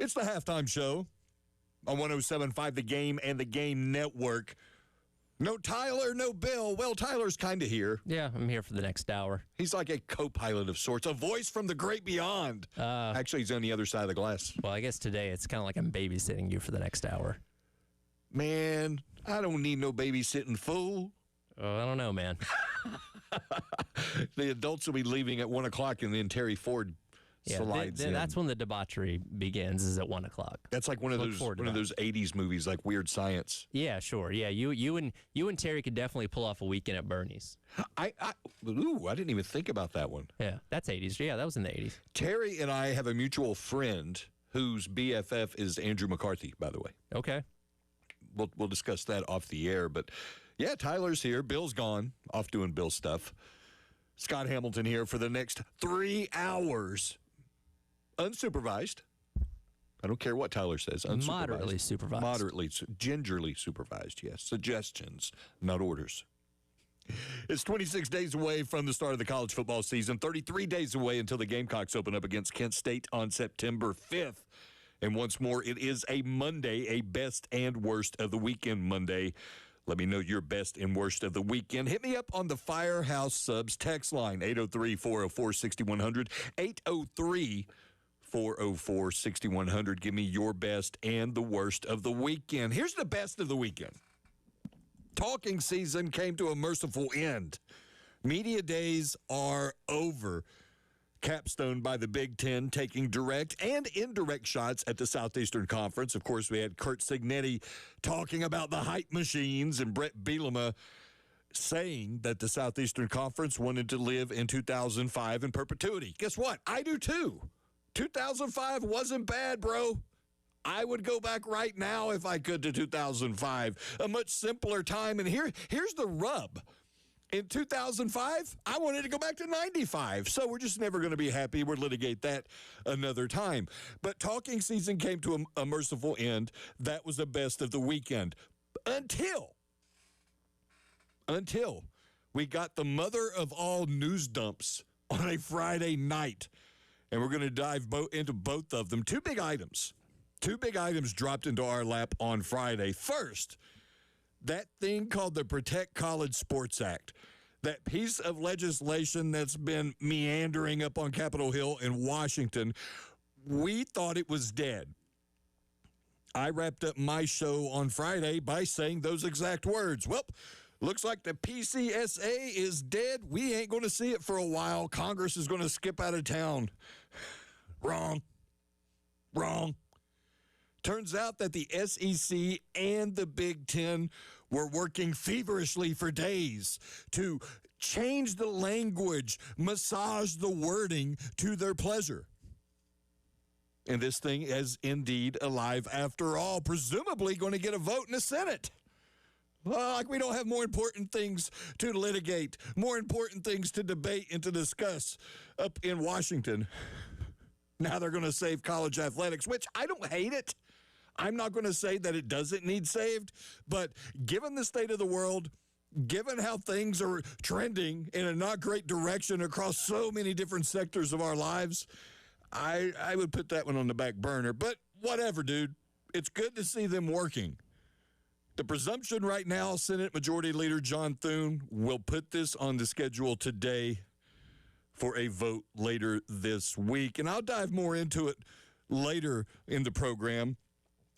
It's the Halftime Show on 107.5 The Game and The Game Network. No Tyler, no Bill. Well, Tyler's kind of here. Yeah, I'm here for the next hour. He's like a co-pilot of sorts, a voice from the great beyond. Actually, he's on the other side of the glass. Well, I guess today it's kind of like I'm babysitting you for the next hour. Man, I don't need no babysitting, fool. Oh, I don't know, man. The adults will be leaving at 1 o'clock, and then Terry Ford slides in. That's when the debauchery begins, is at 1 o'clock. That's like one of those 80s movies, like Weird Science. Yeah, sure. Yeah, you and Terry could definitely pull off a weekend at Bernie's. I didn't even think about that one. Yeah, that's 80s. Yeah, that was in the 80s. Terry and I have a mutual friend whose BFF is Andrew McCarthy, by the way. Okay. We'll discuss that off the air. But, yeah, Tyler's here. Bill's gone, off doing Bill stuff. Scott Hamilton here for the next 3 hours. Unsupervised. I don't care what Tyler says. Unsupervised. Moderately supervised. Moderately, gingerly supervised, yes. Suggestions, not orders. It's 26 days away from the start of the college football season, 33 days away until the Gamecocks open up against Kent State on September 5th. And once more, it is a Monday, a best and worst of the weekend Monday. Let me know your best and worst of the weekend. Hit me up on the Firehouse Subs text line, 803-404-6100, 803-404-6100. Give me your best and the worst of the weekend. Here's the best of the weekend. Talking season came to a merciful end. Media days are over. Capstone by the Big Ten, taking direct and indirect shots at the Southeastern Conference. Of course, we had Kurt Signetti talking about the hype machines and Brett Bielema saying that the Southeastern Conference wanted to live in 2005 in perpetuity. Guess what? I do too. 2005 wasn't bad, bro. I would go back right now if I could to 2005. A much simpler time. And here's the rub. In 2005, I wanted to go back to 95, so we're just never going to be happy. We'll litigate that another time. But talking season came to a merciful end. That was the best of the weekend. Until we got the mother of all news dumps on a Friday night. And we're going to dive into both of them. Two big items dropped into our lap on Friday. First, that thing called the Protect College Sports Act, that piece of legislation that's been meandering up on Capitol Hill in Washington, we thought it was dead. I wrapped up my show on Friday by saying those exact words. Well, looks like the PCSA is dead. We ain't going to see it for a while. Congress is going to skip out of town. Wrong. Turns out that the SEC and the Big Ten were working feverishly for days to change the language, massage the wording to their pleasure. And this thing is indeed alive after all, presumably going to get a vote in the Senate. Well, like we don't have more important things to litigate, more important things to debate and to discuss up in Washington. Now they're going to save college athletics, which I don't hate it. I'm not going to say that it doesn't need saved, but given the state of the world, given how things are trending in a not great direction across so many different sectors of our lives, I would put that one on the back burner. But whatever, dude. It's good to see them working. The presumption right now, Senate Majority Leader John Thune will put this on the schedule today for a vote later this week. And I'll dive more into it later in the program.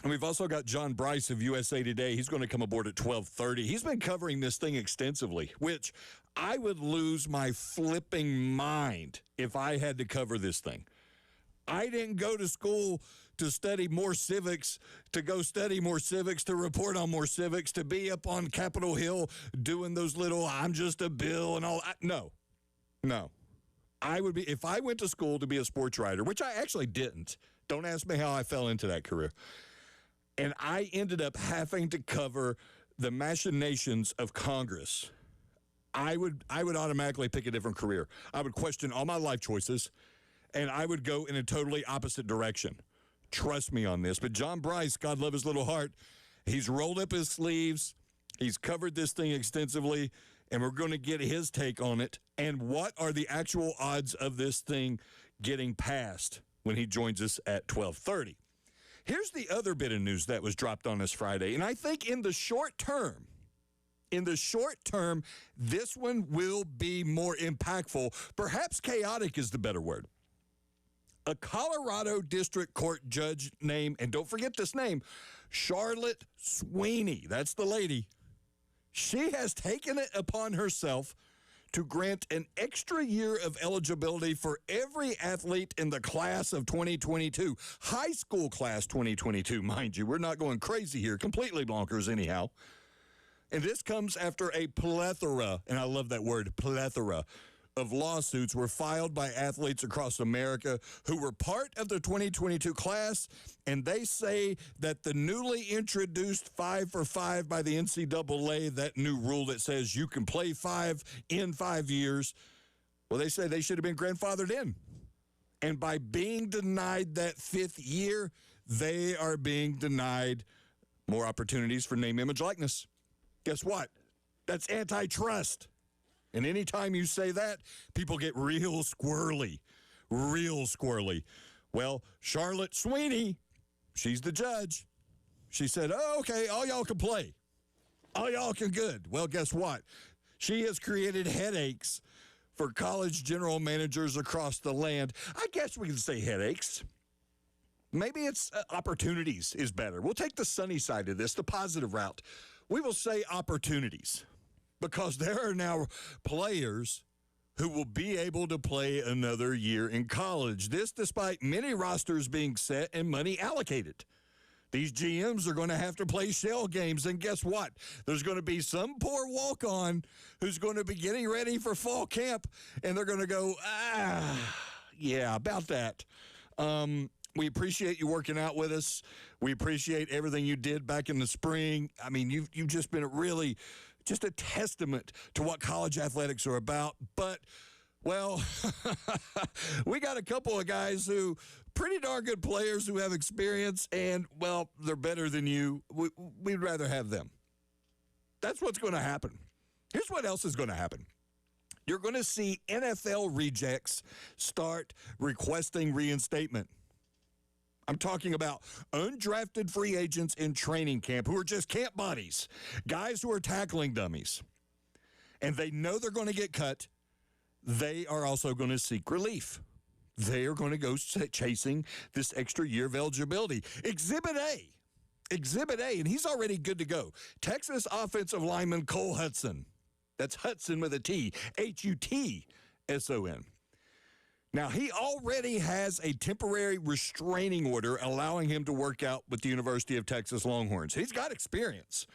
And we've also got John Bryce of USA Today. He's going to come aboard at 12:30. He's been covering this thing extensively, which I would lose my flipping mind if I had to cover this thing. I didn't go to school to study more civics, to report on more civics, to be up on Capitol Hill doing those little I'm just a bill and all. No. I would be, if I went to school to be a sports writer, which I actually didn't. Don't ask me how I fell into that career. And I ended up having to cover the machinations of Congress. I would automatically pick a different career. I would question all my life choices, and I would go in a totally opposite direction. Trust me on this. But John Bryce, God love his little heart, he's rolled up his sleeves. He's covered this thing extensively, and we're going to get his take on it. And what are the actual odds of this thing getting passed when he joins us at 12:30? Here's the other bit of news that was dropped on us Friday, and I think in the short term, this one will be more impactful. Perhaps chaotic is the better word. A Colorado District Court judge named, and don't forget this name, Charlotte Sweeney. That's the lady. She has taken it upon herself to grant an extra year of eligibility for every athlete in the class of 2022. High school class 2022, mind you. We're not going crazy here. Completely bonkers anyhow. And this comes after a plethora, and I love that word, plethora, of lawsuits were filed by athletes across America who were part of the 2022 class, and they say that the newly introduced 5 for 5 by the NCAA, that new rule that says you can play 5 in 5 years, well, they say they should have been grandfathered in. And by being denied that 5th year, they are being denied more opportunities for name, image, likeness. Guess what? That's antitrust. And anytime you say that, people get real squirrely. Well, Charlotte Sweeney, she's the judge. She said, oh, okay, all y'all can play. All y'all can good. Well, guess what? She has created headaches for college general managers across the land. I guess we can say headaches. Maybe it's opportunities is better. We'll take the sunny side of this, the positive route. We will say opportunities. Because there are now players who will be able to play another year in college. This despite many rosters being set and money allocated. These GMs are going to have to play shell games, and guess what? There's going to be some poor walk-on who's going to be getting ready for fall camp, and they're going to go, yeah, about that. We appreciate you working out with us. We appreciate everything you did back in the spring. I mean, you've just been just a testament to what college athletics are about. But, well, we got a couple of guys who, pretty darn good players who have experience, and, well, they're better than you. We'd rather have them. That's what's going to happen. Here's what else is going to happen. You're going to see NFL rejects start requesting reinstatement. I'm talking about undrafted free agents in training camp who are just camp buddies, guys who are tackling dummies. And they know they're going to get cut. They are also going to seek relief. They are going to go chasing this extra year of eligibility. Exhibit A, and he's already good to go. Texas offensive lineman Cole Hudson. That's Hudson with a T, Hutson. Now, he already has a temporary restraining order allowing him to work out with the University of Texas Longhorns. He's got experience.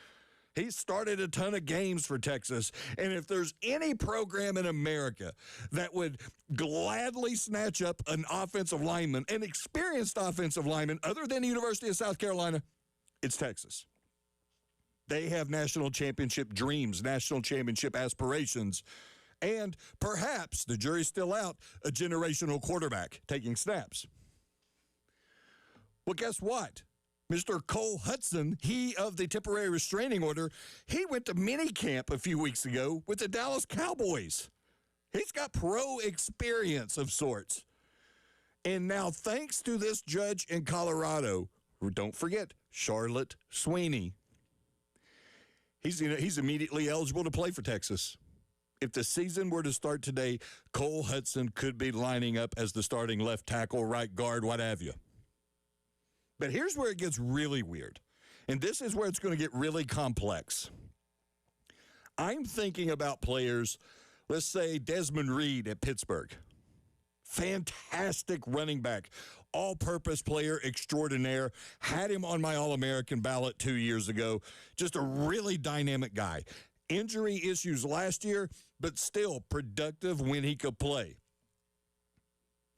He's started a ton of games for Texas, and if there's any program in America that would gladly snatch up an offensive lineman, an experienced offensive lineman, other than the University of South Carolina, it's Texas. They have national championship dreams, national championship aspirations. And perhaps, the jury's still out, a generational quarterback taking snaps. Well, guess what? Mr. Cole Hudson, he of the temporary restraining order, he went to minicamp a few weeks ago with the Dallas Cowboys. He's got pro experience of sorts. And now, thanks to this judge in Colorado, don't forget, Charlotte Sweeney, he's immediately eligible to play for Texas. If the season were to start today, Cole Hudson could be lining up as the starting left tackle, right guard, what have you. But here's where it gets really weird, and this is where it's going to get really complex. I'm thinking about players, let's say Desmond Reed at Pittsburgh. Fantastic running back, all-purpose player extraordinaire. Had him on my All-American ballot 2 years ago. Just a really dynamic guy. Injury issues last year, but still productive when he could play.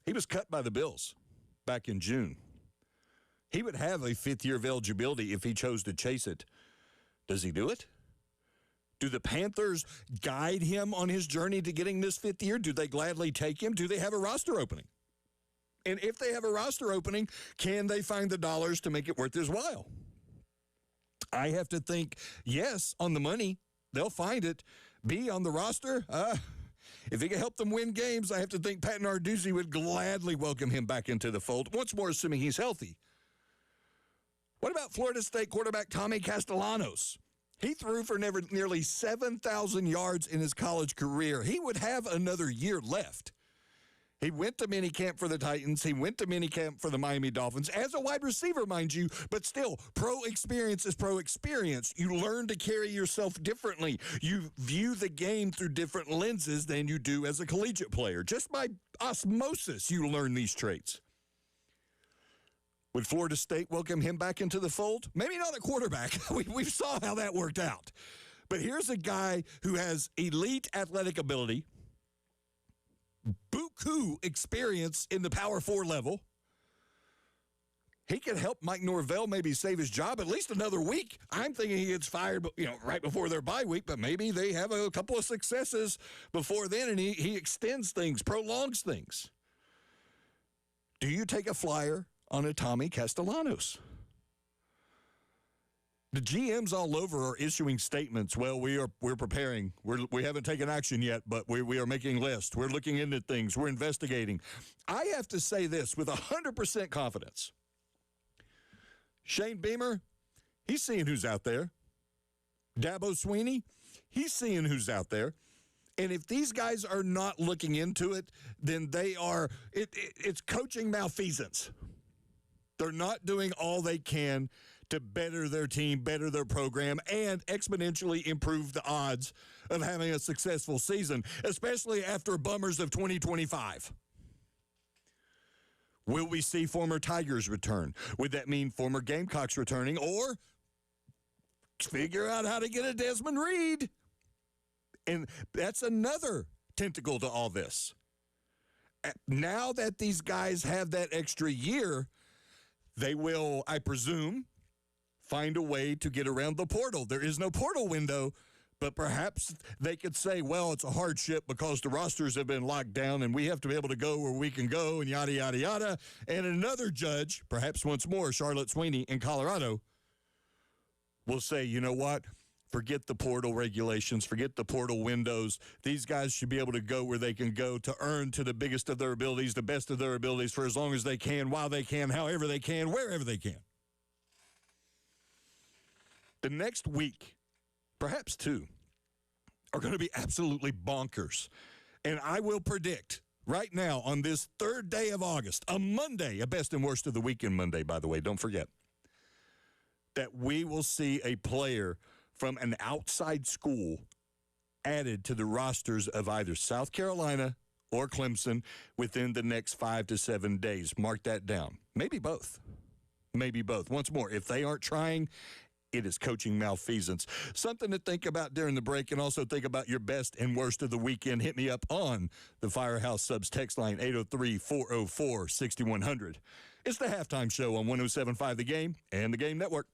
He was cut by the Bills back in June. He would have a 5th year of eligibility if he chose to chase it. Does he do it? Do the Panthers guide him on his journey to getting this 5th year? Do they gladly take him? Do they have a roster opening? And if they have a roster opening, can they find the dollars to make it worth his while? I have to think, yes, on the money. They'll find it. B, on the roster, if he can help them win games, I have to think Pat Narduzzi would gladly welcome him back into the fold, once more assuming he's healthy. What about Florida State quarterback Tommy Castellanos? He threw for nearly 7,000 yards in his college career. He would have another year left. He went to minicamp for the Titans. He went to minicamp for the Miami Dolphins as a wide receiver, mind you, but still, pro experience is pro experience. You learn to carry yourself differently. You view the game through different lenses than you do as a collegiate player. Just by osmosis, you learn these traits. Would Florida State welcome him back into the fold? Maybe not a quarterback. We saw how that worked out. But here's a guy who has elite athletic ability, buku experience in the Power 4 level. He could help Mike Norvell maybe save his job at least another week. I'm thinking he gets fired, right before their bye week, but maybe they have a couple of successes before then, and he extends things, prolongs things. Do you take a flyer on a Tommy Castellanos? The GMs all over are issuing statements. Well, we're preparing. We haven't taken action yet, but we are making lists. We're looking into things. We're investigating. I have to say this with 100% confidence. Shane Beamer, he's seeing who's out there. Dabo Swinney, he's seeing who's out there. And if these guys are not looking into it, then it's coaching malfeasance. They're not doing all they can to better their team, better their program, and exponentially improve the odds of having a successful season, especially after bummers of 2025. Will we see former Tigers return? Would that mean former Gamecocks returning, or figure out how to get a Desmond Reed? And that's another tentacle to all this. Now that these guys have that extra year, they will, I presume, find a way to get around the portal. There is no portal window, but perhaps they could say, well, it's a hardship because the rosters have been locked down and we have to be able to go where we can go and yada, yada, yada. And another judge, perhaps once more, Charlotte Sweeney in Colorado, will say, you know what? Forget the portal regulations. Forget the portal windows. These guys should be able to go where they can go to earn to the biggest of their abilities, the best of their abilities for as long as they can, while they can, however they can, wherever they can. The next week, perhaps two, are going to be absolutely bonkers. And I will predict right now on this third day of August, a Monday, a best and worst of the weekend Monday, by the way, don't forget, that we will see a player from an outside school added to the rosters of either South Carolina or Clemson within the next 5 to 7 days. Mark that down. Maybe both. Maybe both. Once more, if they aren't trying, it is coaching malfeasance. Something to think about during the break, and also think about your best and worst of the weekend. Hit me up on the Firehouse Subs text line, 803-404-6100. It's the Halftime Show on 107.5 The Game and the Game Network.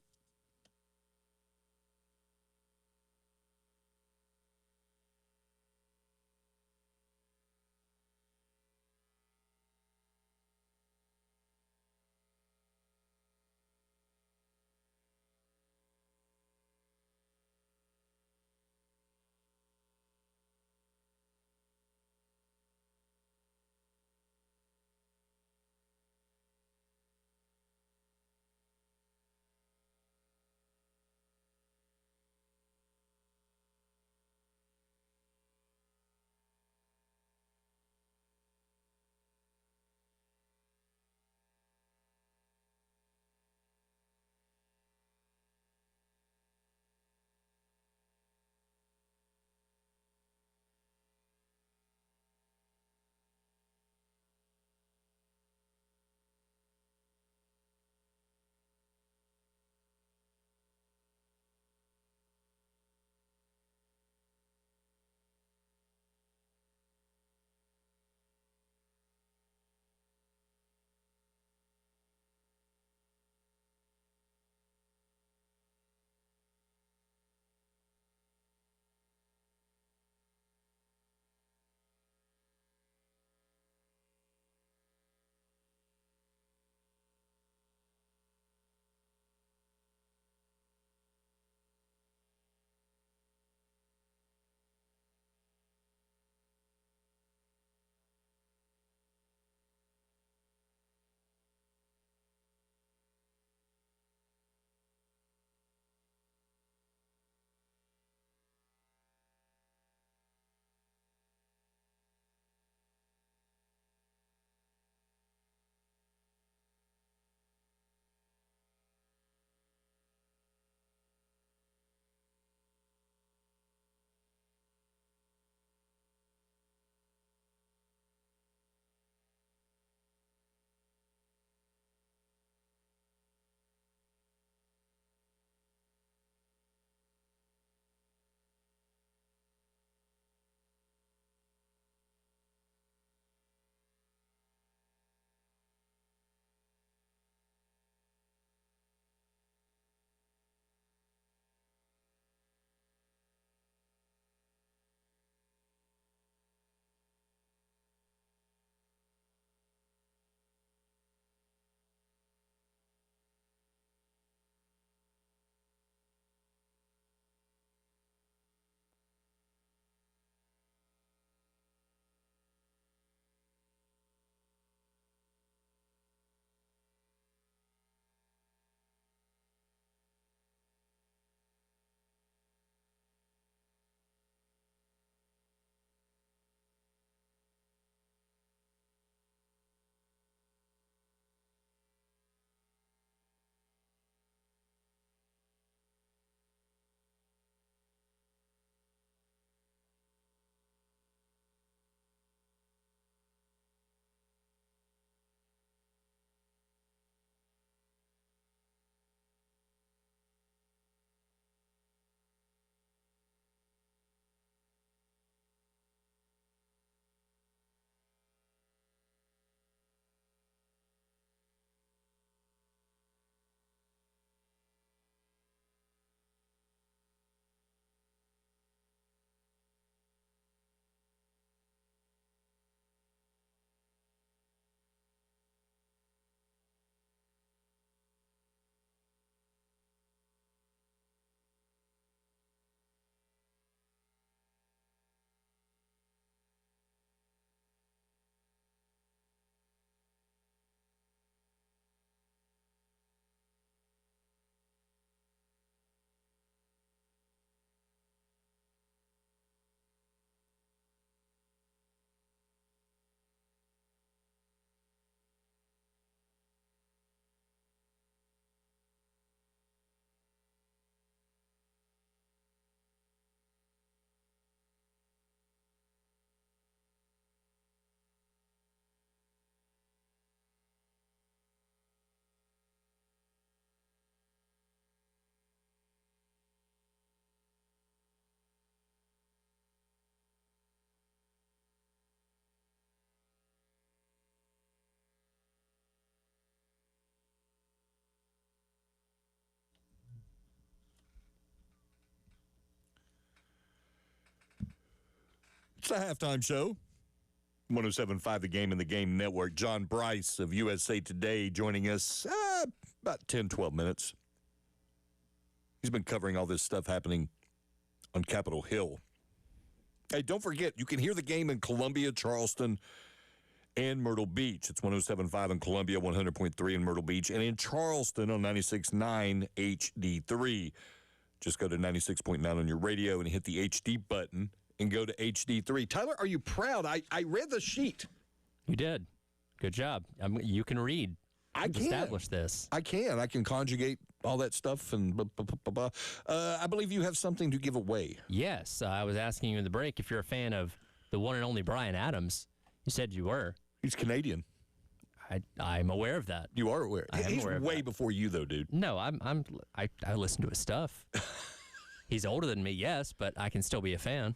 It's the halftime show. 107.5 The Game and the Game Network. John Bryce of USA Today joining us about 10, 12 minutes. He's been covering all this stuff happening on Capitol Hill. Hey, don't forget, you can hear the game in Columbia, Charleston, and Myrtle Beach. It's 107.5 in Columbia, 100.3 in Myrtle Beach, and in Charleston on 96.9 HD3. Just go to 96.9 on your radio and hit the HD button and go to HD3. Tyler, are you proud? I read the sheet. You did. Good job. You can read. I can. Establish this. I can conjugate all that stuff and I believe you have something to give away. Yes. I was asking you in the break if you're a fan of the one and only Bryan Adams. You said you were. He's Canadian. I'm aware of that. You are aware. He's aware of way that. before you, though, dude. No, I listen to his stuff. He's older than me, yes, but I can still be a fan.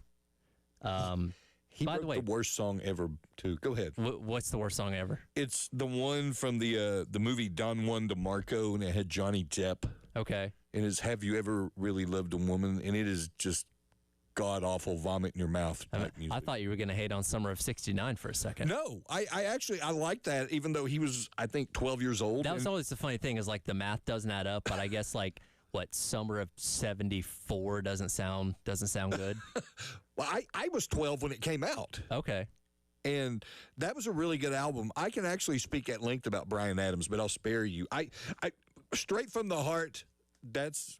He by wrote the way, worst song ever, too. Go ahead. What's the worst song ever? It's the one from the movie Don Juan DeMarco, and it had Johnny Depp. Okay. And it's Have You Ever Really Loved a Woman? And it is just god-awful vomit in your mouth type music. I thought you were going to hate on Summer of '69 for a second. No, I actually like that, even though he was, I think, 12 years old. That was always the funny thing is, like, the math doesn't add up, but I guess, like, what, Summer of '74 doesn't sound good? Well, I was 12 when it came out. Okay. And that was a really good album. I can actually speak at length about Bryan Adams, but I'll spare you. I straight from the heart, that's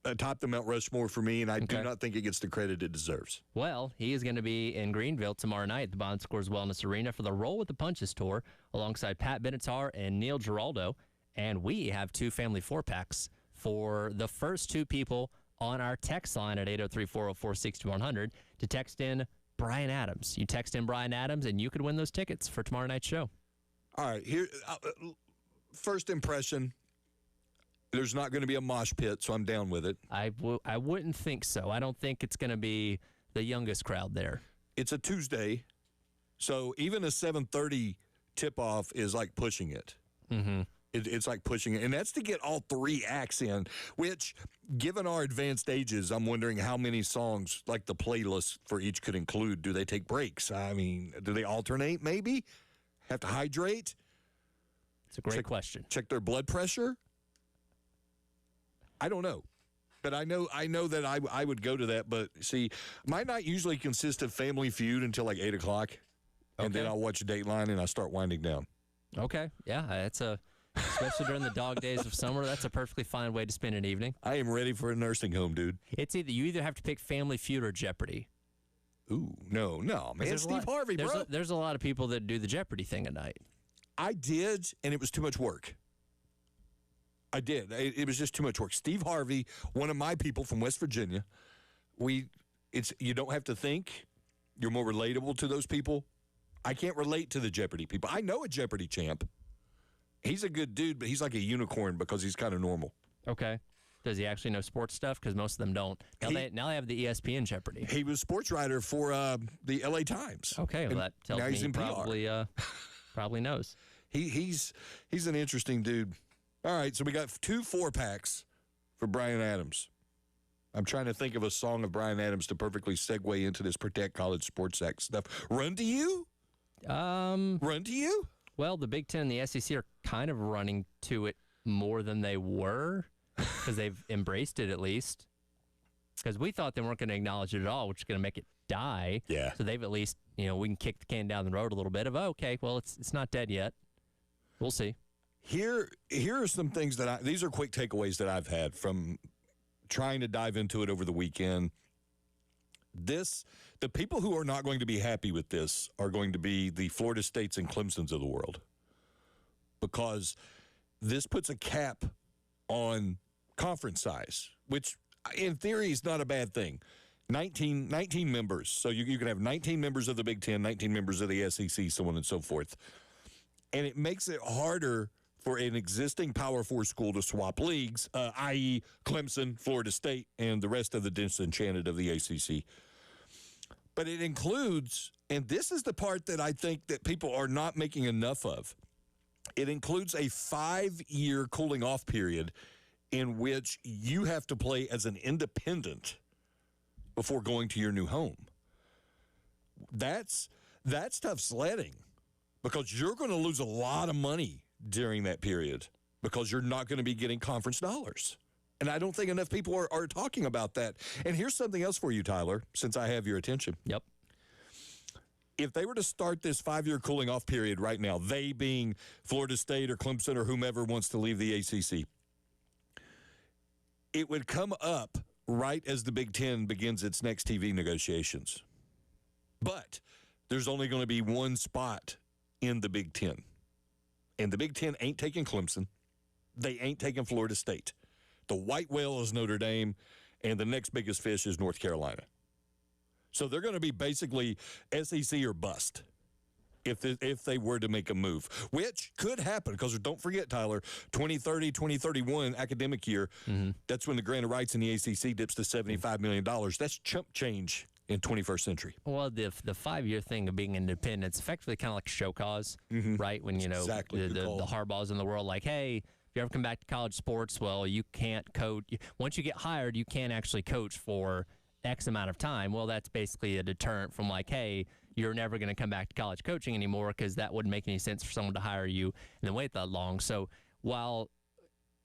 atop the Mount Rushmore for me, and I do not think it gets the credit it deserves. Well, he is going to be in Greenville tomorrow night at the Bon Scores Wellness Arena for the Roll with the Punches tour alongside Pat Benatar and Neil Giraldo. And we have 2 family 4-packs for the first 2 people on our text line at 803-404-6100 to text in Bryan Adams. You text in Bryan Adams, and you could win those tickets for tomorrow night's show. All right, here, first impression, there's not going to be a mosh pit, so I'm down with it. I wouldn't think so. I don't think it's going to be the youngest crowd there. It's a Tuesday, so even a 7:30 tip-off is like pushing it. Mm-hmm. It's like pushing it, and that's to get all 3 acts in, which, given our advanced ages, I'm wondering how many songs, like the playlist for each could include. Do they take breaks? I mean, do they alternate maybe? Have to hydrate? It's a great question. Check their blood pressure? I don't know. But I know that I would go to that, but see, my night usually consists of Family Feud until like 8 o'clock, and then I'll watch Dateline and I start winding down. Okay, yeah, especially during the dog days of summer, that's a perfectly fine way to spend an evening. I am ready for a nursing home, dude. It's you either have to pick Family Feud or Jeopardy. Ooh, no, man. Steve Harvey, bro. There's a lot of people that do the Jeopardy thing at night. I did, and it was too much work. I did. It was just too much work. Steve Harvey, one of my people from West Virginia, you don't have to think. You're more relatable to those people. I can't relate to the Jeopardy people. I know a Jeopardy champ. He's a good dude, but he's like a unicorn because he's kind of normal. Okay. Does he actually know sports stuff? Because most of them don't. Now they have the ESPN Jeopardy. He was sports writer for the LA Times. Okay, well, that tells me he probably knows. He's an interesting dude. All right, so we got 2 4-packs for Bryan Adams. I'm trying to think of a song of Bryan Adams to perfectly segue into this Protect College Sports Act stuff. Run to you? Run to you? Well, the Big Ten and the SEC are kind of running to it more than they were because they've embraced it at least. Because we thought they weren't going to acknowledge it at all, which is going to make it die. Yeah. So they've at least, we can kick the can down the road a little bit of, okay, well, it's not dead yet. We'll see. Here are some things these are quick takeaways that I've had from trying to dive into it over the weekend. The people who are not going to be happy with this are going to be the Florida States and Clemsons of the world, because this puts a cap on conference size, which in theory is not a bad thing. 19 members. So you can have 19 members of the Big Ten, 19 members of the SEC, so on and so forth. And it makes it harder for an existing Power 4 school to swap leagues, i.e. Clemson, Florida State, and the rest of the disenchanted of the ACC. But it includes, and this is the part that I think that people are not making enough of, it includes a 5-year cooling off period in which you have to play as an independent before going to your new home. that's tough sledding because you're going to lose a lot of money during that period because you're not going to be getting conference dollars. And I don't think enough people are talking about that. And here's something else for you, Tyler, since I have your attention. Yep. If they were to start this 5-year cooling off period right now, they being Florida State or Clemson or whomever wants to leave the ACC, it would come up right as the Big Ten begins its next TV negotiations. But there's only going to be one spot in the Big Ten. And the Big Ten ain't taking Clemson. They ain't taking Florida State. The white whale is Notre Dame, and the next biggest fish is North Carolina. So they're going to be basically SEC or bust if they were to make a move, which could happen because don't forget, Tyler, 2030, 2031 academic year, that's when the grant of rights in the ACC dips to $75 million. That's chump change in 21st century. Well, the 5-year thing of being independent, it's effectively kind of like a show cause, right? When, you know, exactly. the Harbaughs in the world, like, hey, if you ever come back to college sports, well, you can't coach. Once you get hired, you can't actually coach for X amount of time. Well, that's basically a deterrent from like, hey, you're never going to come back to college coaching anymore because that wouldn't make any sense for someone to hire you and then wait that long. So while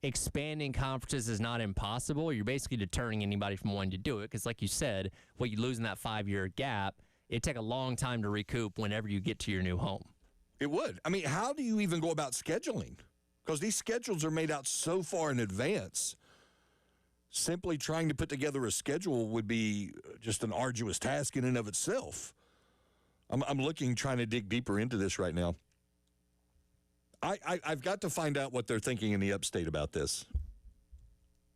expanding conferences is not impossible, you're basically deterring anybody from wanting to do it because, like you said, what you lose in that 5-year gap, it'd take a long time to recoup whenever you get to your new home. It would. I mean, how do you even go about scheduling? Because these schedules are made out so far in advance. Simply trying to put together a schedule would be just an arduous task in and of itself. I'm looking, trying to dig deeper into this right now. I've got to find out what they're thinking in the upstate about this.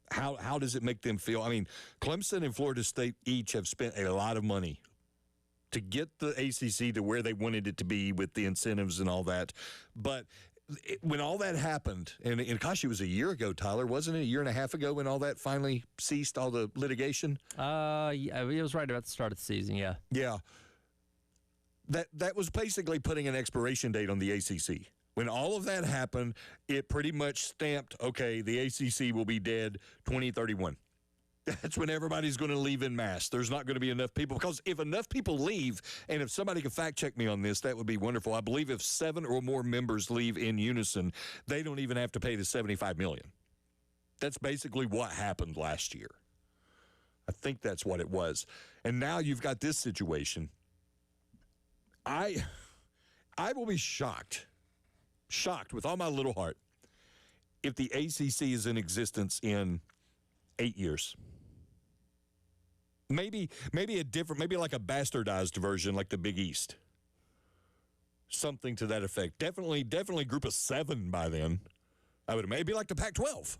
How does it make them feel? I mean, Clemson and Florida State each have spent a lot of money to get the ACC to where they wanted it to be with the incentives and all that. But when all that happened, and gosh, it was a year ago, Tyler, wasn't it? A year and a half ago when all that finally ceased, all the litigation? Yeah, it was right about the start of the season, yeah. Yeah. That was basically putting an expiration date on the ACC. When all of that happened, it pretty much stamped, okay, the ACC will be dead 2031. That's when everybody's going to leave en masse. There's not going to be enough people. Because if enough people leave, and if somebody could fact check me on this, that would be wonderful. I believe if 7 or more members leave in unison, they don't even have to pay the $75 million. That's basically what happened last year. I think that's what it was. And now you've got this situation. I will be shocked with all my little heart if the ACC is in existence in 8 years. Maybe a different, maybe like a bastardized version like the Big East. Something to that effect. Definitely group of 7 by then. I would imagine. It'd be like the Pac-12.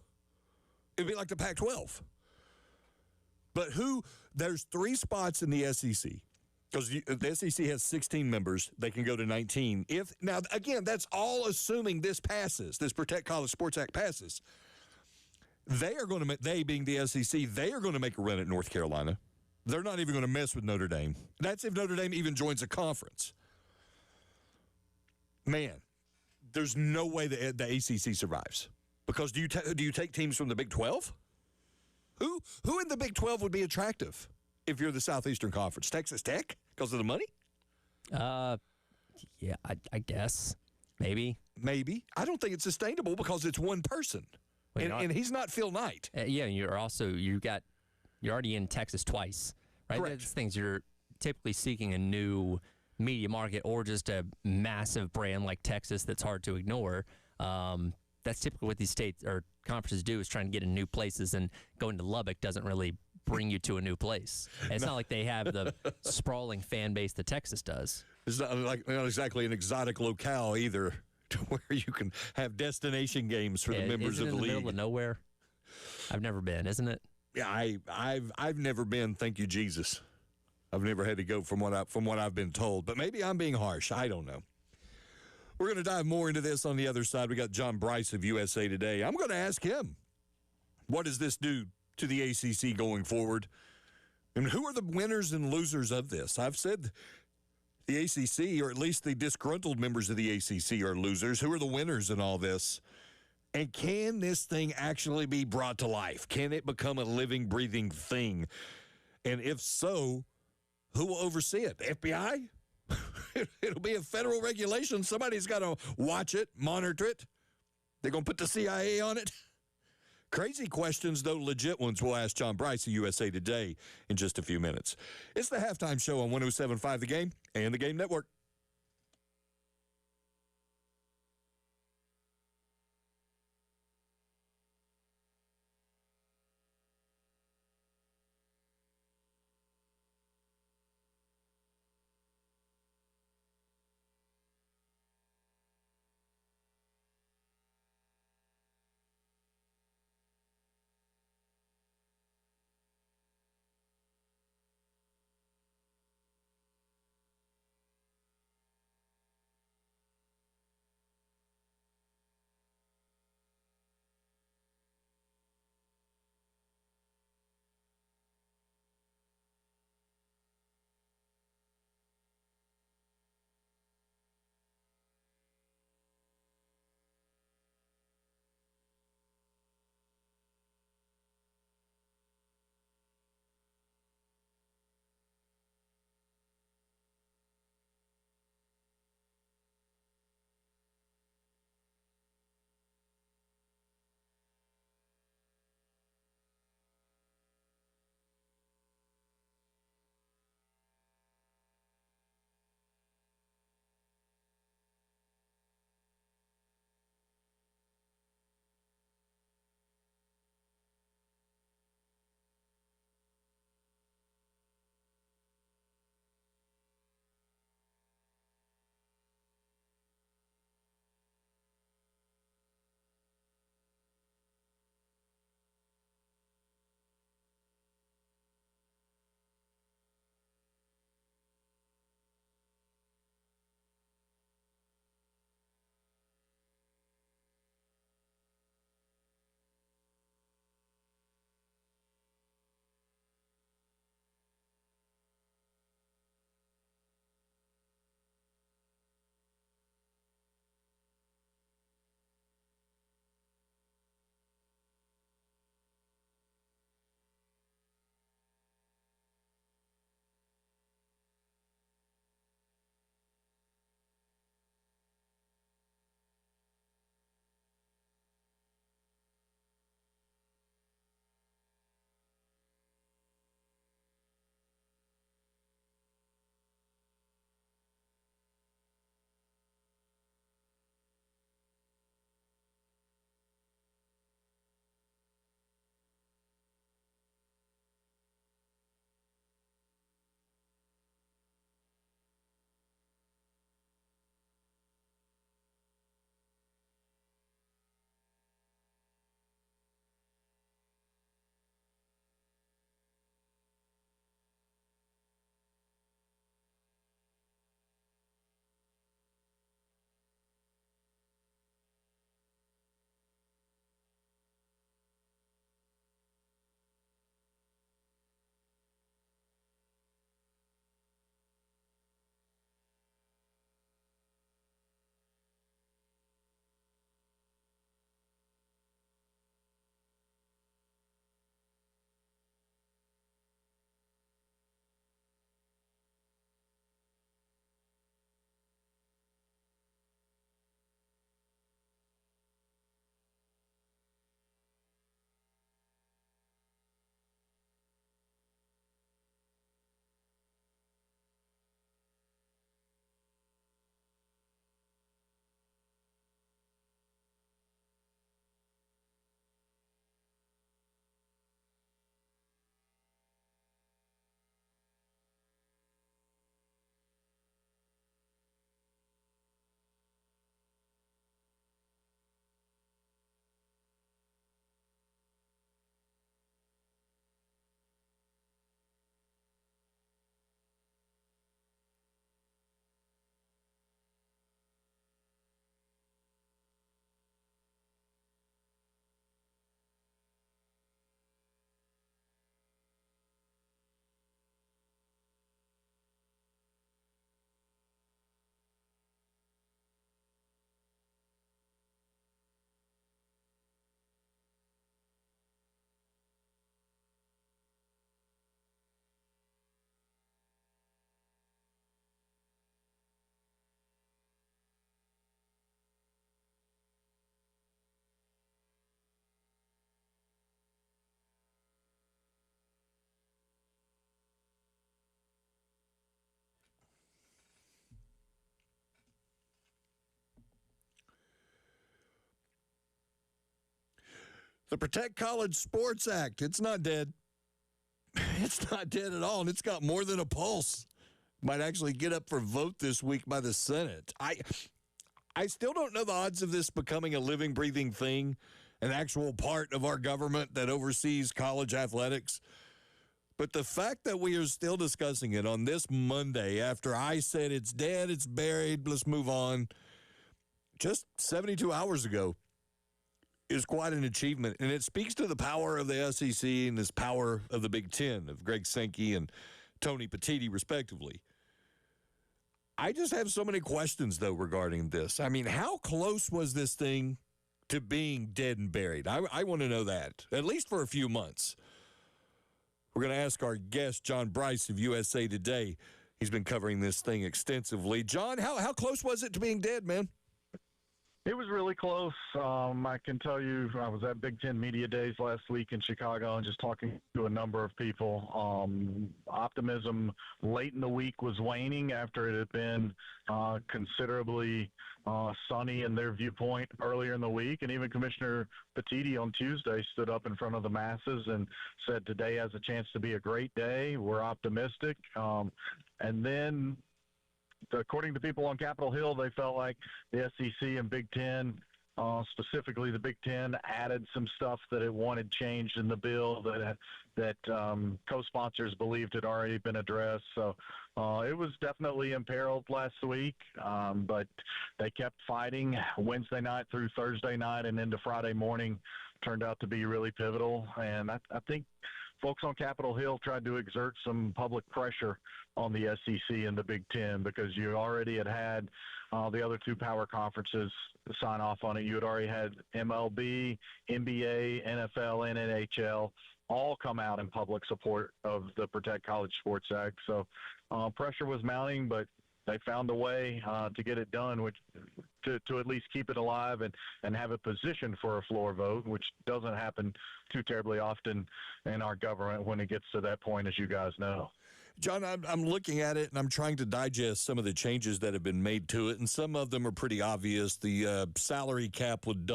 It'd be like the Pac-12. But there's 3 spots in the SEC. Because the SEC has 16 members. They can go to 19. Now, again, that's all assuming this passes, this Protect College Sports Act passes. They being the SEC, they are going to make a run at North Carolina. They're not even going to mess with Notre Dame. That's if Notre Dame even joins a conference. Man, there's no way the ACC survives. Because do you take teams from the Big 12? Who in the Big 12 would be attractive if you're the Southeastern Conference? Texas Tech because of the money? Yeah, I guess. Maybe. I don't think it's sustainable because it's one person. And he's not Phil Knight. Yeah, you're already in Texas twice, right? Correct. Those things you're typically seeking a new media market or just a massive brand like Texas that's hard to ignore. That's typically what these states or conferences do is trying to get in new places, and going to Lubbock doesn't really bring you to a new place. And it's not like they have the sprawling fan base that Texas does. It's not exactly an exotic locale either, to where you can have destination games for the members of the league. Isn't it in the middle of nowhere? I've never been, isn't it? Yeah, I've never been. Thank you, Jesus. I've never had to go from what I've been told, but maybe I'm being harsh. I don't know. We're going to dive more into this on the other side. We got John Bryce of USA Today. I'm going to ask him, what does this do to the ACC going forward? And who are the winners and losers of this? I've said the ACC, or at least the disgruntled members of the ACC, are losers. Who are the winners in all this? And can this thing actually be brought to life? Can it become a living, breathing thing? And if so, Who will oversee it? The FBI? It'll be a federal regulation. Somebody's got to watch it, monitor it. They're going to put the CIA on it. Crazy questions, though legit ones. We'll ask John Bryce of USA Today in just a few minutes. It's the Halftime Show on 107.5 The Game and the Game Network. The Protect College Sports Act, it's not dead. It's not dead at all, and it's got more than a pulse. Might actually get up for vote this week by the Senate. I still don't know the odds of this becoming a living, breathing thing, an actual part of our government that oversees college athletics. But the fact that we are still discussing it on this Monday after I said it's dead, it's buried, let's move on, just 72 hours ago, is quite an achievement. And it speaks to the power of the SEC and this power of the Big Ten, of Greg Sankey and Tony Petitti, respectively. I just have so many questions, though, regarding this. I mean, how close was this thing to being dead and buried? I want to know that, at least for a few months. We're going to ask our guest, John Bryce of USA Today. He's been covering this thing extensively. John, how close was it to being dead, man? It was really close. I can tell you, I was at Big Ten Media Days last week in Chicago and just talking to a number of people. Optimism late in the week was waning after it had been considerably sunny in their viewpoint earlier in the week. And even Commissioner Petitti on Tuesday stood up in front of the masses and said today has a chance to be a great day. We're optimistic. And then, according to people on Capitol Hill, they felt like the SEC and Big Ten, specifically the Big Ten, added some stuff that it wanted changed in the bill that co-sponsors believed had already been addressed. So it was definitely imperiled last week, but they kept fighting. Wednesday night through Thursday night and into Friday morning turned out to be really pivotal. And I think folks on Capitol Hill tried to exert some public pressure on the SEC and the Big Ten because you already had the other two power conferences sign off on it. You had already had MLB, NBA, NFL, and NHL all come out in public support of the Protect College Sports Act. So pressure was mounting, but they found a way to get it done, which to at least keep it alive and have it positioned for a floor vote, which doesn't happen too terribly often in our government when it gets to that point, as you guys know. John, I'm looking at it, and I'm trying to digest some of the changes that have been made to it, and some of them are pretty obvious. The salary cap would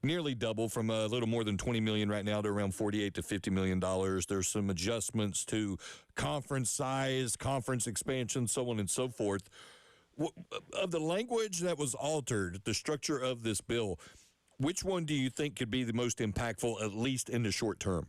nearly double from a little more than $20 million right now to around $48 to $50 million. There's some adjustments to conference size, conference expansion, so on and so forth. Of the language that was altered, the structure of this bill, which one do you think could be the most impactful, at least in the short term?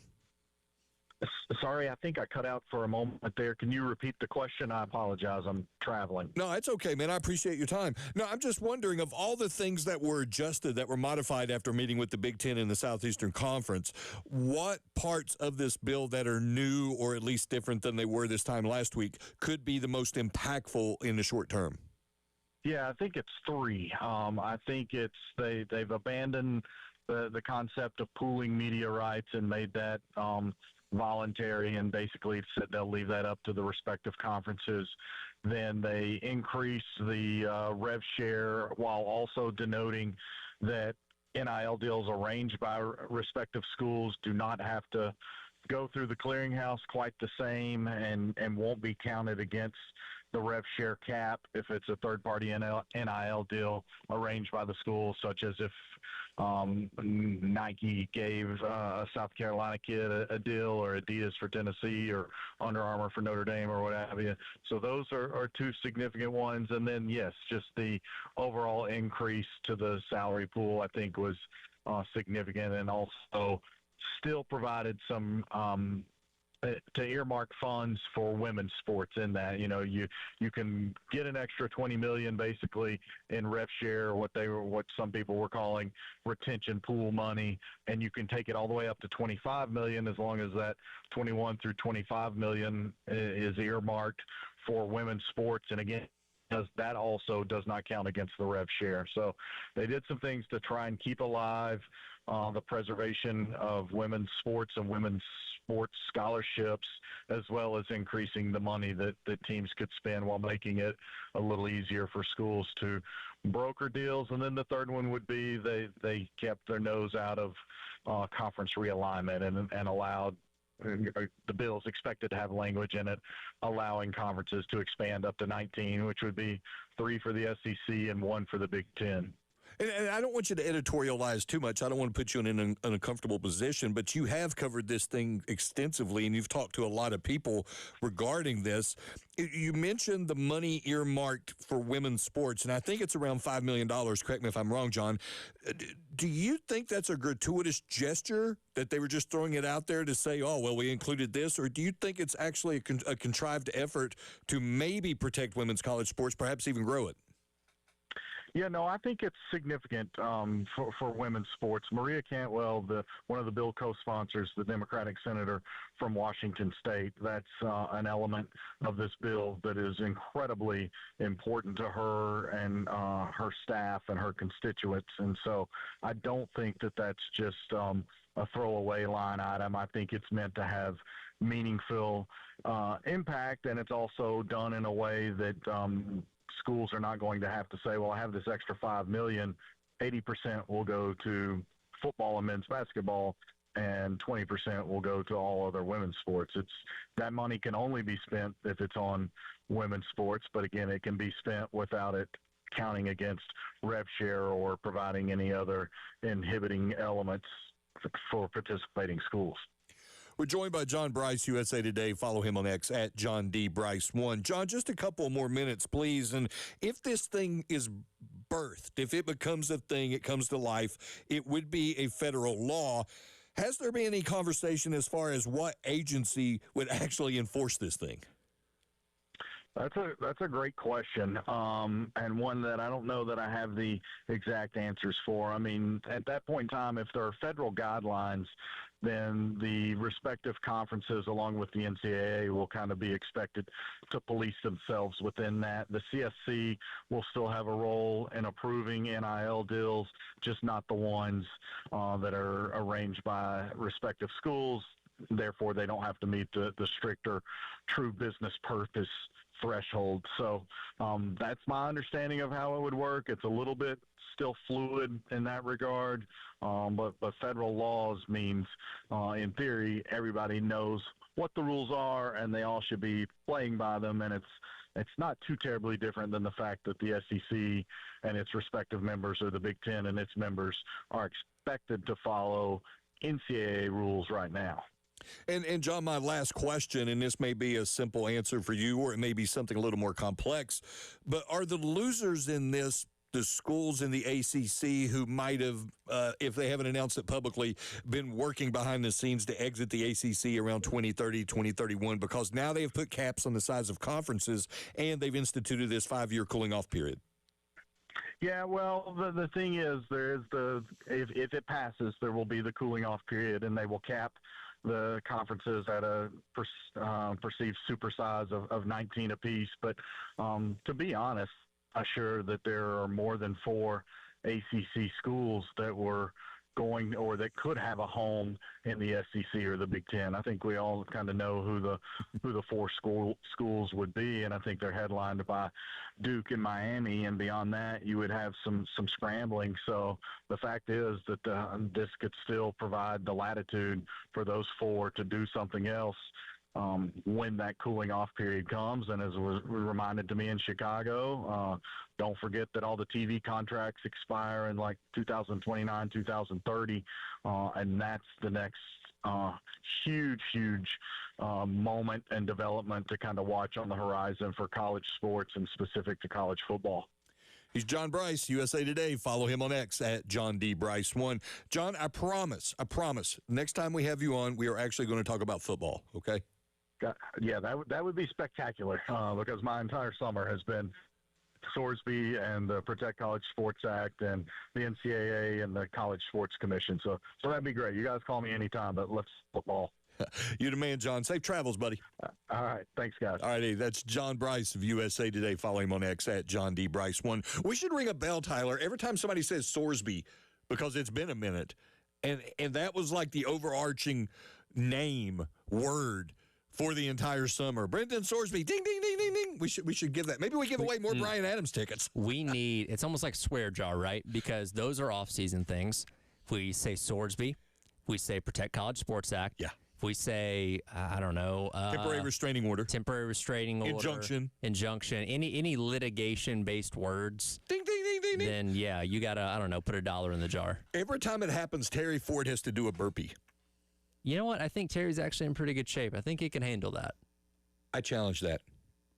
Sorry, I think I cut out for a moment there. Can you repeat the question? I apologize. I'm traveling. No, it's okay, man. I appreciate your time. No, I'm just wondering, of all the things that were adjusted, that were modified after meeting with the Big Ten and the Southeastern Conference, what parts of this bill that are new or at least different than they were this time last week could be the most impactful in the short term? Yeah, I think it's three. I think they've abandoned the concept of pooling media rights and made that voluntary, and basically said they'll leave that up to the respective conferences. Then they increase the rev share while also denoting that NIL deals arranged by respective schools do not have to go through the clearinghouse quite the same and won't be counted against the rev share cap if it's a third-party NIL deal arranged by the school, such as if Nike gave a South Carolina kid a deal, or Adidas for Tennessee, or Under Armour for Notre Dame, or what have you. So those are two significant ones. And then, yes, just the overall increase to the salary pool, I think, was significant, and also still provided some to earmark funds for women's sports in that. You know, you can get an extra $20 million basically in rev share, what some people were calling retention pool money, and you can take it all the way up to $25 million as long as that $21 through $25 million is earmarked for women's sports. And again, that also does not count against the rev share. So they did some things to try and keep alive the preservation of women's sports and women's sports scholarships, as well as increasing the money that teams could spend while making it a little easier for schools to broker deals. And then the third one would be they kept their nose out of conference realignment and allowed the bill is expected to have language in it allowing conferences to expand up to 19, which would be 3 for the SEC and 1 for the Big Ten. And I don't want you to editorialize too much. I don't want to put you in an uncomfortable position, but you have covered this thing extensively, and you've talked to a lot of people regarding this. You mentioned the money earmarked for women's sports, and I think it's around $5 million. Correct me if I'm wrong, John. Do you think that's a gratuitous gesture, that they were just throwing it out there to say, oh, well, we included this? Or do you think it's actually a contrived effort to maybe protect women's college sports, perhaps even grow it? Yeah, no, I think it's significant for women's sports. Maria Cantwell, one of the bill co-sponsors, the Democratic senator from Washington State, that's an element of this bill that is incredibly important to her and her staff and her constituents. And so I don't think that that's just a throwaway line item. I think it's meant to have meaningful impact, and it's also done in a way that schools are not going to have to say, well, I have this extra $5 million, 80% will go to football and men's basketball, and 20% will go to all other women's sports. That money can only be spent if it's on women's sports, but again, it can be spent without it counting against rev share or providing any other inhibiting elements for participating schools. We're joined by John Bryce, USA Today. Follow him on X at John D. Bryce1. John, just a couple more minutes, please. And if this thing is birthed, if it becomes a thing, it comes to life, it would be a federal law. Has there been any conversation as far as what agency would actually enforce this thing? That's a great question, and one that I don't know that I have the exact answers for. I mean, at that point in time, if there are federal guidelines, then the respective conferences, along with the NCAA, will kind of be expected to police themselves within that. The CSC will still have a role in approving NIL deals, just not the ones that are arranged by respective schools. Therefore, they don't have to meet the stricter true business purpose threshold. So that's my understanding of how it would work. It's a little bit still fluid in that regard, but federal laws means, in theory, everybody knows what the rules are, and they all should be playing by them. And it's not too terribly different than the fact that the SEC and its respective members, or the Big Ten and its members, are expected to follow NCAA rules right now. And John, my last question, and this may be a simple answer for you, or it may be something a little more complex, but are the losers in this the schools in the ACC who might have, if they haven't announced it publicly, been working behind the scenes to exit the ACC around 2030, 2031, because now they have put caps on the size of conferences and they've instituted this 5-year cooling off period? Yeah, well, the thing is, there is if it passes, there will be the cooling off period, and they will cap the conferences at a perceived super size of 19 apiece. But to be honest, I'm sure that there are more than 4 ACC schools that were going, or that could have a home in the SEC or the Big Ten. I think we all kind of know who the 4 schools would be, and I think they're headlined by Duke and Miami, and beyond that, you would have some scrambling. So the fact is that this could still provide the latitude for those 4 to do something else when that cooling off period comes. And as was reminded to me in Chicago, don't forget that all the TV contracts expire in like 2029, 2030, and that's the next huge moment and development to kind of watch on the horizon for college sports, and specific to college football. He's John Bryce, USA Today. Follow him on X at John D. Bryce1. John, I promise, next time we have you on, we are actually going to talk about football, okay? Yeah, that would be spectacular, because my entire summer has been Sorsby and the Protect College Sports Act and the NCAA and the College Sports Commission. So that'd be great. You guys call me anytime, but let's football. You the man, John. Safe travels, buddy. All right. Thanks, guys. All righty. That's John Bryce of USA Today. Follow him on X at John D. Bryce1. We should ring a bell, Tyler, every time somebody says Sorsby, because it's been a minute. And that was like the overarching word for the entire summer. Brendan Sorsby, ding, ding, ding, ding, ding. We should give that. Maybe we give away more Bryan Adams tickets. It's almost like swear jar, right? Because those are off-season things. If we say Sorsby, if we say Protect College Sports Act. Yeah. If we say, I don't know. Temporary restraining order. Temporary restraining order. Injunction. Any litigation-based words. Ding, ding, ding, ding, ding. then yeah, you gotta, I don't know, put $1 in the jar. Every time it happens, Terry Ford has to do a burpee. You know what? I think Terry's actually in pretty good shape. I think he can handle that. I challenge that.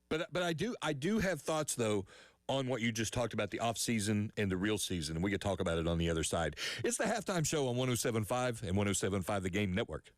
But I do have thoughts, though, on what you just talked about, the off season and the real season, and we could talk about it on the other side. It's the Halftime Show on 107.5 and 107.5 The Game Network.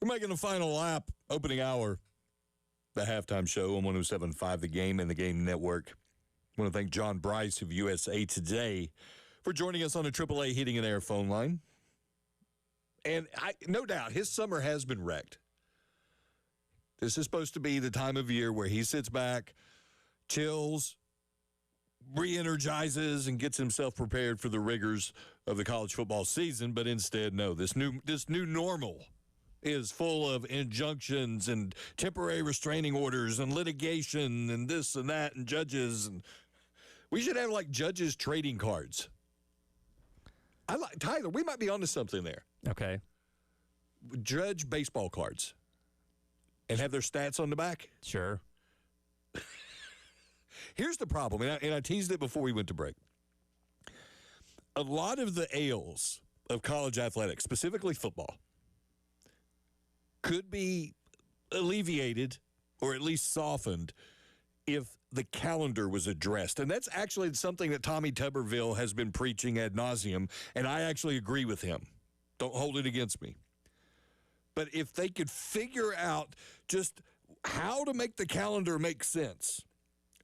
We're making a final lap, opening hour, the Halftime Show on 107.5 The Game and The Game Network. I want to thank John Bryce of USA Today for joining us on the AAA Heating and Air phone line. And no doubt, his summer has been wrecked. This is supposed to be the time of year where he sits back, chills, re-energizes, and gets himself prepared for the rigors of the college football season. But instead, no, this new normal is full of injunctions and temporary restraining orders and litigation and this and that and judges. And we should have, like, judges trading cards. Tyler, we might be onto something there. Okay. Judge baseball cards and have their stats on the back. Sure. Here's the problem, and I teased it before we went to break. A lot of the ails of college athletics, specifically football, could be alleviated or at least softened if the calendar was addressed. And that's actually something that Tommy Tuberville has been preaching ad nauseum, and I actually agree with him. Don't hold it against me. But if they could figure out just how to make the calendar make sense,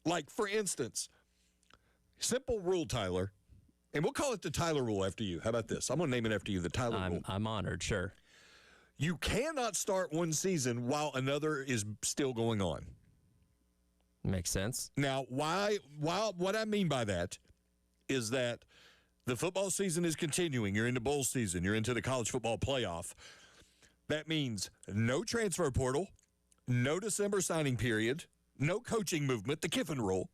like, for instance, simple rule, Tyler, and we'll call it the Tyler rule after you. How about this? I'm going to name it after you, the Tyler rule. I'm honored, sure. You cannot start one season while another is still going on. Makes sense. Now, what I mean by that is that the football season is continuing. You're into bowl season. You're into the college football playoff. That means no transfer portal, no December signing period, no coaching movement, the Kiffin rule,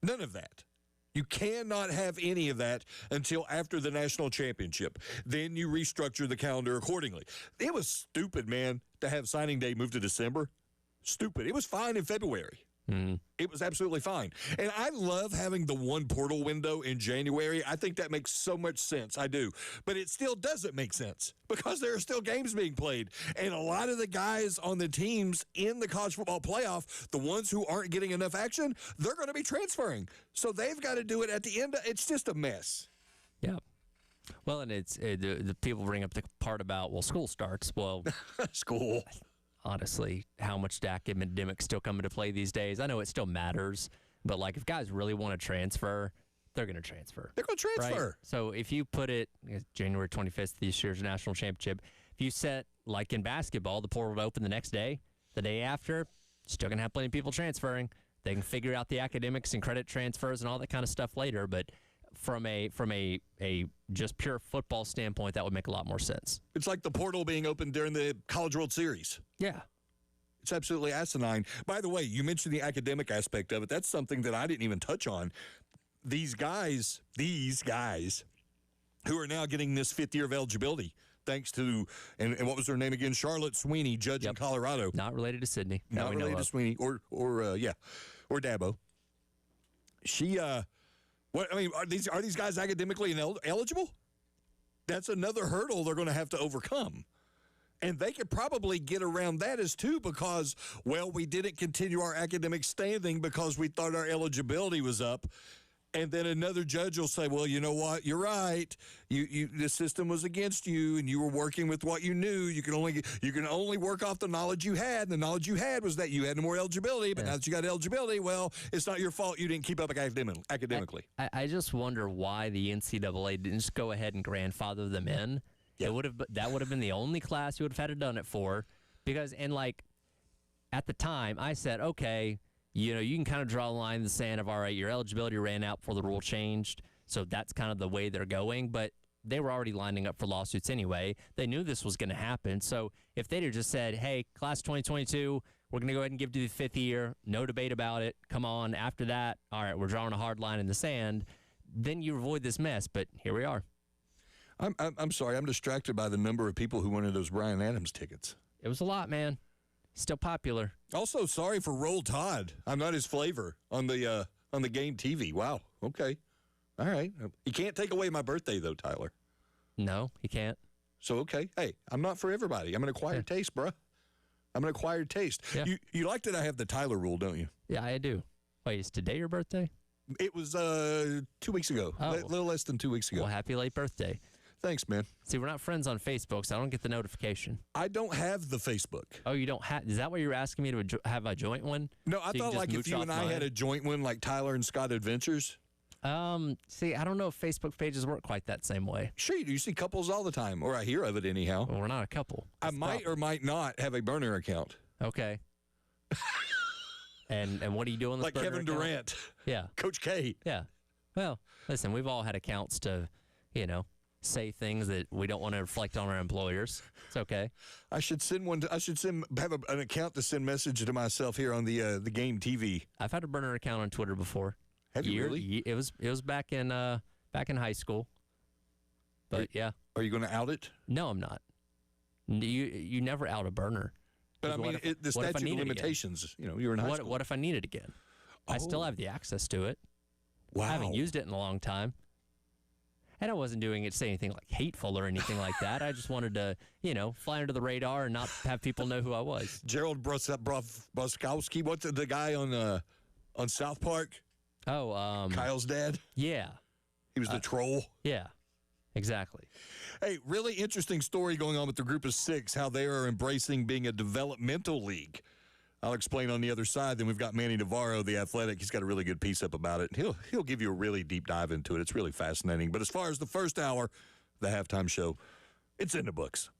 none of that. You cannot have any of that until after the national championship. Then you restructure the calendar accordingly. It was stupid, man, to have signing day move to December. Stupid. It was fine in February. It was absolutely fine. And I love having the one portal window in January. I think that makes so much sense. I do. But it still doesn't make sense because there are still games being played. And a lot of the guys on the teams in the college football playoff, the ones who aren't getting enough action, they're going to be transferring. So they've got to do it at the end. It's just a mess. Yeah. Well, and the people bring up the part about, well, school starts. Well, School. Honestly, how much the academics still come into play these days? I know it still matters, but, like, if guys really want to transfer, they're going to transfer. They're going to transfer. Right? So if you put it January 25th, this year's national championship, if you set, like in basketball, the portal would open the next day, the day after, still going to have plenty of people transferring. They can figure out the academics and credit transfers and all that kind of stuff later, but from a just pure football standpoint, that would make a lot more sense. It's like the portal being open during the College World Series. Yeah. It's absolutely asinine. By the way, you mentioned the academic aspect of it. That's something that I didn't even touch on. These guys who are now getting this fifth year of eligibility, thanks to, and what was her name again? Charlotte Sweeney, judge in Colorado. Not related to Sydney. Not related to Sweeney or Dabo. She, are these guys academically eligible? That's another hurdle they're going to have to overcome. And they could probably get around that as too because, well, we didn't continue our academic standing because we thought our eligibility was up. And then another judge will say, well, you know what? You're right. The system was against you, and you were working with what you knew. You can only work off the knowledge you had. And the knowledge you had was that you had more eligibility. But now that you got eligibility, well, it's not your fault you didn't keep up academically. I just wonder why the NCAA didn't just go ahead and grandfather them in. Yeah. That would have been the only class you would have had to done it for. Because, and like, at the time, I said, okay, you know, you can kind of draw a line in the sand of, all right, your eligibility ran out before the rule changed, so that's kind of the way they're going. But they were already lining up for lawsuits anyway. They knew this was going to happen. So if they'd have just said, hey, class 2022, we're going to go ahead and give you the fifth year, no debate about it, come on, after that, all right, we're drawing a hard line in the sand, then you avoid this mess. But here we are. I'm sorry, I'm distracted by the number of people who wanted those Bryan Adams tickets. It was a lot, man. Still popular. Also, sorry for Roll Tide. I'm not his flavor on the game TV. Wow. Okay. All right. You can't take away my birthday, though, Tyler. No, you can't. So, okay. Hey, I'm not for everybody. I'm an acquired taste, bruh. I'm an acquired taste. Yeah. You like that I have the Tyler rule, don't you? Yeah, I do. Wait, is today your birthday? It was 2 weeks ago. A little less than 2 weeks ago. Well, happy late birthday. Thanks, man. See, we're not friends on Facebook, so I don't get the notification. I don't have the Facebook. Oh, you don't have? Is that why you were asking me to have a joint one? No, I So you thought can just like if mooch you off and I mine? had a joint one, like Tyler and Scott Adventures. See, I don't know if Facebook pages work quite that same way. Sure, you do. You see couples all the time, or I hear of it anyhow. Well, we're not a couple. I That's the might problem. or might not have a burner account, Okay. And what are you doing? This like burner Kevin account? Durant, Yeah. Coach K. Yeah. Well, listen, we've all had accounts to, say things that we don't want to reflect on our employers. It's okay. I should send one. I should have an account to send message to myself here on the game TV. I've had a burner account on Twitter before. Have you really? It was back in high school. But yeah. Are you going to out it? No, I'm not. You never out a burner. But I 'Cause mean, what if the I statute need of it again? limitations. You're in high school. What if I need it again? I still Oh. have the access to it. Wow. I haven't used it in a long time. And I wasn't doing it to say anything like hateful or anything like that. I just wanted to, fly under the radar and not have people know who I was. Gerald Bruskowski, what's the guy on South Park? Oh, Kyle's dad. yeah. He was the troll. Yeah. Exactly. Hey, really interesting story going on with the group of six, how they are embracing being a developmental league. I'll explain on the other side. Then we've got Manny Navarro, the athletic. He's got a really good piece up about it. He'll give you a really deep dive into it. It's really fascinating. But as far as the first hour, the halftime show, it's in the books.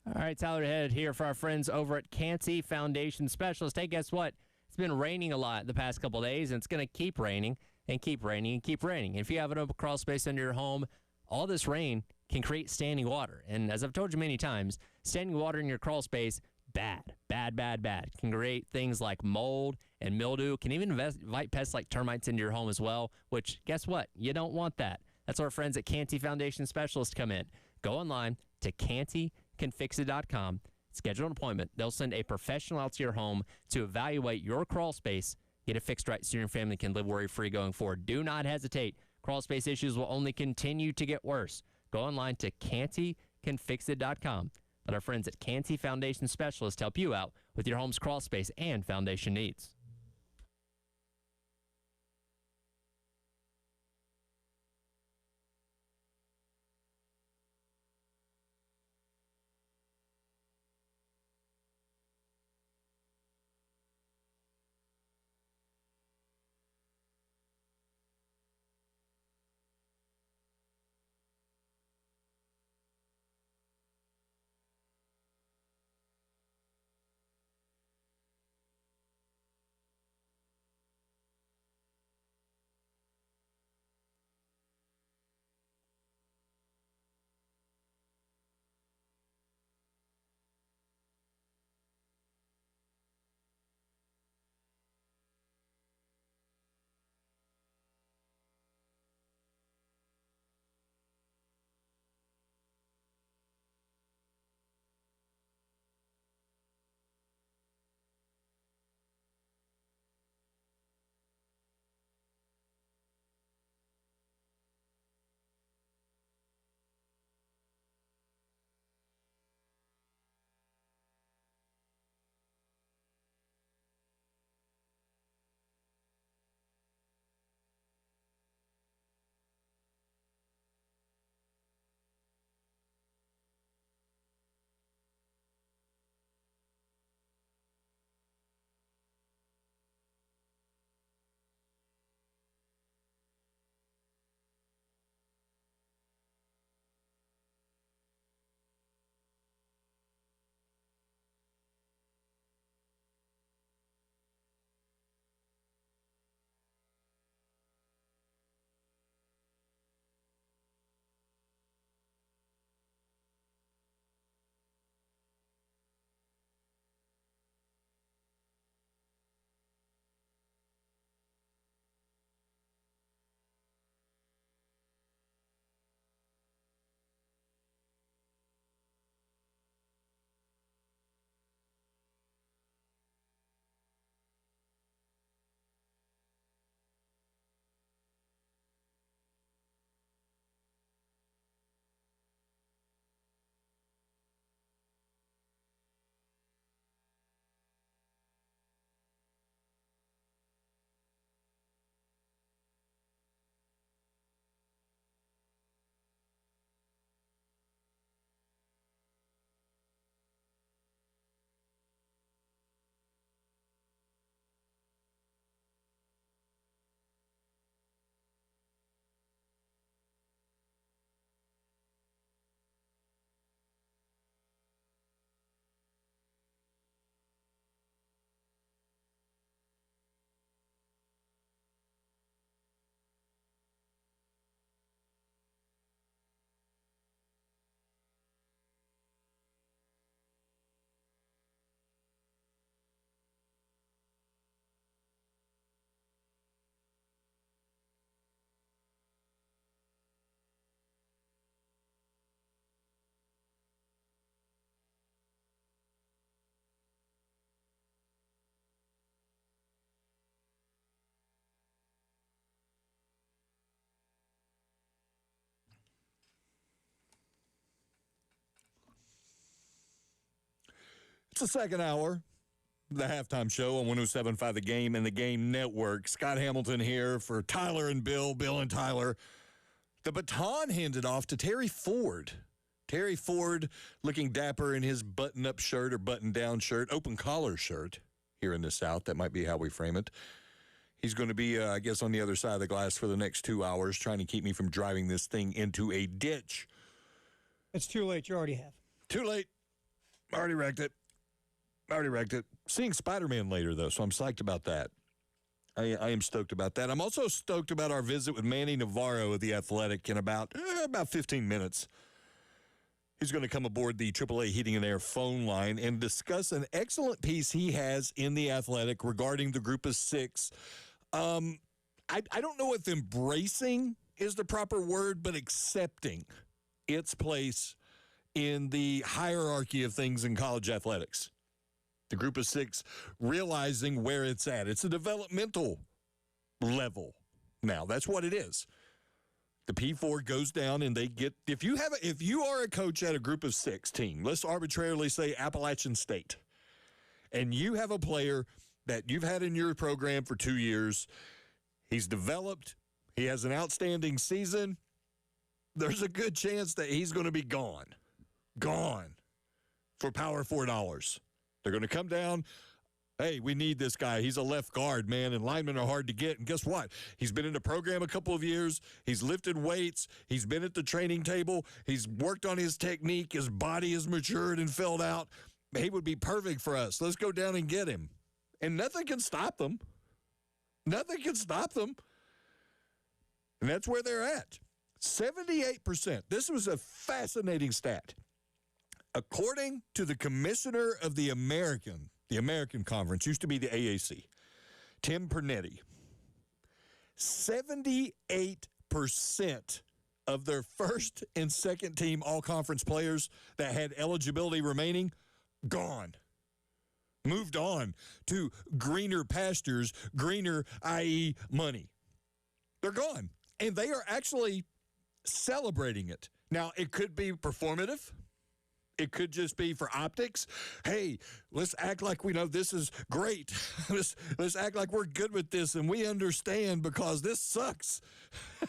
All right, Tyler Head here for our friends over at Canty Foundation Specialist. Hey, guess what? It's been raining a lot the past couple of days, and it's going to keep raining and keep raining and keep raining. And if you have an open crawl space under your home, all this rain can create standing water. And as I've told you many times, standing water in your crawl space, bad. Can create things like mold and mildew. Can even invite pests like termites into your home as well, which, guess what? You don't want that. That's where our friends at Canty Foundation Specialist come in. Go online to cantycanfixit.com. Schedule an appointment. They'll send a professional out to your home to evaluate your crawl space, get it fixed right so your family can live worry-free going forward. Do not hesitate. Crawl space issues will only continue to get worse. Go online to cantycanfixit.com. Let our friends at Canty Foundation Specialist help you out with your home's crawl space and foundation needs. It's the second hour, the halftime show on 107.5 The Game and The Game Network. Scott Hamilton here for Tyler and Bill and Tyler. The baton handed off to Terry Ford. Terry Ford looking dapper in his button-up shirt or button-down shirt, open collar shirt here in the South. That might be how we frame it. He's going to be, I guess, on the other side of the glass for the next 2 hours, trying to keep me from driving this thing into a ditch. It's too late. You already have. Too late. Already wrecked it. Seeing Spider-Man later, though, so I'm psyched about that. I am stoked about that. I'm also stoked about our visit with Manny Navarro of The Athletic in about 15 minutes. He's going to come aboard the AAA Heating and Air phone line and discuss an excellent piece he has in The Athletic regarding the group of six. I don't know if embracing is the proper word, but accepting its place in the hierarchy of things in college athletics. The group of six realizing where it's at. It's a developmental level now. That's what it is. The P4 goes down and they get, if you are a coach at a group of six team, let's arbitrarily say Appalachian State, and you have a player that you've had in your program for 2 years, he's developed, he has an outstanding season, there's a good chance that he's going to be gone for Power $4. They're going to come down. Hey, we need this guy. He's a left guard, man, and linemen are hard to get. And guess what? He's been in the program a couple of years. He's lifted weights. He's been at the training table. He's worked on his technique. His body has matured and filled out. He would be perfect for us. Let's go down and get him. And nothing can stop them. Nothing can stop them. And that's where they're at. 78%. This was a fascinating stat. According to the commissioner of the American Conference, used to be the AAC, Tim Pernetti, 78% of their first and second team all-conference players that had eligibility remaining, gone. Moved on to greener pastures, greener, i.e. money. They're gone. And they are actually celebrating it. Now, it could be performative. It could just be for optics. Hey, let's act like we know this is great. Let's act like we're good with this and we understand because this sucks.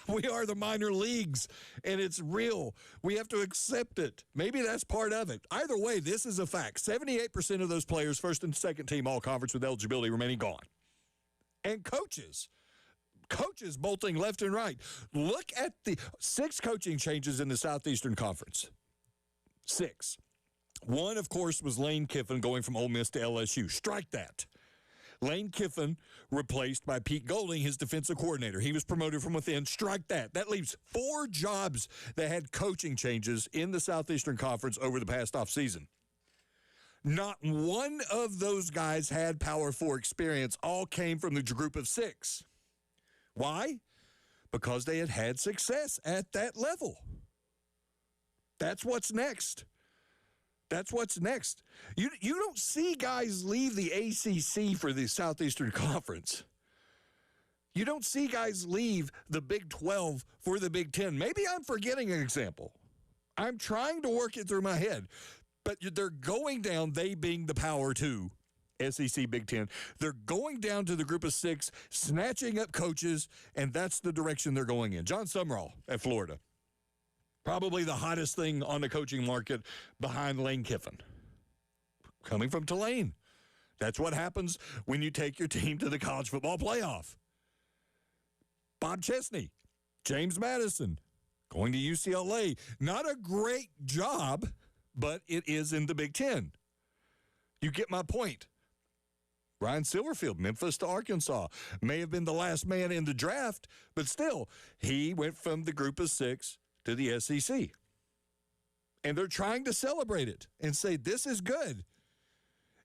We are the minor leagues and it's real. We have to accept it. Maybe that's part of it. Either way, this is a fact. 78% of those players, first and second team all conference with eligibility remaining, gone. And coaches bolting left and right. Look at the 6 coaching changes in the Southeastern Conference. 6. One, of course, was Lane Kiffin going from Ole Miss to LSU. Strike that. Lane Kiffin replaced by Pete Golding, his defensive coordinator. He was promoted from within. Strike that. That leaves 4 jobs that had coaching changes in the Southeastern Conference over the past offseason. Not one of those guys had Power 4 experience. All came from the group of 6. Why? Because they had had success at that level. That's what's next. That's what's next. You don't see guys leave the ACC for the Southeastern Conference. You don't see guys leave the Big 12 for the Big 10. Maybe I'm forgetting an example. I'm trying to work it through my head. But they're going down, they being the Power 2, SEC Big 10. They're going down to the group of 6, snatching up coaches, and that's the direction they're going in. John Sumrall at Florida. Probably the hottest thing on the coaching market behind Lane Kiffin. Coming from Tulane. That's what happens when you take your team to the college football playoff. Bob Chesney, James Madison, going to UCLA. Not a great job, but it is in the Big Ten. You get my point. Ryan Silverfield, Memphis to Arkansas, may have been the last man in the draft, but still, he went from the group of 6 to the SEC. And they're trying to celebrate it and say, this is good.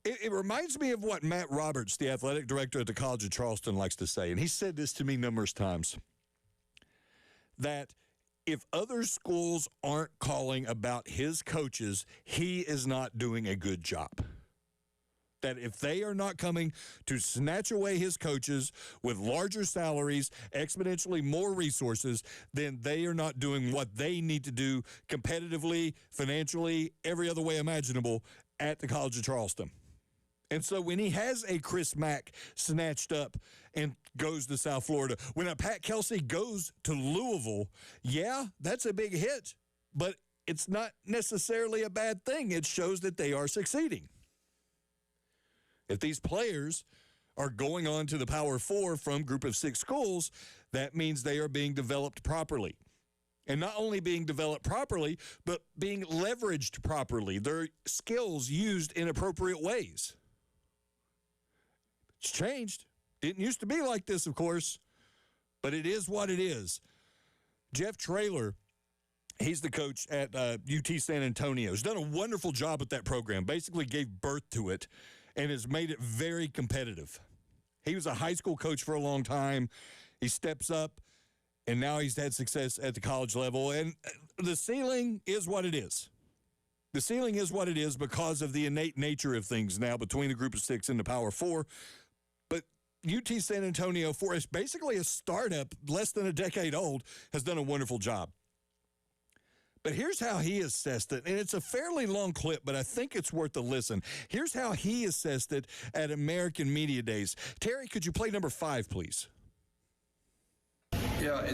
It reminds me of what Matt Roberts, the athletic director at the College of Charleston, likes to say, and he said this to me numerous times, that if other schools aren't calling about his coaches, he is not doing a good job. That if they are not coming to snatch away his coaches with larger salaries, exponentially more resources, then they are not doing what they need to do competitively, financially, every other way imaginable at the College of Charleston. And so when he has a Chris Mack snatched up and goes to South Florida, when a Pat Kelsey goes to Louisville, yeah, that's a big hit, but it's not necessarily a bad thing. It shows that they are succeeding. If these players are going on to the Power Four from Group of 6 schools, that means they are being developed properly. And not only being developed properly, but being leveraged properly. Their skills used in appropriate ways. It's changed. Didn't used to be like this, of course, but it is what it is. Jeff Traylor, he's the coach at UT San Antonio. He's done a wonderful job with that program, basically gave birth to it, and has made it very competitive. He was a high school coach for a long time. He steps up, and now he's had success at the college level. And the ceiling is what it is. The ceiling is what it is because of the innate nature of things now between the Group of 6 and the Power 4. But UT San Antonio, for basically a startup less than a decade old, has done a wonderful job. But here's how he assessed it, and it's a fairly long clip, but I think it's worth a listen. Here's how he assessed it at American Media Days. Terry, could you play number 5, please? Yeah,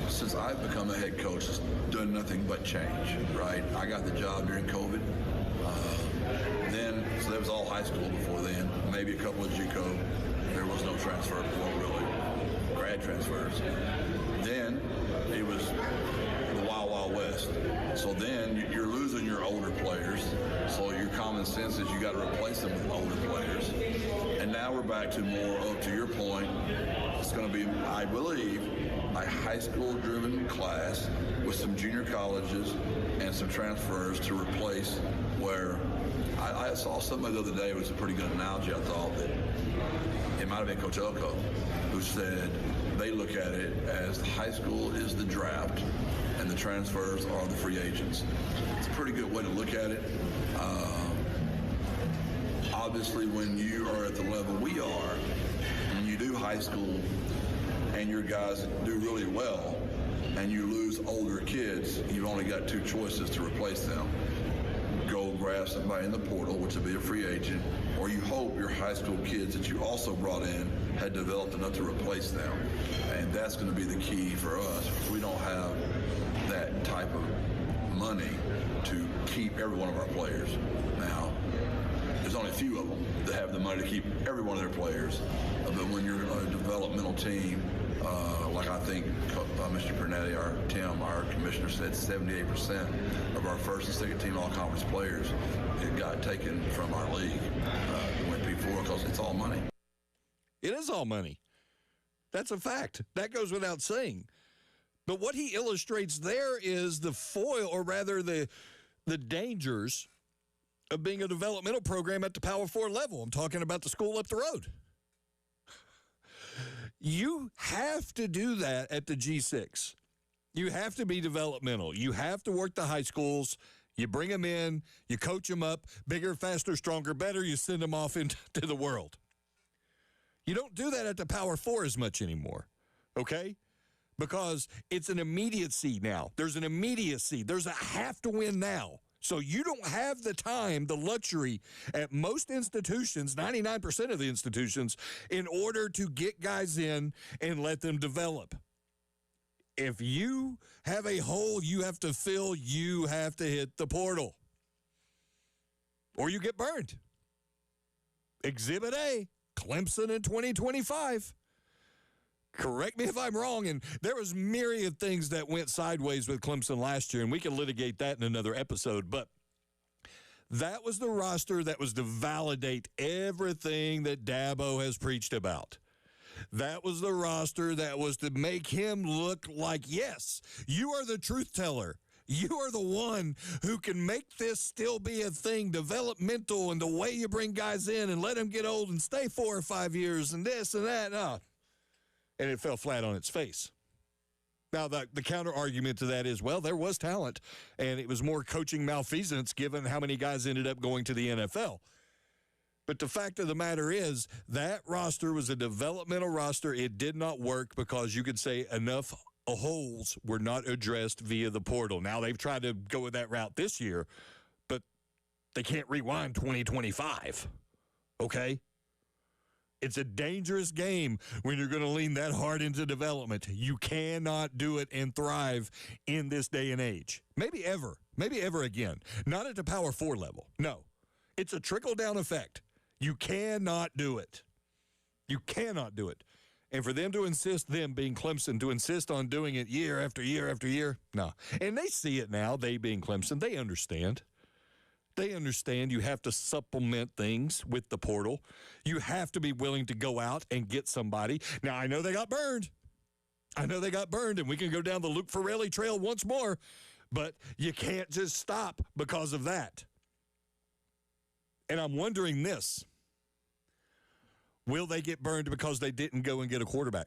since I've become a head coach, it's done nothing but change, right? I got the job during COVID. So that was all high school before then, maybe a couple of JUCO. There was no transfer before, really, grad transfers. Then it was the Wild Wild West. So then you're losing your older players. So your common sense is you got to replace them with older players. And now we're back to more of, to your point, it's going to be, I believe, a high school-driven class with some junior colleges and some transfers to replace where I saw somebody the other day, it was a pretty good analogy, I thought, that it might have been Coach Elko, who said they look at it as the high school is the draft and the transfers are the free agents. It's a pretty good way to look at it. Obviously, when you are at the level we are, when you do high school and your guys do really well and you lose older kids, you've only got 2 choices to replace them. Go grab somebody in the portal, which would be a free agent, or you hope your high school kids that you also brought in had developed enough to replace them. And that's going to be the key for us. We don't have that type of money to keep every one of our players. Now, there's only a few of them that have the money to keep every one of their players. But when you're a developmental team, like I think Mr. Pernetti, our commissioner, said 78% of our first and second team all-conference players got taken from our league went P4 because it's all money. It is all money. That's a fact. That goes without saying. But what he illustrates there is the foil, or rather the dangers of being a developmental program at the Power 4 level. I'm talking about the school up the road. You have to do that at the G6. You have to be developmental. You have to work the high schools. You bring them in, you coach them up, bigger, faster, stronger, better, you send them off into the world. You don't do that at the Power 4 as much anymore, okay? Because it's an immediacy now. There's an immediacy. There's a have to win now. So you don't have the time, the luxury at most institutions, 99% of the institutions, in order to get guys in and let them develop. If you have a hole you have to fill, you have to hit the portal. Or you get burned. Exhibit A, Clemson in 2025. Correct me if I'm wrong, and there was myriad things that went sideways with Clemson last year, and we can litigate that in another episode, but that was the roster that was to validate everything that Dabo has preached about. That was the roster that was to make him look like, yes, you are the truth teller. You are the one who can make this still be a thing, developmental, and the way you bring guys in and let them get old and stay 4 or 5 years and this and that. No. And it fell flat on its face. Now, the counter argument to that is, well, there was talent, and it was more coaching malfeasance given how many guys ended up going to the NFL. But the fact of the matter is that roster was a developmental roster. It did not work because you could say enough holes were not addressed via the portal. Now, they've tried to go with that route this year, but They can't rewind 2025. Okay? It's a dangerous game when you're going to lean that hard into development. You cannot do it and thrive in this day and age. Maybe ever again. Not at the Power 4 level. No. It's a trickle-down effect. You cannot do it. You cannot do it. And for them to insist, them being Clemson, to insist on doing it year after year after year, no. And they see it now, they being Clemson. They understand. They understand you have to supplement things with the portal. You have to be willing to go out and get somebody. Now, I know they got burned. And we can go down the Luke Farrelly trail once more, but you can't just stop because of that. And I'm wondering this. Will they get burned because they didn't go and get a quarterback?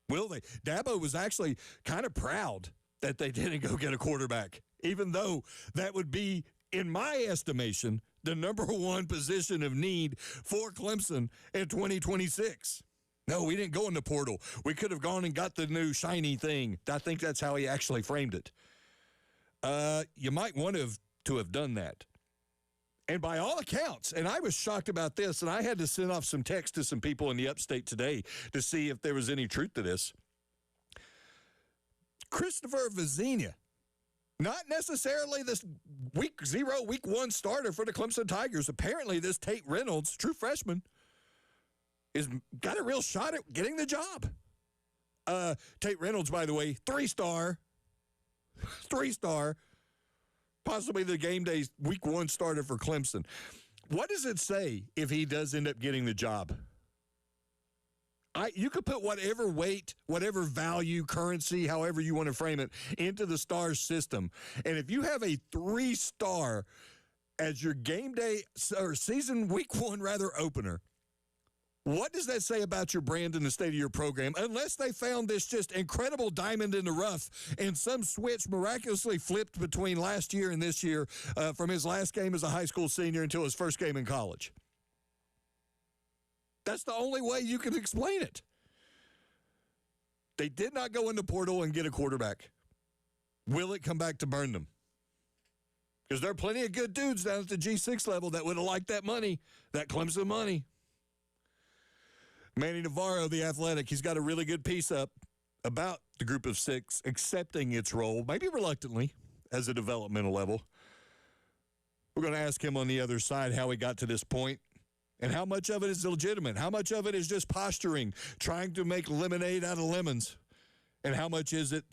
Will they? Dabo was actually kind of proud that they didn't go get a quarterback, even though that would be, in my estimation, the number one position of need for Clemson in 2026. No, we didn't go in the portal. We could have gone and got the new shiny thing. I think that's how he actually framed it. You might want to have done that. And by all accounts, and I was shocked about this, and I had to send off some text to some people in the upstate today to see if there was any truth to this. Christopher Vezina, not necessarily this week 1 starter for the Clemson Tigers. Apparently, this Tate Reynolds, true freshman, is got a real shot at getting the job. Tate Reynolds, by the way, 3-star, possibly the game day week 1 starter for Clemson. What does it say if he does end up getting the job? You could put whatever weight, whatever value, currency, however you want to frame it, into the star system. And if you have a 3-star as your game day or season week 1 opener, what does that say about your brand and the state of your program? Unless they found this just incredible diamond in the rough and some switch miraculously flipped between last year and this year from his last game as a high school senior until his first game in college. That's the only way you can explain it. They did not go in the portal and get a quarterback. Will it come back to burn them? Because there are plenty of good dudes down at the G6 level that would have liked that money, that Clemson money. Manny Navarro, the Athletic, he's got a really good piece up about the group of 6 accepting its role, maybe reluctantly, as a developmental level. We're going to ask him on the other side how he got to this point and how much of it is legitimate, how much of it is just posturing, trying to make lemonade out of lemons, and how much is it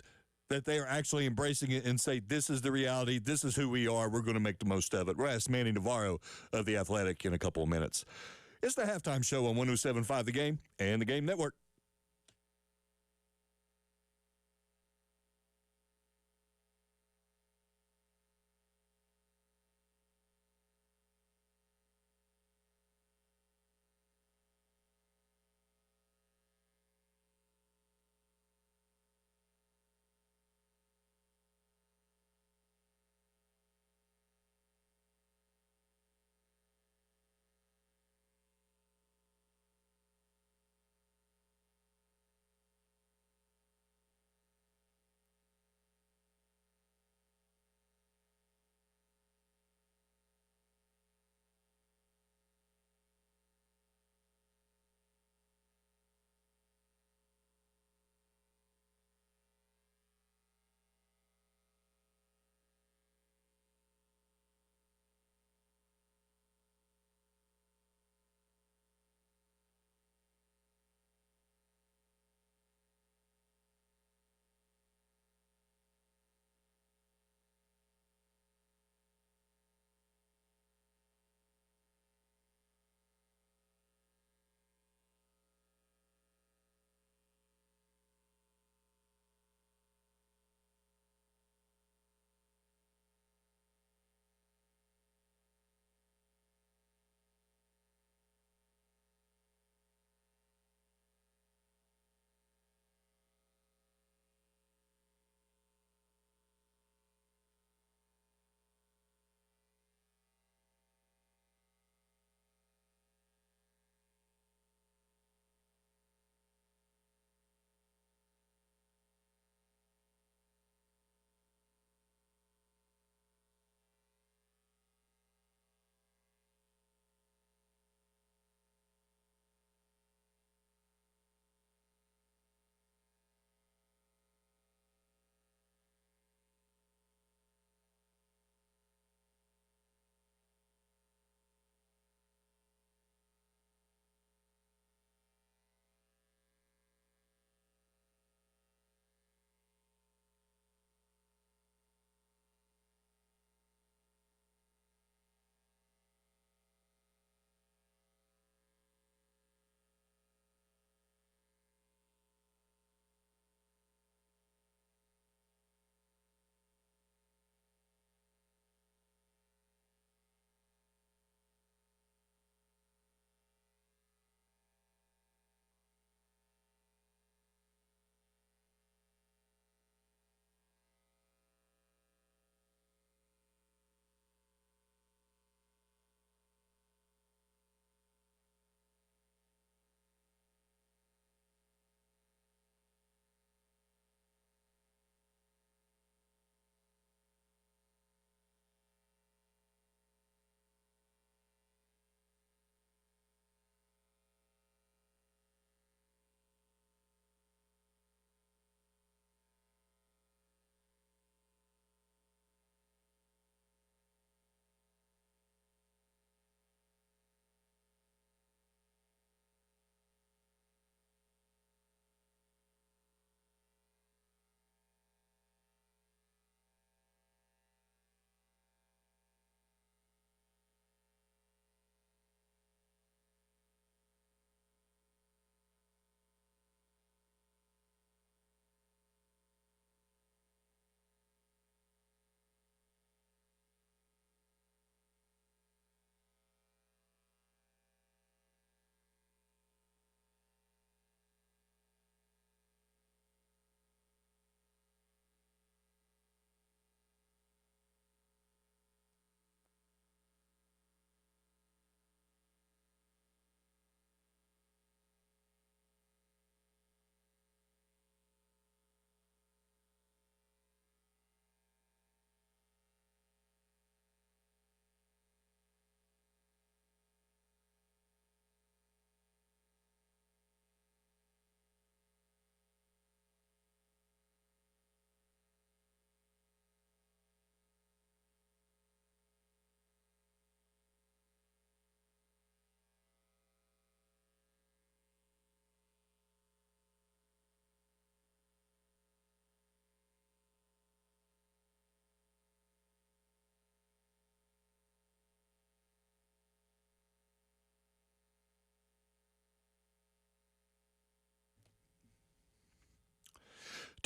that they are actually embracing it and say, this is the reality, this is who we are, we're going to make the most of it. We'll ask Manny Navarro of the Athletic in a couple of minutes. It's the Halftime Show on 107.5 The Game and the Game Network.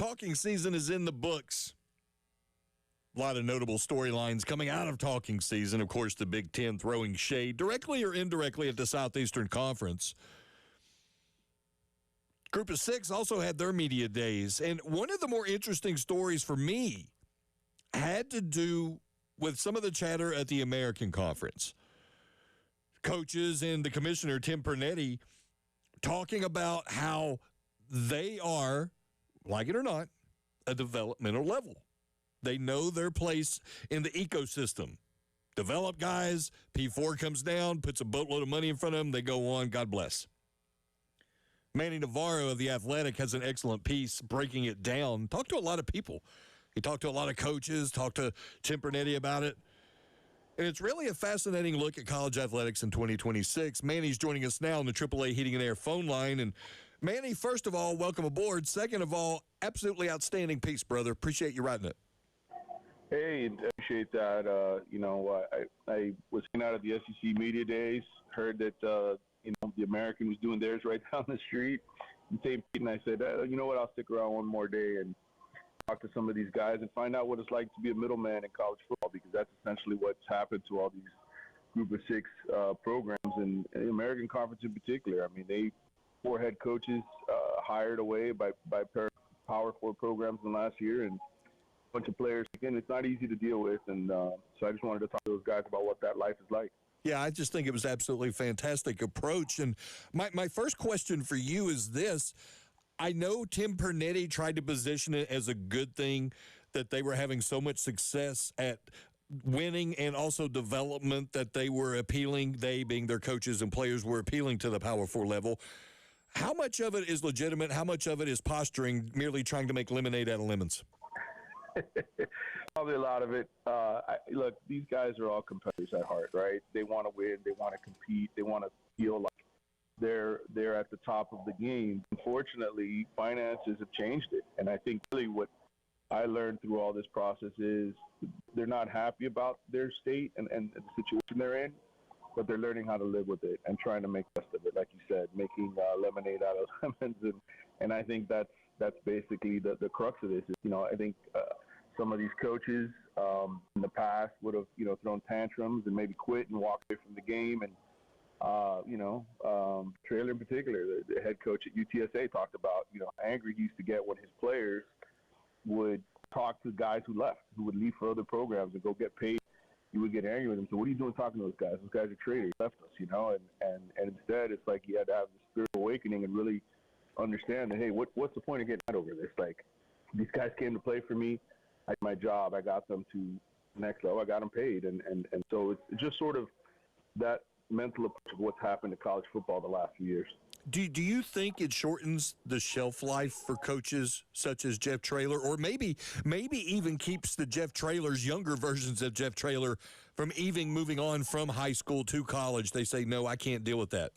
Talking season is in the books. A lot of notable storylines coming out of talking season. Of course, the Big Ten throwing shade directly or indirectly at the Southeastern Conference. Group of Six also had their media days. And one of the more interesting stories for me had to do with some of the chatter at the American Conference. Coaches and the commissioner, Tim Pernetti, talking about how they are, like it or not, a developmental level. They know their place in the ecosystem. Develop guys, P4 comes down, puts a boatload of money in front of them, they go on, God bless. Manny Navarro of The Athletic has an excellent piece breaking it down. Talked to a lot of people. He talked to a lot of coaches, talked to Tim Pernetti about it. And it's really a fascinating look at college athletics in 2026. Manny's joining us now on the AAA Heating and Air phone line. And Manny, first of all, welcome aboard. Second of all, absolutely outstanding piece, brother. Appreciate you writing it. Hey, appreciate that. I was hanging out at the SEC Media Days, heard that, the American was doing theirs right down the street in St. Pete, and I said, you know what, I'll stick around one more day and talk to some of these guys and find out what it's like to be a middleman in college football, because that's essentially what's happened to all these Group of Six programs, and the American Conference in particular. I mean, 4 head coaches hired away by Power 4 programs in the last year, and bunch of players. Again, it's not easy to deal with, and so I just wanted to talk to those guys about what that life is like. Yeah, I just think it was absolutely fantastic approach. And my first question for you is this. I know Tim Pernetti tried to position it as a good thing that they were having so much success at winning and also development, that they were appealing, they being their coaches and players, were appealing to the Power 4 level. How much of it is legitimate? How much of it is posturing, merely trying to make lemonade out of lemons? Probably a lot of it. Look, these guys are all competitors at heart, right? They want to win. They want to compete. They want to feel like they're at the top of the game. Unfortunately, finances have changed it. And I think really what I learned through all this process is they're not happy about their state and the situation they're in, but they're learning how to live with it and trying to make the best of it. Like you said, making lemonade out of lemons. And I think that's basically the crux of this. I think some of these coaches in the past would have, thrown tantrums and maybe quit and walked away from the game. And, Traylor in particular, the head coach at UTSA, talked about, how angry he used to get when his players would talk to guys who left, who would leave for other programs and go get paid. He would get angry with them. So what are you doing talking to those guys? Those guys are traitors. He left us, and instead it's like he had to have this spiritual awakening and really understand that, hey, what's the point of getting mad over this? Like, these guys came to play for me. I did my job. I got them to the next level. I got them paid. And so it's just sort of that mental approach of what's happened to college football the last few years. Do you think it shortens the shelf life for coaches such as Jeff Traylor, or maybe even keeps the Jeff Traylors, younger versions of Jeff Traylor, from even moving on from high school to college? They say, no, I can't deal with that.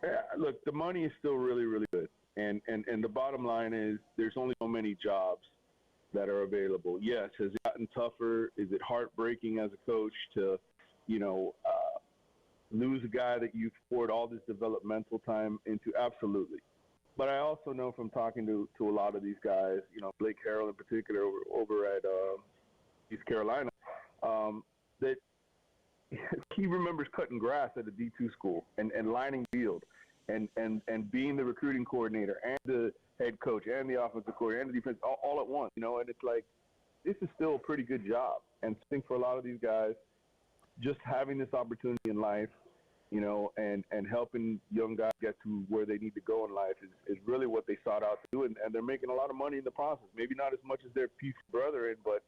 Yeah, look, the money is still really, really good. And the bottom line is there's only so many jobs that are available. Yes, has it gotten tougher? Is it heartbreaking as a coach to, lose a guy that you've poured all this developmental time into? Absolutely. But I also know from talking to a lot of these guys, Blake Harrell in particular over at East Carolina, that he remembers cutting grass at a D2 school and lining field and being the recruiting coordinator and the head coach and the offensive coordinator and the defense all at once, and it's like, this is still a pretty good job. And I think for a lot of these guys, just having this opportunity in life, and helping young guys get to where they need to go in life is really what they sought out to do. And they're making a lot of money in the process. Maybe not as much as their peace brethren, but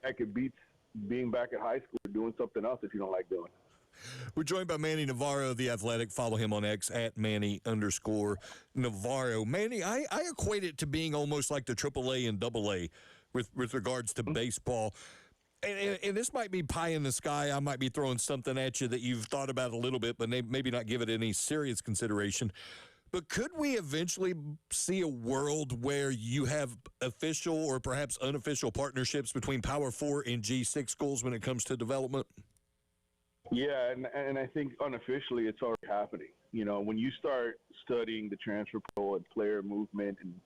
heck, it beats being back at high school or doing something else if you don't like doing. We're joined by Manny Navarro of The Athletic. Follow him on X at Manny_Navarro. Manny, I equate it to being almost like the AAA and AA with regards to baseball. And this might be pie in the sky. I might be throwing something at you that you've thought about a little bit, but maybe not give it any serious consideration. But could we eventually see a world where you have official or perhaps unofficial partnerships between Power 4 and G6 schools when it comes to development? Yeah, and I think unofficially it's already happening. When you start studying the transfer portal and player movement and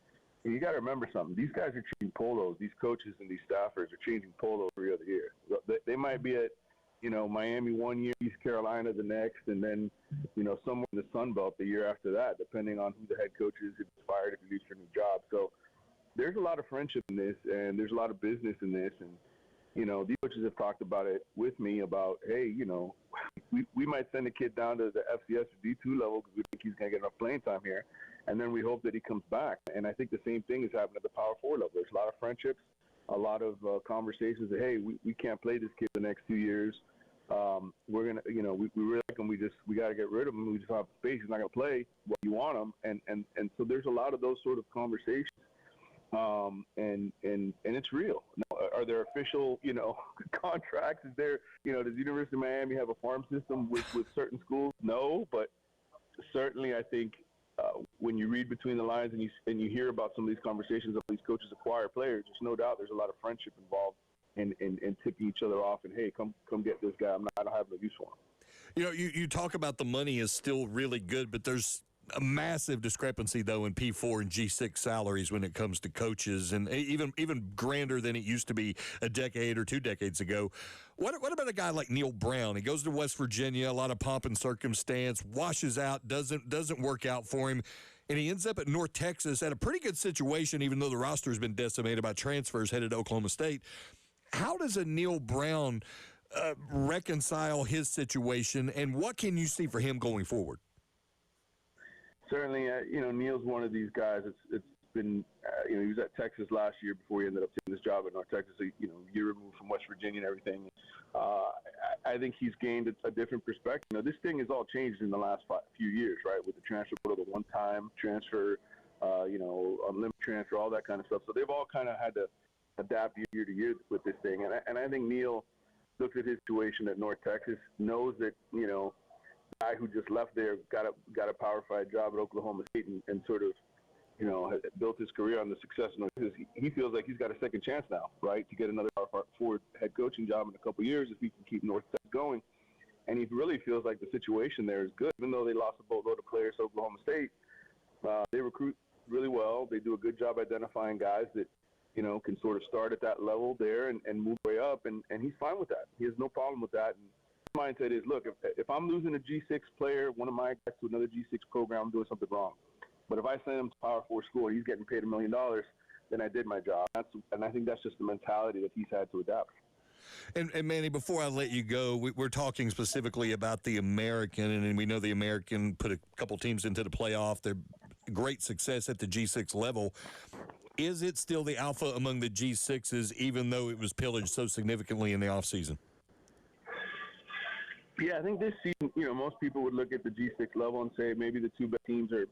you got to remember something. These guys are changing polos. These coaches and these staffers are changing polos every other year. They might be at, Miami one year, East Carolina the next, and then, somewhere in the Sun Belt the year after that, depending on who the head coach is, if he's fired, if he leaves for a new job. So there's a lot of friendship in this, and there's a lot of business in this. And, these coaches have talked about it with me about, hey, we might send a kid down to the FCS or D2 level because we think he's going to get enough playing time here. And then we hope that he comes back. And I think the same thing is happening at the Power 4 level. There's a lot of friendships, a lot of conversations that, hey, we can't play this kid the next 2 years. We're going to, we really like him. We got to get rid of him. We just have space. He's not going to play what you want him. And so there's a lot of those sort of conversations. And it's real. Now, are there official, contracts? Is there, does the University of Miami have a farm system with certain schools? No, but certainly I think when you read between the lines and you hear about some of these conversations of these coaches acquire players, there's no doubt there's a lot of friendship involved in tipping each other off and, hey, come get this guy. I don't have no use for him. You talk about the money is still really good, but there's a massive discrepancy, though, in P4 and G6 salaries when it comes to coaches, and even grander than it used to be a decade or 2 decades ago. What about a guy like Neil Brown? He goes to West Virginia, a lot of pomp and circumstance, washes out, doesn't work out for him, and he ends up at North Texas at a pretty good situation, even though the roster has been decimated by transfers headed to Oklahoma State. How does a Neil Brown reconcile his situation, and what can you see for him going forward? Certainly, Neil's one of these guys. It's been, he was at Texas last year before he ended up taking this job at North Texas, a year removed from West Virginia and everything. I think he's gained a different perspective. This thing has all changed in the last few years, right, with the transfer portal, the one-time transfer, unlimited transfer, all that kind of stuff. So they've all kind of had to adapt year to year with this thing. And I think Neil looks at his situation at North Texas, knows that, guy who just left there got a Power 5 job at Oklahoma State and sort of, built his career on the success. He feels like he's got a second chance now, right, to get another Power 4 head coaching job in a couple of years if he can keep North Texas going. And he really feels like the situation there is good, even though they lost a boatload of players to Oklahoma State. They recruit really well. They do a good job identifying guys that, can sort of start at that level there and move way up. And he's fine with that. He has no problem with that. And his mindset is, look, if I'm losing a G6 player, one of my guys to another G6 program, I'm doing something wrong. But if I send him to Power 4 school and he's getting paid $1 million, then I did my job. And I think that's just the mentality that he's had to adapt. And Manny, before I let you go, we're talking specifically about the American, and we know the American put a couple teams into the playoff. They're great success at the G6 level. Is it still the alpha among the G6s, even though it was pillaged so significantly in the offseason? Yeah, I think this season, most people would look at the G6 level and say maybe the two best teams are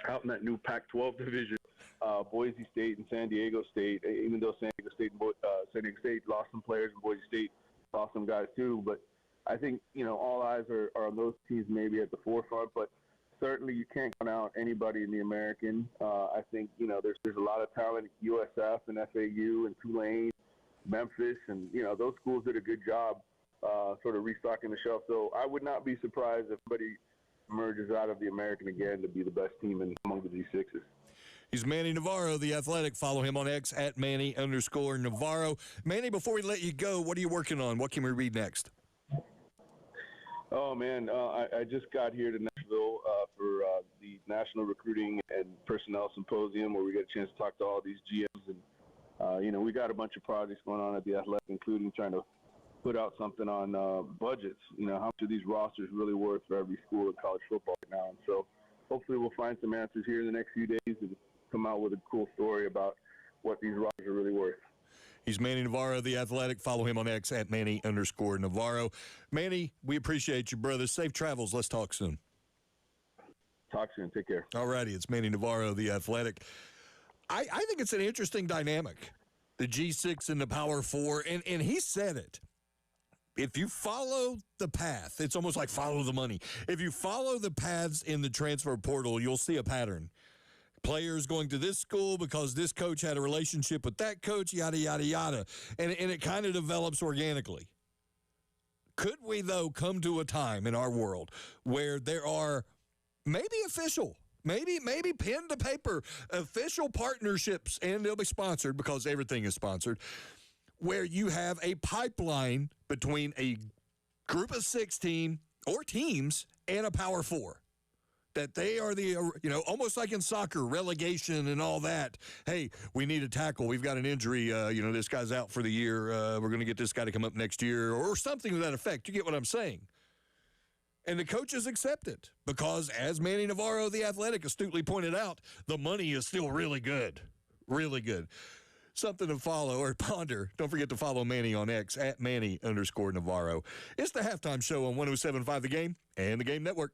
out in that new Pac-12 division, Boise State and San Diego State, even though San Diego State lost some players and Boise State lost some guys too. But I think, all eyes are on those teams maybe at the forefront. But certainly you can't count out anybody in the American. I think, there's a lot of talent at USF and FAU and Tulane, Memphis, and, those schools did a good job sort of restocking the shelf. So I would not be surprised if somebody emerges out of the American again to be the best team among the G6s. He's Manny Navarro, The Athletic. Follow him on X at Manny_Navarro. Manny, before we let you go, what are you working on? What can we read next? Oh, man, I just got here to Nashville for the National Recruiting and Personnel Symposium, where we get a chance to talk to all these GMs. And, we got a bunch of projects going on at The Athletic, including trying to put out something on budgets, how much are these rosters really worth for every school in college football right now. And so hopefully we'll find some answers here in the next few days and come out with a cool story about what these rosters are really worth. He's Manny Navarro, The Athletic. Follow him on X at Manny_Navarro. Manny, we appreciate you, brother. Safe travels. Let's talk soon. Talk soon. Take care. All righty. It's Manny Navarro, The Athletic. I think it's an interesting dynamic, the G6 and the Power 4, and he said it. If you follow the path, it's almost like follow the money. If you follow the paths in the transfer portal, you'll see a pattern. Players going to this school because this coach had a relationship with that coach, yada, yada, yada. And it kind of develops organically. Could we, though, come to a time in our world where there are maybe official Maybe pen to paper official partnerships, and they'll be sponsored because everything is sponsored, where you have a pipeline between a group of 16 or teams and a Power Four. That they are the, almost like in soccer, relegation and all that. Hey, we need a tackle. We've got an injury. This guy's out for the year. We're going to get this guy to come up next year or something to that effect. You get what I'm saying? And the coaches accept it because, as Manny Navarro, the Athletic, astutely pointed out, the money is still really good. Really good. Something to follow or ponder. Don't forget to follow Manny on X at Manny_Navarro. It's the Halftime Show on 107.5 The Game and the Game Network.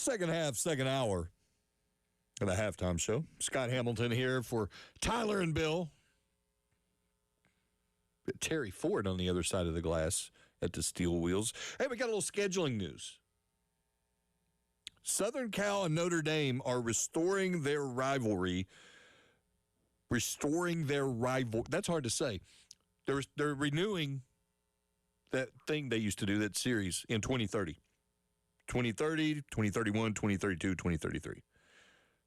Second half, second hour of the halftime show. Scott Hamilton here for Tyler and Bill. Terry Ford on the other side of the glass at the Steel Wheels. Hey, we got a little scheduling news. Southern Cal and Notre Dame are restoring their rivalry. That's hard to say. They're renewing that thing they used to do, that series, in 2030. 2030, 2031, 2032, 2033.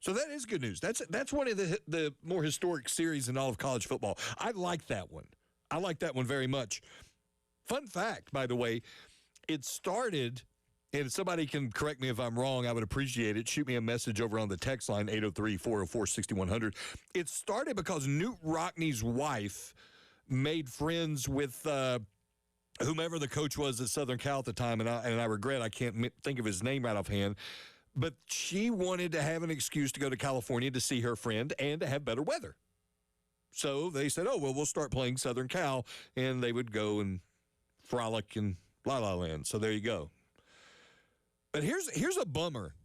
So that is good news. That's one of the more historic series in all of college football. I like that one. I like that one very much. Fun fact, by the way, it started, and if somebody can correct me if I'm wrong, I would appreciate it. Shoot me a message over on the text line, 803-404-6100. It started because Newt Rockney's wife made friends with whomever the coach was at Southern Cal at the time, and I regret I can't think of his name right offhand, but she wanted to have an excuse to go to California to see her friend and to have better weather. So they said, we'll start playing Southern Cal, and they would go and frolic in La La Land. So there you go. But here's a bummer.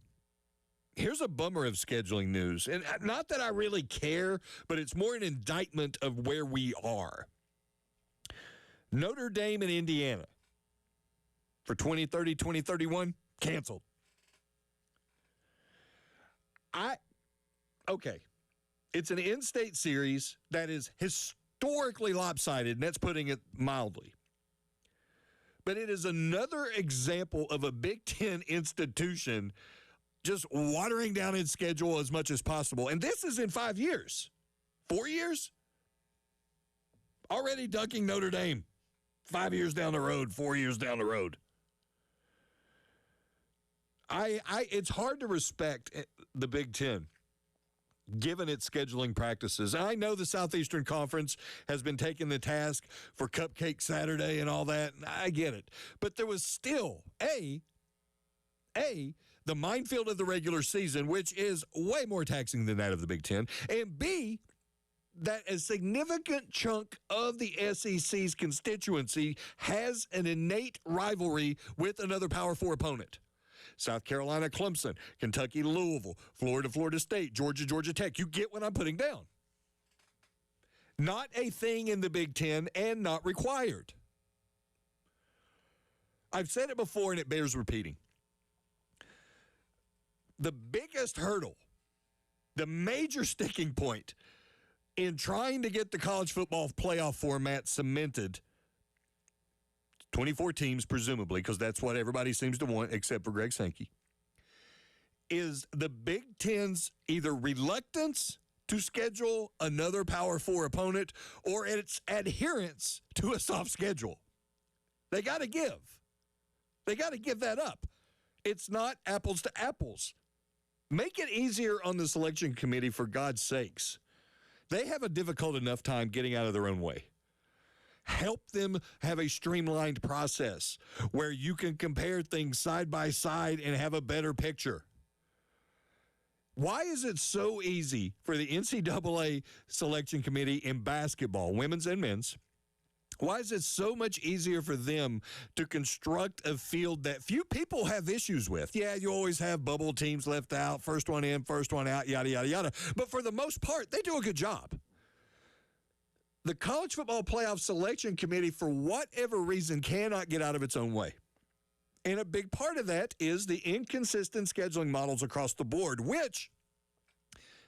Here's a bummer of scheduling news. And not that I really care, but it's more an indictment of where we are. Notre Dame and Indiana for 2030, 2031, canceled. Okay. It's an in-state series that is historically lopsided, and that's putting it mildly. But it is another example of a Big Ten institution just watering down its schedule as much as possible. And this is in 5 years. 4 years? Already ducking Notre Dame. 5 years down the road, 4 years down the road. It's hard to respect the Big Ten, given its scheduling practices. I know the Southeastern Conference has been taking the task for Cupcake Saturday and all that. I get it. But there was still, the minefield of the regular season, which is way more taxing than that of the Big Ten, and B, that a significant chunk of the SEC's constituency has an innate rivalry with another Power Four opponent. South Carolina, Clemson, Kentucky, Louisville, Florida, Florida State, Georgia, Georgia Tech. You get what I'm putting down. Not a thing in the Big Ten and not required. I've said it before and it bears repeating. The biggest hurdle, the major sticking point in trying to get the college football playoff format cemented, 24 teams, presumably, because that's what everybody seems to want except for Greg Sankey, is the Big Ten's either reluctance to schedule another Power Four opponent or its adherence to a soft schedule. They got to give. They got to give that up. It's not apples to apples. Make it easier on the selection committee, for God's sakes. They have a difficult enough time getting out of their own way. Help them have a streamlined process where you can compare things side by side and have a better picture. Why is it so easy for the NCAA selection committee in basketball, women's and men's? Why is it so much easier for them to construct a field that few people have issues with? Yeah, you always have bubble teams left out, first one in, first one out, yada, yada, yada. But for the most part, they do a good job. The College Football Playoff Selection Committee, for whatever reason, cannot get out of its own way. And a big part of that is the inconsistent scheduling models across the board, which,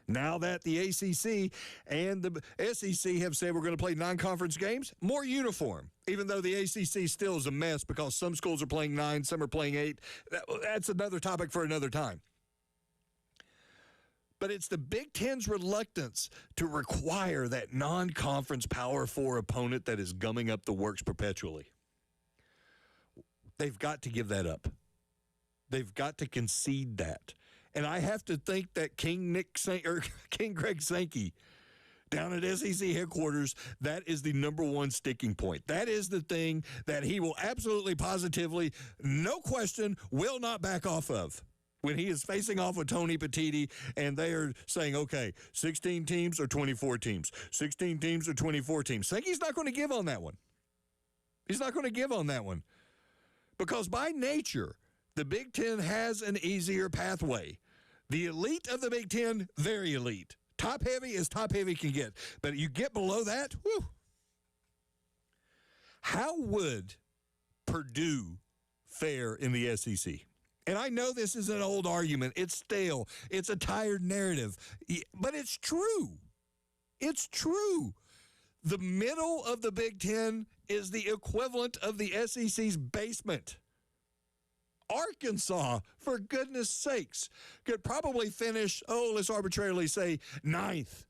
now that the ACC and the SEC have said we're going to play non-conference games, more uniform, even though the ACC still is a mess because some schools are playing 9, some are playing 8. That's another topic for another time. But it's the Big Ten's reluctance to require that non-conference Power Four opponent that is gumming up the works perpetually. They've got to give that up. They've got to concede that. And I have to think that King Greg Sankey down at SEC headquarters, that is the number one sticking point. That is the thing that he will absolutely, positively, no question, will not back off of when he is facing off with Tony Petitti and they are saying, okay, 16 teams or 24 teams, 16 teams or 24 teams. Sankey's not going to give on that one. He's not going to give on that one because by nature, The Big Ten has an easier pathway. The elite of the Big Ten, very elite. Top heavy as top heavy can get. But you get below that, whew. How would Purdue fare in the SEC? And I know this is an old argument. It's stale. It's a tired narrative. But it's true. It's true. The middle of the Big Ten is the equivalent of the SEC's basement. Arkansas, for goodness sakes, could probably finish, let's arbitrarily say, 9th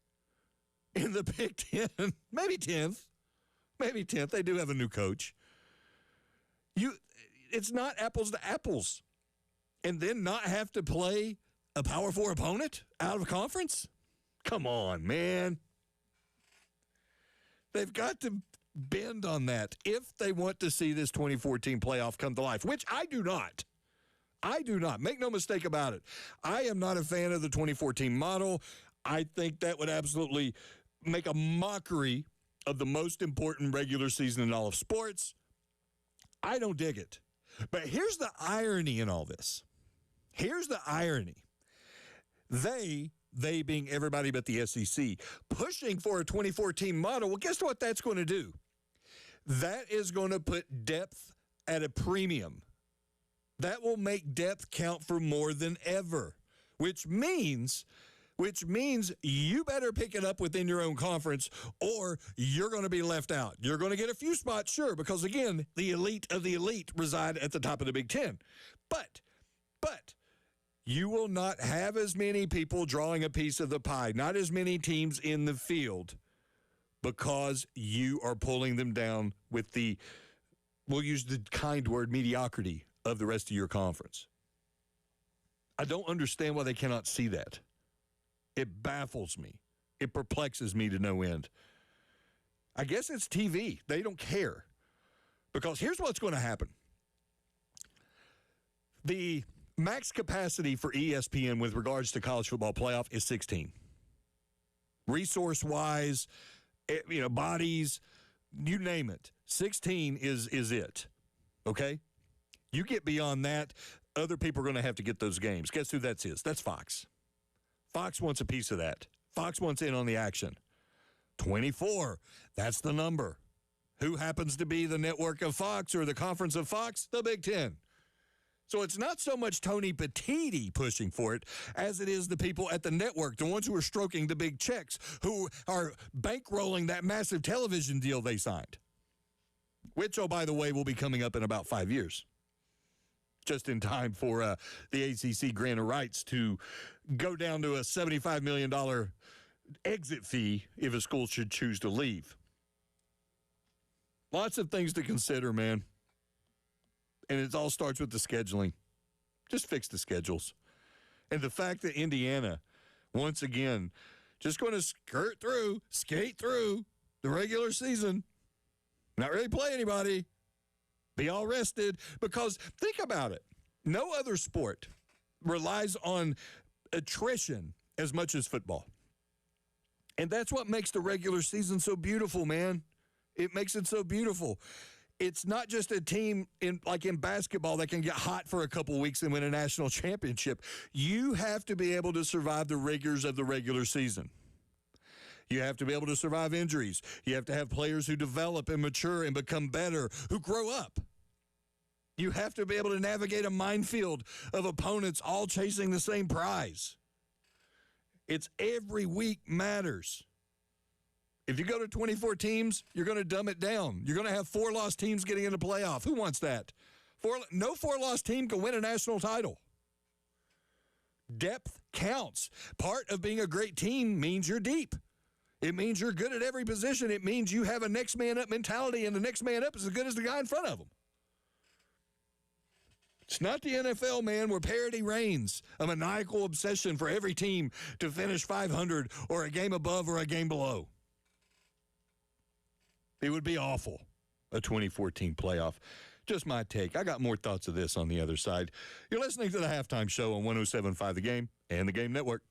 in the Big Ten. Maybe 10th. Maybe 10th. They do have a new coach. It's not apples to apples. And then not have to play a Power 4 opponent out of conference? Come on, man. They've got to bend on that if they want to see this 2014 playoff come to life, which I do not. I do not. Make no mistake about it. I am not a fan of the 2014 model. I think that would absolutely make a mockery of the most important regular season in all of sports. I don't dig it. But here's the irony in all this. Here's the irony. They being everybody but the SEC, pushing for a 2014 model. Well, guess what that's going to do? That is going to put depth at a premium. That will make depth count for more than ever, which means you better pick it up within your own conference or you're going to be left out. You're going to get a few spots, sure, because, again, the elite of the elite reside at the top of the Big Ten. But you will not have as many people drawing a piece of the pie, not as many teams in the field, because you are pulling them down with the, we'll use the kind word, mediocrity of the rest of your conference. I don't understand why they cannot see that. It baffles me. It perplexes me to no end. I guess it's TV. They don't care. Because here's what's going to happen. The max capacity for ESPN with regards to college football playoff is 16. Resource-wise, bodies, you name it. 16 is it. Okay? You get beyond that, other people are going to have to get those games. Guess who that is? That's Fox. Fox wants a piece of that. Fox wants in on the action. 24, that's the number. Who happens to be the network of Fox or the conference of Fox? The Big Ten. So it's not so much Tony Petitti pushing for it as it is the people at the network, the ones who are stroking the big checks, who are bankrolling that massive television deal they signed, which, oh, by the way, will be coming up in about 5 years, just in time for the ACC grant of rights to go down to a $75 million exit fee if a school should choose to leave. Lots of things to consider, man. And it all starts with the scheduling. Just fix the schedules. And the fact that Indiana, once again, just going to skate through the regular season, not really play anybody, be all rested. Because think about it. No other sport relies on attrition as much as football. And that's what makes the regular season so beautiful, man. It makes it so beautiful. It's not just a team like in basketball that can get hot for a couple weeks and win a national championship. You have to be able to survive the rigors of the regular season. You have to be able to survive injuries. You have to have players who develop and mature and become better, who grow up. You have to be able to navigate a minefield of opponents all chasing the same prize. It's every week matters. If you go to 24 teams, you're going to dumb it down. You're going to have 4 lost teams getting into playoff. Who wants that? No 4 lost team can win a national title. Depth counts. Part of being a great team means you're deep. It means you're good at every position. It means you have a next man up mentality, and the next man up is as good as the guy in front of them. It's not the NFL, man, where parity reigns, a maniacal obsession for every team to finish 500 or a game above or a game below. It would be awful, a 2014 playoff. Just my take. I got more thoughts of this on the other side. You're listening to the Halftime Show on 107.5 The Game and the Game Network.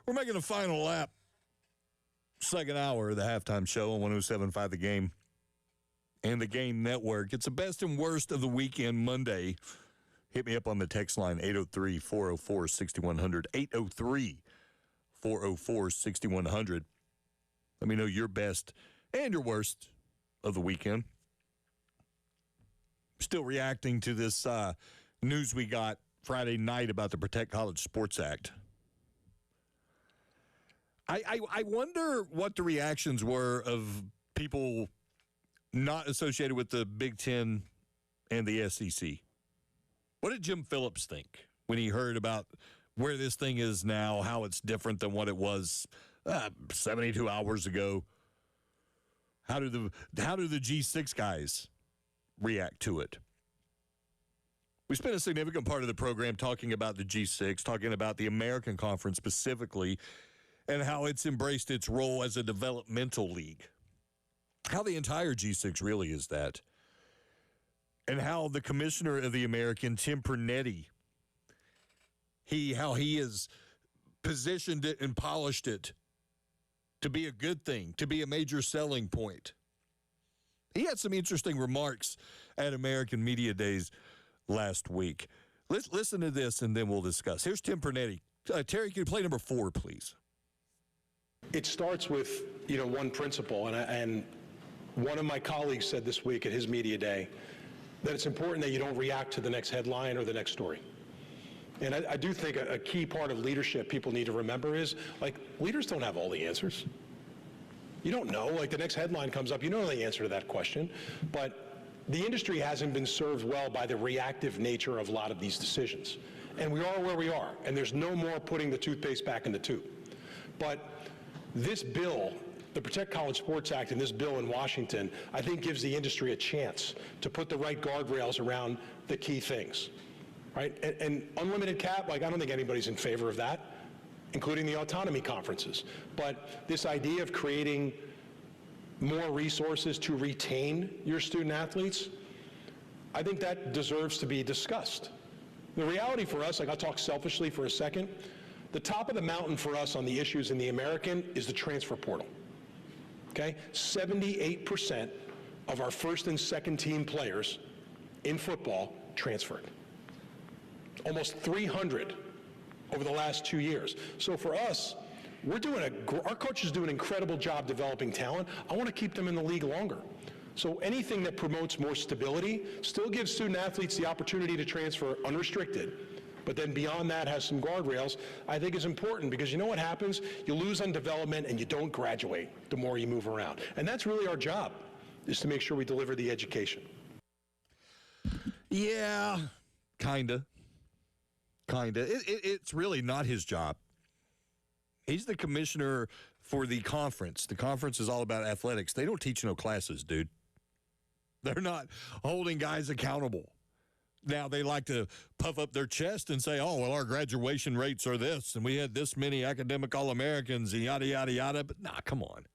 We're making a final lap. Second hour of the halftime show on 107.5 The Game and The Game Network. It's the best and worst of the weekend Monday. Hit me up on the text line, 803-404-6100, 803-404-6100. Let me know your best and your worst of the weekend. Still reacting to this news we got Friday night about the Protect College Sports Act. I wonder what the reactions were of people not associated with the Big Ten and the SEC. What did Jim Phillips think when he heard about where this thing is now, how it's different than what it was 72 hours ago? How do the G6 guys react to it? We spent a significant part of the program talking about the G6, talking about the American Conference specifically, and how it's embraced its role as a developmental league. How the entire G6 really is that. And how the commissioner of the American, Tim Pernetti, how he has positioned it and polished it to be a good thing, to be a major selling point. He had some interesting remarks at American Media Days last week. Let's listen to this, and then we'll discuss. Here's Tim Pernetti. Terry, can you play number 4, please? It starts with, one principle, and one of my colleagues said this week at his media day that it's important that you don't react to the next headline or the next story. And I do think a key part of leadership people need to remember is, leaders don't have all the answers. You don't know. The next headline comes up, you don't know the answer to that question. But the industry hasn't been served well by the reactive nature of a lot of these decisions. And we are where we are, and there's no more putting the toothpaste back in the tube. But this bill, the Protect College Sports Act, and this bill in Washington, I think gives the industry a chance to put the right guardrails around the key things, right? And unlimited cap, I don't think anybody's in favor of that, including the autonomy conferences. But this idea of creating more resources to retain your student athletes, I think that deserves to be discussed. The reality for us, I'll talk selfishly for a second, the top of the mountain for us on the issues in the American is the transfer portal. Okay? 78% of our first and second team players in football transferred. Almost 300 over the last 2 years. So for us, our coaches do an incredible job developing talent. I want to keep them in the league longer. So anything that promotes more stability still gives student athletes the opportunity to transfer unrestricted, but then beyond that has some guardrails, I think is important, because you know what happens? You lose on development and you don't graduate the more you move around. And that's really our job, is to make sure we deliver the education. Yeah, kinda. It's really not his job. He's the commissioner for the conference. The conference is all about athletics. They don't teach no classes, dude. They're not holding guys accountable. Now, they like to puff up their chest and say, oh, well, our graduation rates are this, and we had this many academic All-Americans, and yada, yada, yada. But, come on.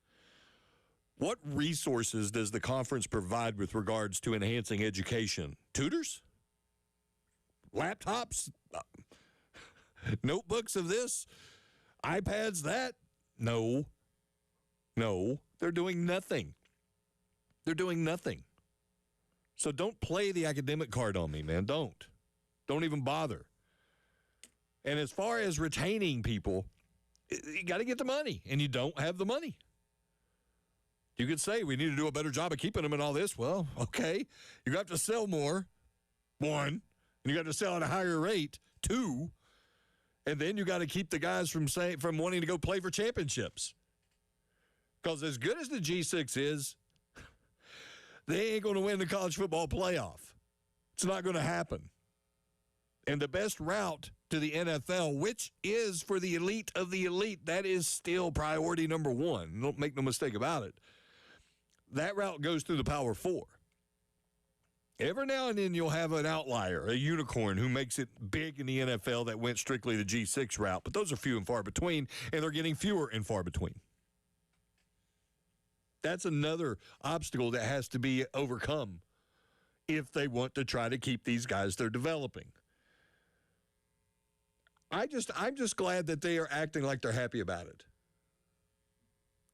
What resources does the conference provide with regards to enhancing education? Tutors? Laptops? Notebooks of this? iPads that? No. They're doing nothing. So don't play the academic card on me, man. Don't even bother. And as far as retaining people, you got to get the money, and you don't have the money. You could say we need to do a better job of keeping them and all this. Well, okay. You got to sell more, 1, and you got to sell at a higher rate, 2, and then you got to keep the guys from wanting to go play for championships. Because as good as the G6 is, they ain't going to win the college football playoff. It's not going to happen. And the best route to the NFL, which is for the elite of the elite, that is still priority number 1. Don't make no mistake about it. That route goes through the Power 4. Every now and then you'll have an outlier, a unicorn who makes it big in the NFL that went strictly the G6 route. But those are few and far between, and they're getting fewer and far between. That's another obstacle that has to be overcome if they want to try to keep these guys they're developing. I'm just glad that they are acting like they're happy about it,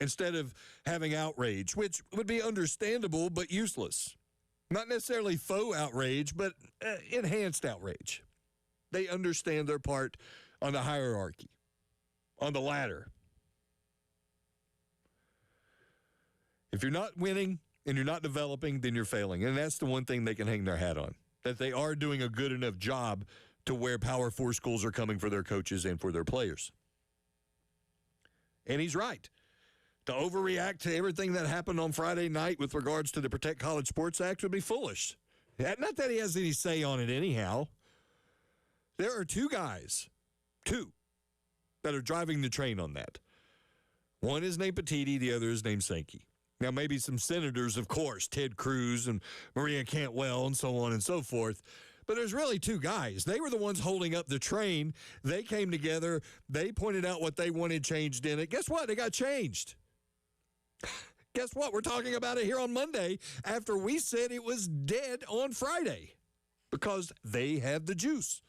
instead of having outrage, which would be understandable but useless. Not necessarily faux outrage, but enhanced outrage. They understand their part on the hierarchy, on the ladder. If you're not winning and you're not developing, then you're failing. And that's the one thing they can hang their hat on, that they are doing a good enough job to where Power 4 schools are coming for their coaches and for their players. And he's right. To overreact to everything that happened on Friday night with regards to the Protect College Sports Act would be foolish. Not that he has any say on it anyhow. There are two guys, that are driving the train on that. One is named Petiti, the other is named Sankey. Now, maybe some senators, of course, Ted Cruz and Maria Cantwell and so on and so forth. But there's really two guys. They were the ones holding up the train. They came together. They pointed out what they wanted changed in it. Guess what? It got changed. Guess what? We're talking about it here on Monday after we said it was dead on Friday because they have the juice.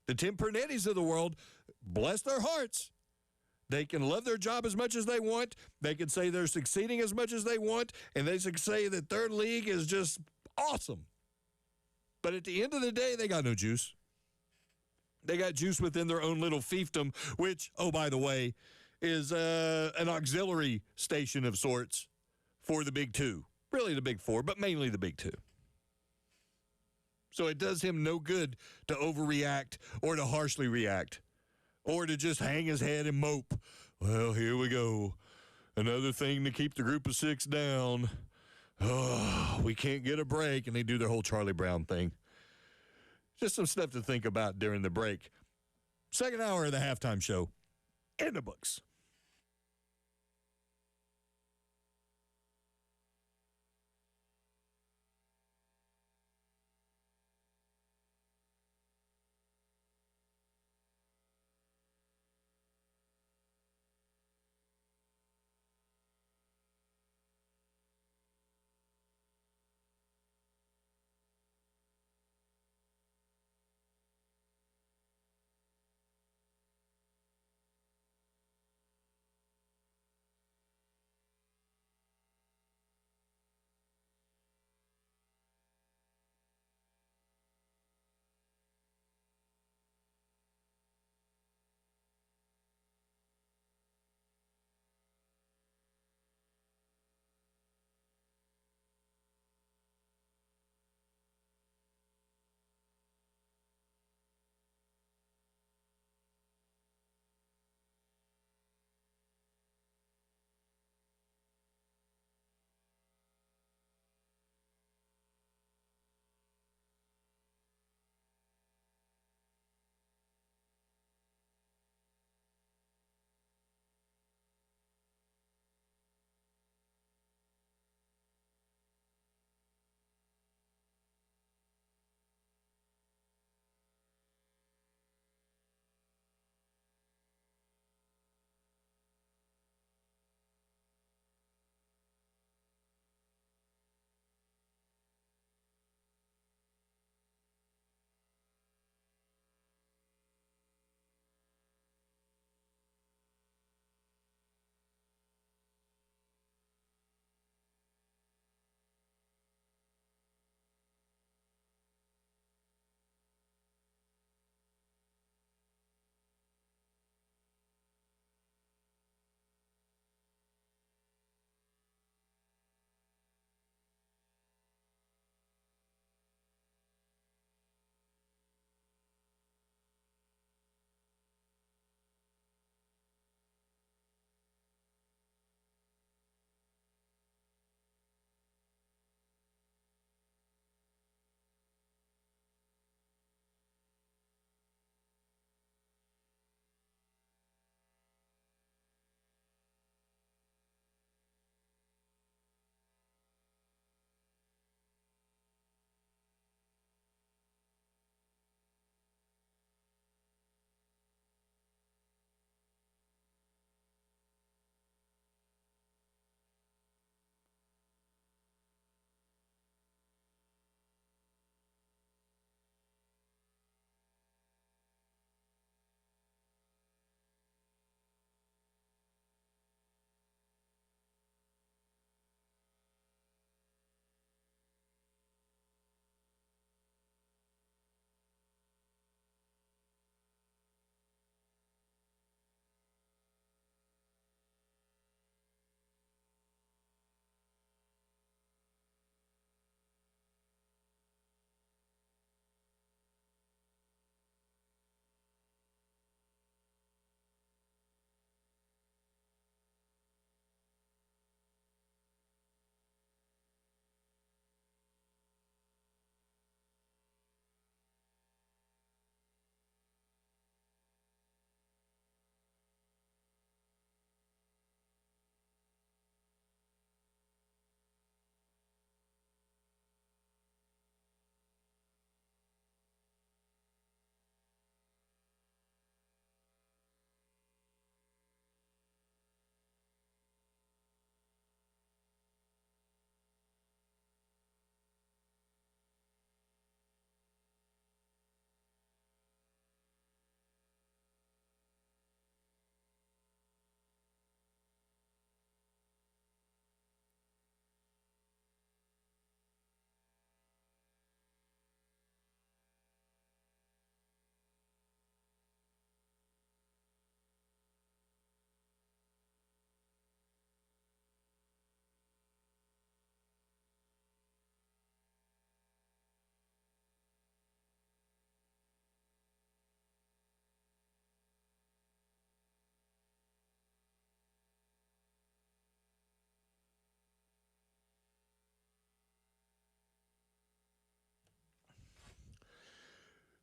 The Tim Pernettis of the world, bless their hearts. They can love their job as much as they want. They can say they're succeeding as much as they want. And they can say that their league is just awesome. But at the end of the day, they got no juice. They got juice within their own little fiefdom, which, oh, by the way, is an auxiliary station of sorts for the Big Two. Really the Big Four, but mainly the Big Two. So it does him no good to overreact or to harshly react or to just hang his head and mope. Well, here we go. Another thing to keep the group of six down. Oh, we can't get a break. And they do their whole Charlie Brown thing. Just some stuff to think about during the break. Second hour of the halftime show. In the books.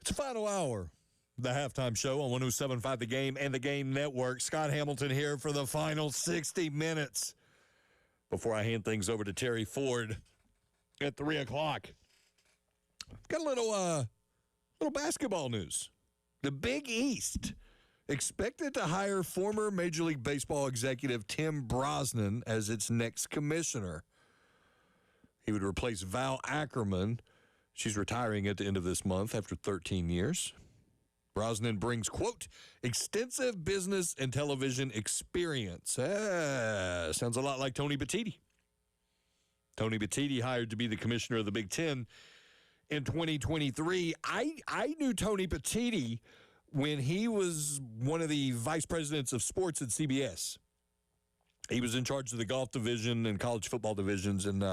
It's the final hour. The halftime show on 107.5 The Game and The Game Network. Scott Hamilton here for the final 60 minutes before I hand things over to Terry Ford at 3 o'clock. Got a little basketball news. The Big East expected to hire former Major League Baseball executive Tim Brosnan as its next commissioner. He would replace Val Ackerman. She's retiring at the end of this month after 13 years. Brosnan brings, quote, extensive business and television experience. Sounds a lot like Tony Petitti. Tony Petitti hired to be the commissioner of the Big Ten in 2023. I knew Tony Petitti when he was one of the vice presidents of sports at CBS. He was in charge of the golf division and college football divisions, and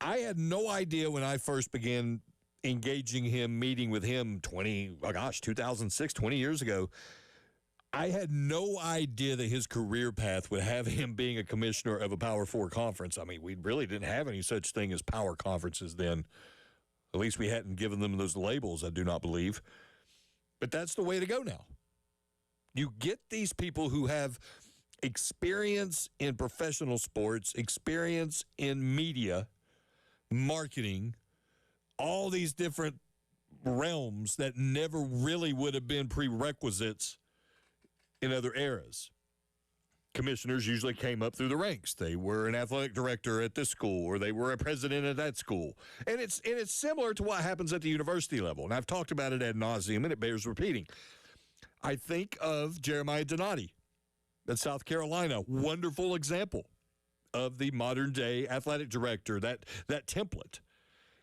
I had no idea when I first began engaging him, meeting with him 2006, 20 years ago. I had no idea that his career path would have him being a commissioner of a Power 4 conference. I mean, we really didn't have any such thing as power conferences then. At least we hadn't given them those labels, I do not believe. But that's the way to go now. You get these people who have experience in professional sports, experience in media, marketing, all these different realms that never really would have been prerequisites in other eras. Commissioners usually came up through the ranks. They were an athletic director at this school, or they were a president at that school. And it's similar to what happens at the university level. And I've talked about it ad nauseum, and it bears repeating. I think of Jeremiah Donati at South Carolina. Wonderful example of the modern-day athletic director, that template.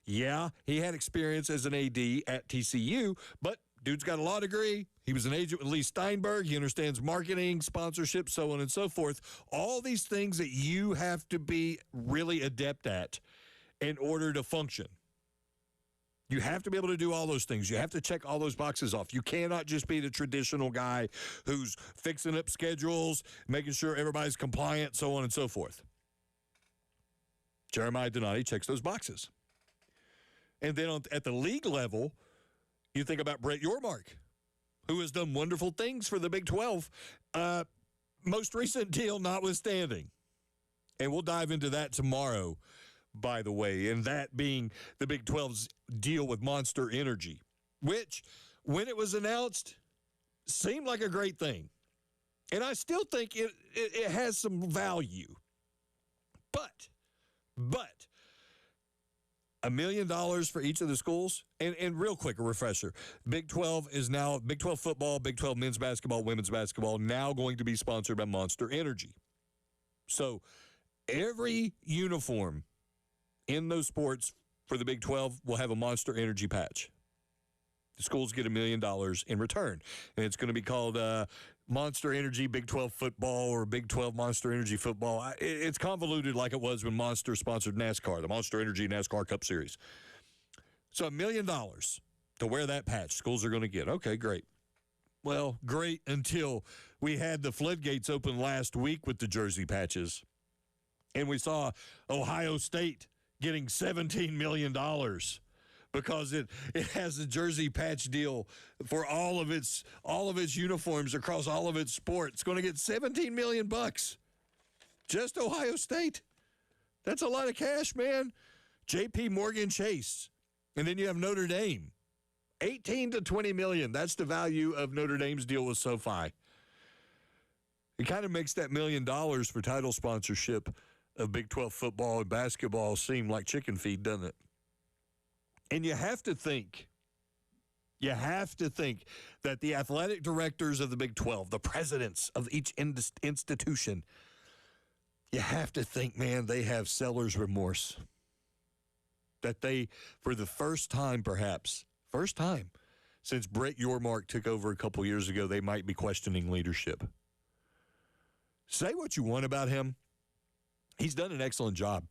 Yeah, he had experience as an AD at TCU, but dude's got a law degree. He was an agent with Lee Steinberg. He understands marketing, sponsorship, so on and so forth. All these things that you have to be really adept at in order to function. You have to be able to do all those things. You have to check all those boxes off. You cannot just be the traditional guy who's fixing up schedules, making sure everybody's compliant, so on and so forth. Jeremiah Donati checks those boxes. And then at the league level, you think about Brett Yormark, who has done wonderful things for the Big 12, most recent deal notwithstanding. And we'll dive into that tomorrow, by the way, and that being the Big 12's deal with Monster Energy, which, when it was announced, seemed like a great thing. And I still think it has some value. But $1 million for each of the schools. And real quick, a refresher. Big 12 is now Big 12 football, Big 12 men's basketball, women's basketball, now going to be sponsored by Monster Energy. So every uniform in those sports for the Big 12 will have a Monster Energy patch. The schools get $1 million in return. And it's going to be called Monster Energy Big 12 football or Big 12 Monster Energy football. It's convoluted like it was when Monster sponsored NASCAR, the Monster Energy NASCAR Cup Series. So $1 million to wear that patch schools are going to get. Okay, great. Well, great until we had the floodgates open last week with the jersey patches. And we saw Ohio State getting $17 million because it has a jersey patch deal for all of its uniforms across all of its sports. It's going to get $17 million bucks. Just Ohio State. That's a lot of cash, man. JP Morgan Chase. And then you have Notre Dame. 18 to 20 million. That's the value of Notre Dame's deal with SoFi. It kind of makes that $1 million for title sponsorship of Big 12 football and basketball seem like chicken feed, doesn't it? And you have to think that the athletic directors of the Big 12, the presidents of each institution, you have to think, man, they have seller's remorse. That they, for the first time since Brett Yormark took over a couple years ago, they might be questioning leadership. Say what you want about him. He's done an excellent job.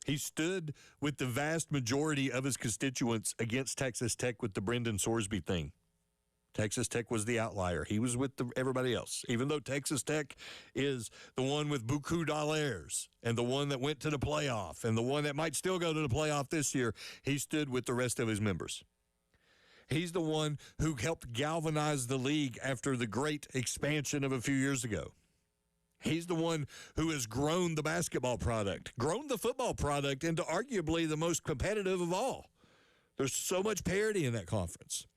He stood with the vast majority of his constituents against Texas Tech with the Brendan Sorsby thing. Texas Tech was the outlier. He was with everybody else. Even though Texas Tech is the one with beaucoup dollars and the one that went to the playoff and the one that might still go to the playoff this year, he stood with the rest of his members. He's the one who helped galvanize the league after the great expansion of a few years ago. He's the one who has grown the basketball product, grown the football product into arguably the most competitive of all. There's so much parity in that conference.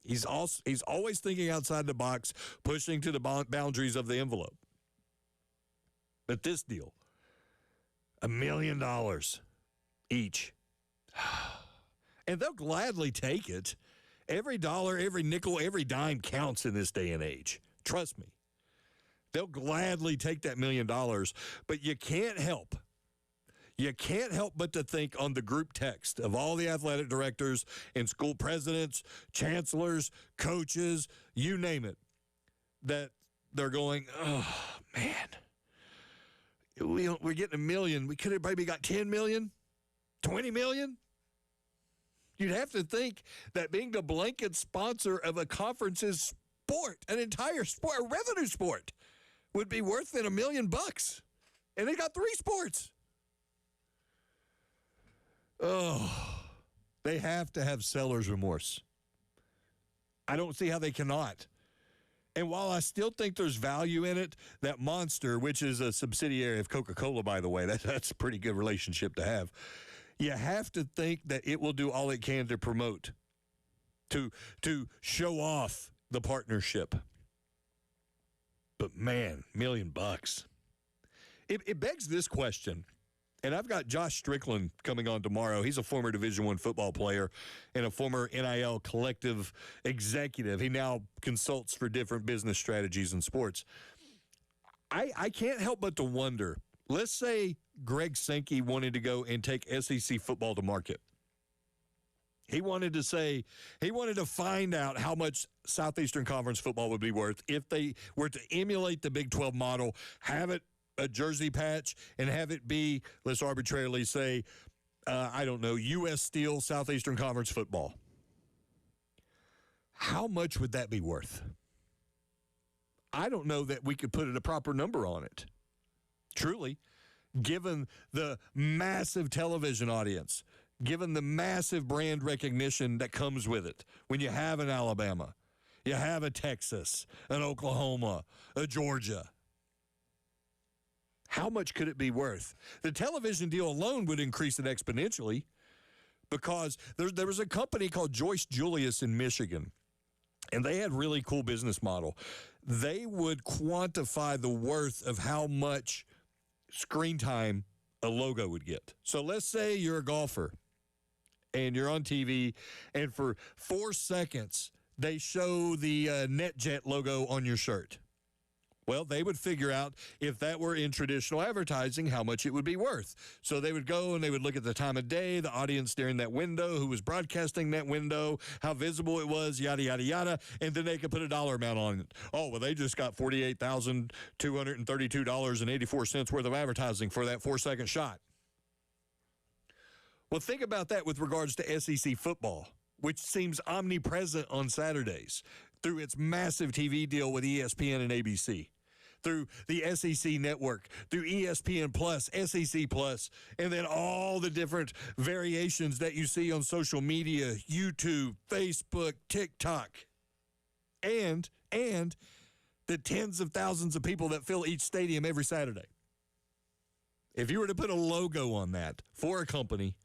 He's always thinking outside the box, pushing to the boundaries of the envelope. But this deal, $1 million each. And they'll gladly take it. Every dollar, every nickel, every dime counts in this day and age. Trust me. They'll gladly take that $1 million, but you can't help. You can't help but to think on the group text of all the athletic directors and school presidents, chancellors, coaches, you name it, that they're going, oh, man, we're getting $1 million. We could have maybe got 10 million, 20 million. You'd have to think that being the blanket sponsor of a conference's sport, an entire sport, a revenue sport, would be worth than $1 million. And they got 3 sports. Oh, they have to have seller's remorse. I don't see how they cannot. And while I still think there's value in it, that Monster, which is a subsidiary of Coca-Cola, by the way, that's a pretty good relationship to have. You have to think that it will do all it can to promote, to show off the partnership. But man, $1 million. It begs this question. And I've got Josh Strickland coming on tomorrow. He's a former Division I football player and a former NIL collective executive. He now consults for different business strategies in sports. I can't help but to wonder, let's say Greg Sankey wanted to go and take SEC football to market. He wanted to find out how much Southeastern Conference football would be worth if they were to emulate the Big 12 model, have it a jersey patch, and have it be, let's arbitrarily say, U.S. Steel Southeastern Conference football. How much would that be worth? I don't know that we could put a proper number on it. Truly, given the massive television audience, given the massive brand recognition that comes with it, when you have an Alabama, you have a Texas, an Oklahoma, a Georgia. How much could it be worth? The television deal alone would increase it exponentially because there was a company called Joyce Julius in Michigan, and they had really cool business model. They would quantify the worth of how much screen time a logo would get. So let's say you're a golfer and you're on TV, and for 4 seconds, they show the NetJet logo on your shirt. Well, they would figure out if that were in traditional advertising, how much it would be worth. So they would go and they would look at the time of day, the audience during that window, who was broadcasting that window, how visible it was, yada, yada, yada, and then they could put a dollar amount on it. Oh, well, they just got $48,232.84 worth of advertising for that 4-second shot. Well, think about that with regards to SEC football, which seems omnipresent on Saturdays through its massive TV deal with ESPN and ABC, through the SEC network, through ESPN Plus, SEC Plus, and then all the different variations that you see on social media, YouTube, Facebook, TikTok, and the tens of thousands of people that fill each stadium every Saturday. If you were to put a logo on that for a company,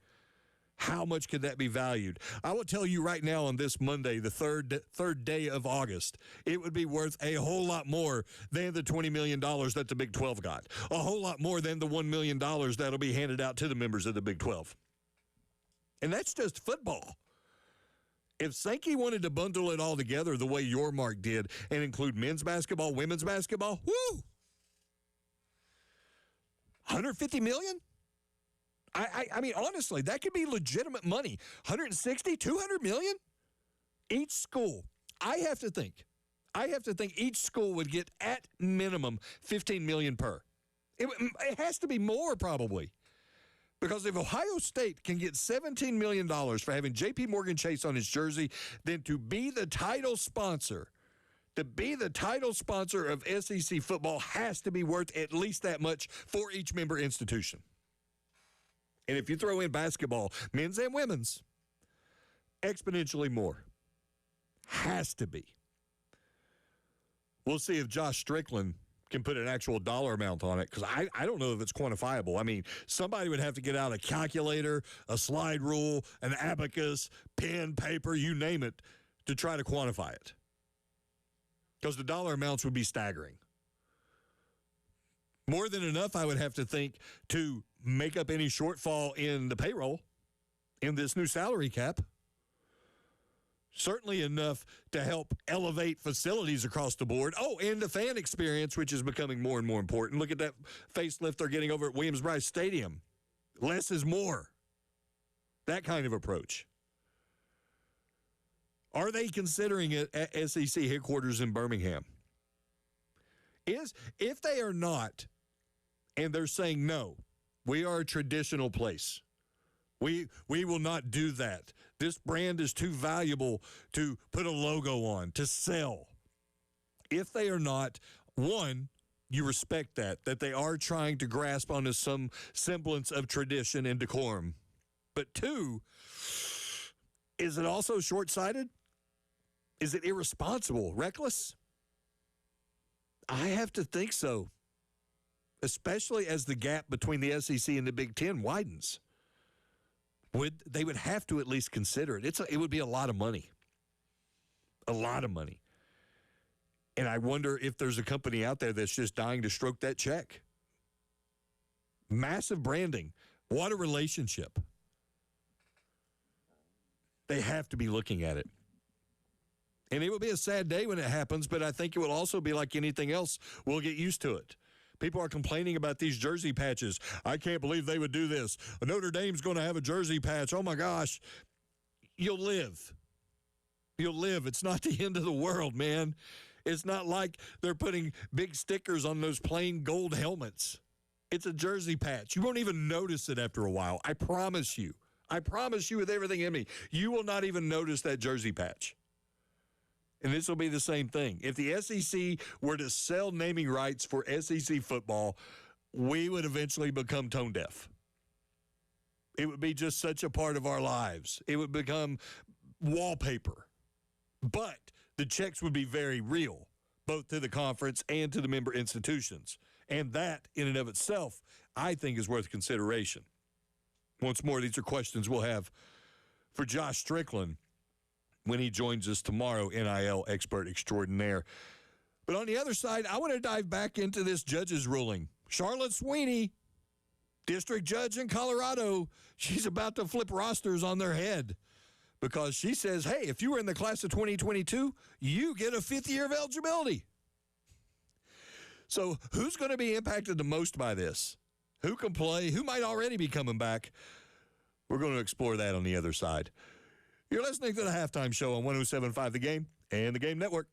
how much could that be valued? I will tell you right now on this Monday, the third day of August, it would be worth a whole lot more than the $20 million that the Big 12 got. A whole lot more than the $1 million that'll be handed out to the members of the Big 12. And that's just football. If Sankey wanted to bundle it all together the way Yormark did and include men's basketball, women's basketball, woo! $150 million? I mean, honestly, that could be legitimate money. 160, 200 million? Each school. I have to think each school would get at minimum 15 million per. It has to be more probably. Because if Ohio State can get $17 million for having J.P. Morgan Chase on his jersey, then to be the title sponsor of SEC football has to be worth at least that much for each member institution. And if you throw in basketball, men's and women's, exponentially more. Has to be. We'll see if Josh Strickland can put an actual dollar amount on it, because I don't know if it's quantifiable. I mean, somebody would have to get out a calculator, a slide rule, an abacus, pen, paper, you name it, to try to quantify it. Because the dollar amounts would be staggering. More than enough, I would have to think, to make up any shortfall in the payroll in this new salary cap. Certainly enough to help elevate facilities across the board. Oh, and the fan experience, which is becoming more and more important. Look at that facelift they're getting over at Williams-Brice Stadium. Less is more. That kind of approach. Are they considering it at SEC headquarters in Birmingham? If they are not, and they're saying no, we are a traditional place. We will not do that. This brand is too valuable to put a logo on, to sell. If they are not, one, you respect that they are trying to grasp onto some semblance of tradition and decorum. But two, is it also short-sighted? Is it irresponsible, reckless? I have to think so, especially as the gap between the SEC and the Big Ten widens. They would have to at least consider it. It would be a lot of money. A lot of money. And I wonder if there's a company out there that's just dying to stroke that check. Massive branding. What a relationship. They have to be looking at it. And it will be a sad day when it happens, but I think it will also be like anything else. We'll get used to it. People are complaining about these jersey patches. I can't believe they would do this. Notre Dame's going to have a jersey patch. Oh, my gosh. You'll live. You'll live. It's not the end of the world, man. It's not like they're putting big stickers on those plain gold helmets. It's a jersey patch. You won't even notice it after a while. I promise you. I promise you with everything in me. You will not even notice that jersey patch. And this will be the same thing. If the SEC were to sell naming rights for SEC football, we would eventually become tone deaf. It would be just such a part of our lives. It would become wallpaper. But the checks would be very real, both to the conference and to the member institutions. And that, in and of itself, I think is worth consideration. Once more, these are questions we'll have for Josh Strickland when he joins us tomorrow, NIL expert extraordinaire. But on the other side, I want to dive back into this judge's ruling. Charlotte Sweeney, district judge in Colorado, she's about to flip rosters on their head because she says, hey, if you were in the class of 2022, you get a fifth year of eligibility. So who's going to be impacted the most by this? Who can play? Who might already be coming back? We're going to explore that on the other side. You're listening to the Halftime Show on 107.5 The Game and The Game Network.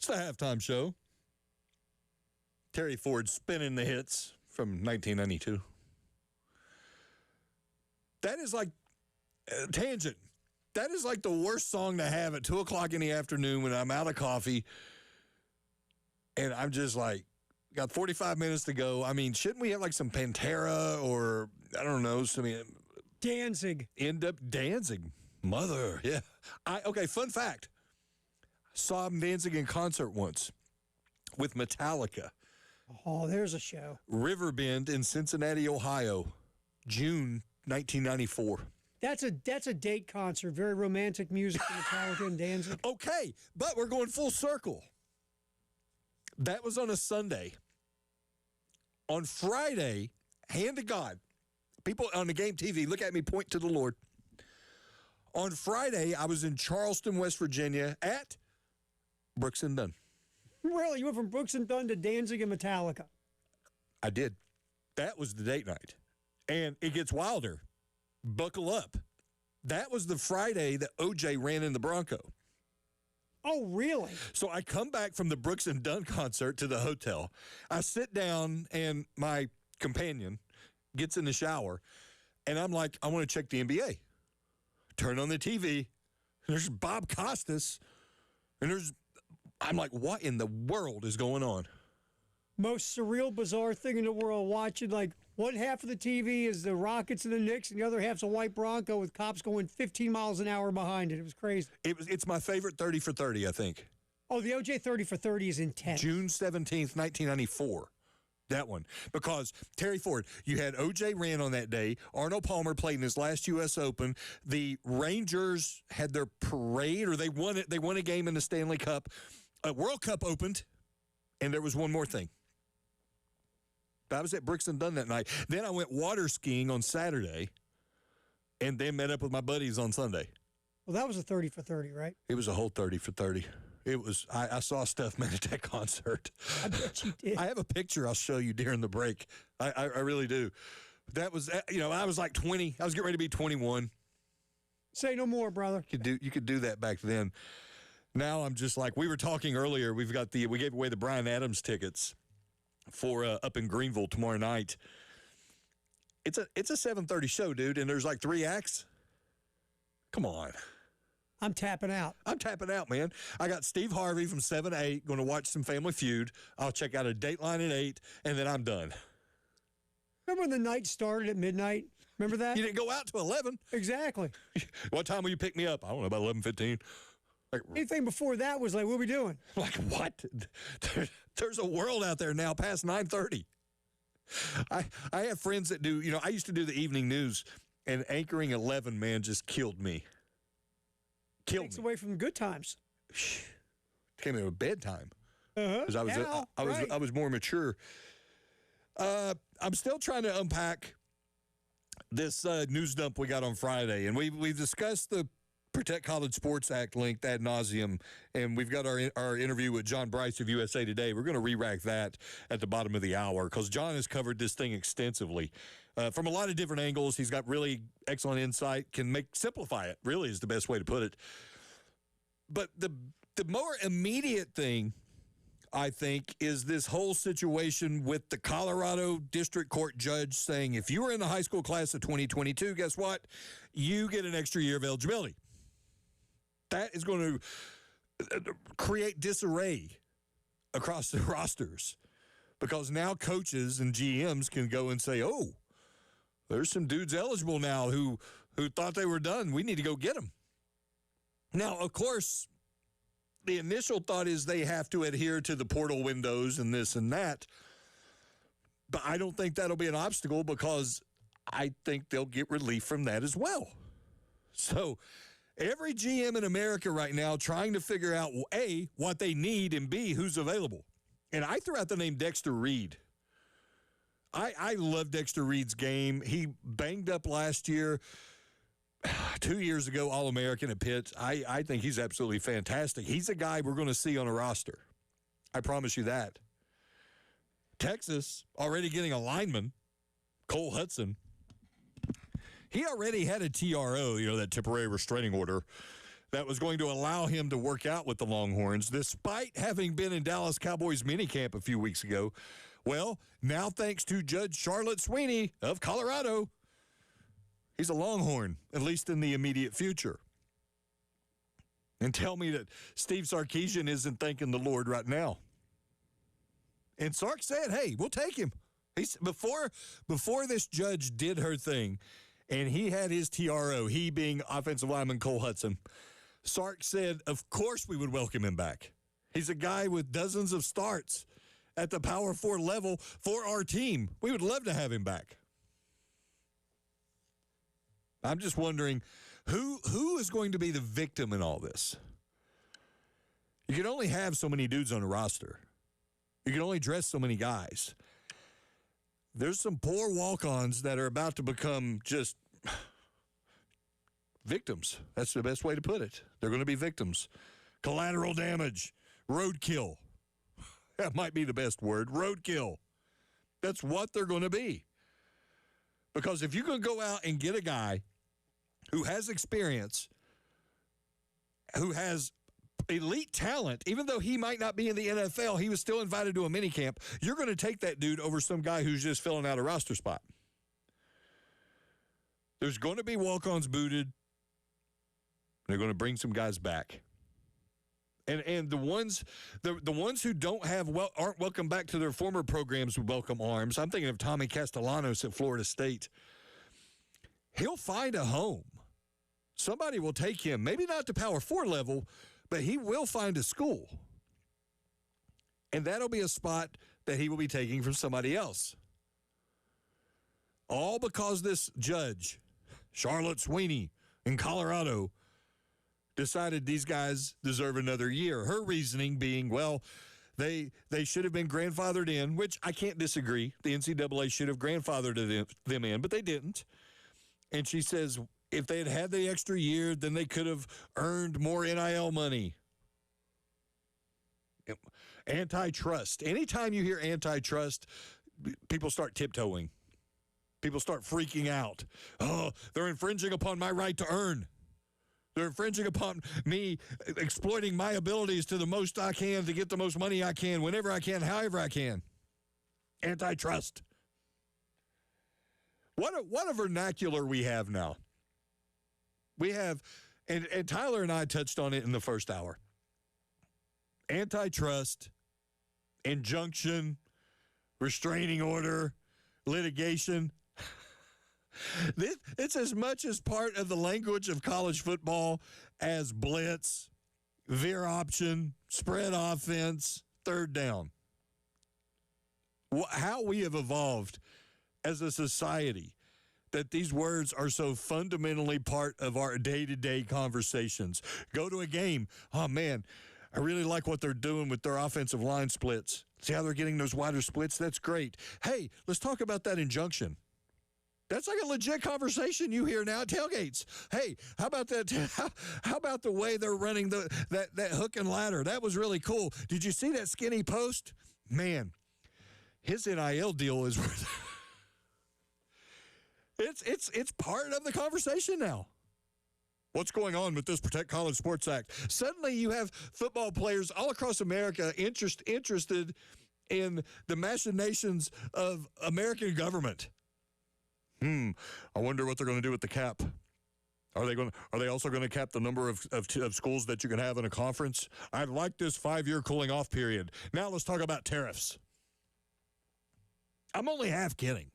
It's the halftime show. Terry Ford spinning the hits from 1992. That is like tangent. That is like the worst song to have at 2 o'clock in the afternoon when I'm out of coffee and I'm just like, got 45 minutes to go. I mean, shouldn't we have like some Pantera or, I don't know, some Danzig. End up Danzig. Mother, yeah. Okay, fun fact. Saw Danzig in concert once with Metallica. Oh, there's a show. Riverbend in Cincinnati, Ohio, June 1994. That's a date concert. Very romantic music from Metallica and Danzig. Okay, but we're going full circle. That was on a Sunday. On Friday, hand to God, people on the game TV, look at me, point to the Lord. On Friday, I was in Charleston, West Virginia at Brooks and Dunn. Really? You went from Brooks and Dunn to Danzig and Metallica? I did. That was the date night. And it gets wilder. Buckle up. That was the Friday that OJ ran in the Bronco. Oh, really? So I come back from the Brooks and Dunn concert to the hotel. I sit down, and my companion gets in the shower, and I'm like, I want to check the NBA. Turn on the TV, and there's Bob Costas, and I'm like, what in the world is going on? Most surreal, bizarre thing in the world, watching like one half of the TV is the Rockets and the Knicks, and the other half's a white Bronco with cops going 15 miles an hour behind it. It was crazy. It's my favorite 30 for 30, I think. Oh, the OJ 30 for 30 is intense. June 17th, 1994. That one. Because, Terry Ford, you had O.J. ran on that day. Arnold Palmer played in his last U.S. Open. The Rangers had their parade, or they won it. They won a game in the Stanley Cup. World Cup opened, and there was one more thing. I was at Brooks and Dunn that night. Then I went water skiing on Saturday, and then met up with my buddies on Sunday. Well, that was a 30 for 30, right? It was a whole 30 for 30. It was. I saw stuff, man, at that concert. I bet you did. I have a picture I'll show you during the break. I really do. That was, I was like 20. I was getting ready to be 21. Say no more, brother. You could do that back then. Now I'm just like, we were talking earlier. We gave away the Bryan Adams tickets for up in Greenville tomorrow night. It's a 7:30 show, dude, and there's like 3 acts. Come on. I'm tapping out. I'm tapping out, man. I got Steve Harvey from 7 to 8, going to watch some Family Feud. I'll check out a Dateline at 8, and then I'm done. Remember when the night started at midnight? Remember that? You didn't go out till 11. Exactly. What time will you pick me up? I don't know, about 11:15. Like, anything before that was like, what are we doing? Like, what? There's a world out there now past 9:30. I have friends that do, I used to do the evening news, and anchoring 11, man, just killed me. Takes away from good times. Came in with bedtime. Because I was more mature. I'm still trying to unpack this news dump we got on Friday, and we've discussed the Protect College Sports Act link ad nauseum, and we've got our interview with John Bryce of USA Today. We're going to re-rack that at the bottom of the hour because John has covered this thing extensively from a lot of different angles. He's got really excellent insight, can simplify it, really is the best way to put it. But the more immediate thing, I think, is this whole situation with the Colorado District Court judge saying, if you were in the high school class of 2022, guess what? You get an extra year of eligibility. That is going to create disarray across the rosters because now coaches and GMs can go and say, oh, there's some dudes eligible now who thought they were done. We need to go get them. Now, of course, the initial thought is they have to adhere to the portal windows and this and that. But I don't think that'll be an obstacle because I think they'll get relief from that as well. So every GM in America right now trying to figure out, A, what they need, and B, who's available. And I threw out the name Dexter Reed. I love Dexter Reed's game. He banged up last year. 2 years ago, All-American at Pitt. I think he's absolutely fantastic. He's a guy we're going to see on a roster. I promise you that. Texas already getting a lineman, Cole Hudson. He already had a TRO, that temporary restraining order, that was going to allow him to work out with the Longhorns, despite having been in Dallas Cowboys minicamp a few weeks ago. Well, now thanks to Judge Charlotte Sweeney of Colorado, he's a Longhorn, at least in the immediate future. And tell me that Steve Sarkisian isn't thanking the Lord right now. And Sark said, hey, we'll take him. He's, before this judge did her thing, and he had his TRO, he being offensive lineman Cole Hudson, Sark said, of course we would welcome him back. He's a guy with dozens of starts at the Power 4 level for our team. We would love to have him back. I'm just wondering, who is going to be the victim in all this? You can only have so many dudes on a roster. You can only dress so many guys. There's some poor walk-ons that are about to become just victims. That's the best way to put it. They're going to be victims. Collateral damage. Roadkill. That might be the best word. Roadkill. That's what they're going to be. Because if you can go out and get a guy who has experience, who has elite talent, even though he might not be in the NFL, he was still invited to a minicamp, you're going to take that dude over some guy who's just filling out a roster spot. There's going to be walk-ons booted. They're going to bring some guys back. And the ones who don't have aren't welcome back to their former programs with welcome arms. I'm thinking of Tommy Castellanos at Florida State. He'll find a home. Somebody will take him, maybe not to Power 4 level, but he will find a school. And that'll be a spot that he will be taking from somebody else. All because this judge, Charlotte Sweeney in Colorado, decided these guys deserve another year. Her reasoning being, well, they should have been grandfathered in, which I can't disagree. The NCAA should have grandfathered them in, but they didn't. And she says if they had had the extra year, then they could have earned more NIL money. Antitrust. Anytime you hear antitrust, people start tiptoeing. People start freaking out. Oh, they're infringing upon my right to earn. They're infringing upon me exploiting my abilities to the most I can to get the most money I can, whenever I can, however I can. Antitrust. What a vernacular we have now. We have, and Tyler and I touched on it in the first hour. Antitrust, injunction, restraining order, litigation. It's as much as part of the language of college football as blitz, veer option, spread offense, third down. How we have evolved as a society that these words are so fundamentally part of our day-to-day conversations. Go to a game. Oh, man, I really like what they're doing with their offensive line splits. See how they're getting those wider splits? That's great. Hey, let's talk about that injunction. That's like a legit conversation you hear now at tailgates. Hey, how about that? How about the way they're running that hook and ladder? That was really cool. Did you see that skinny post? Man, his NIL deal is it's part of the conversation now. What's going on with this Protect College Sports Act? Suddenly you have football players all across America interested in the machinations of American government. I wonder what they're going to do with the cap. Are they also going to cap the number of schools that you can have in a conference? I'd like this 5-year cooling off period. Now let's talk about tariffs. I'm only half kidding.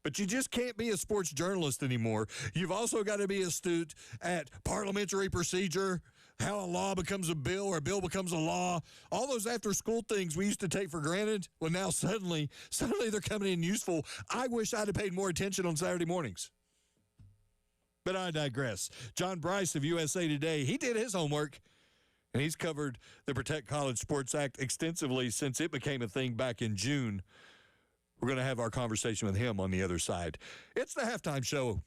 But you just can't be a sports journalist anymore. You've also got to be astute at parliamentary procedure, how a law becomes a bill or a bill becomes a law. All those after-school things we used to take for granted, well, now suddenly they're coming in useful. I wish I'd have paid more attention on Saturday mornings. But I digress. John Bryce of USA Today, he did his homework, and he's covered the Protect College Sports Act extensively since it became a thing back in June. We're going to have our conversation with him on the other side. It's the Halftime Show.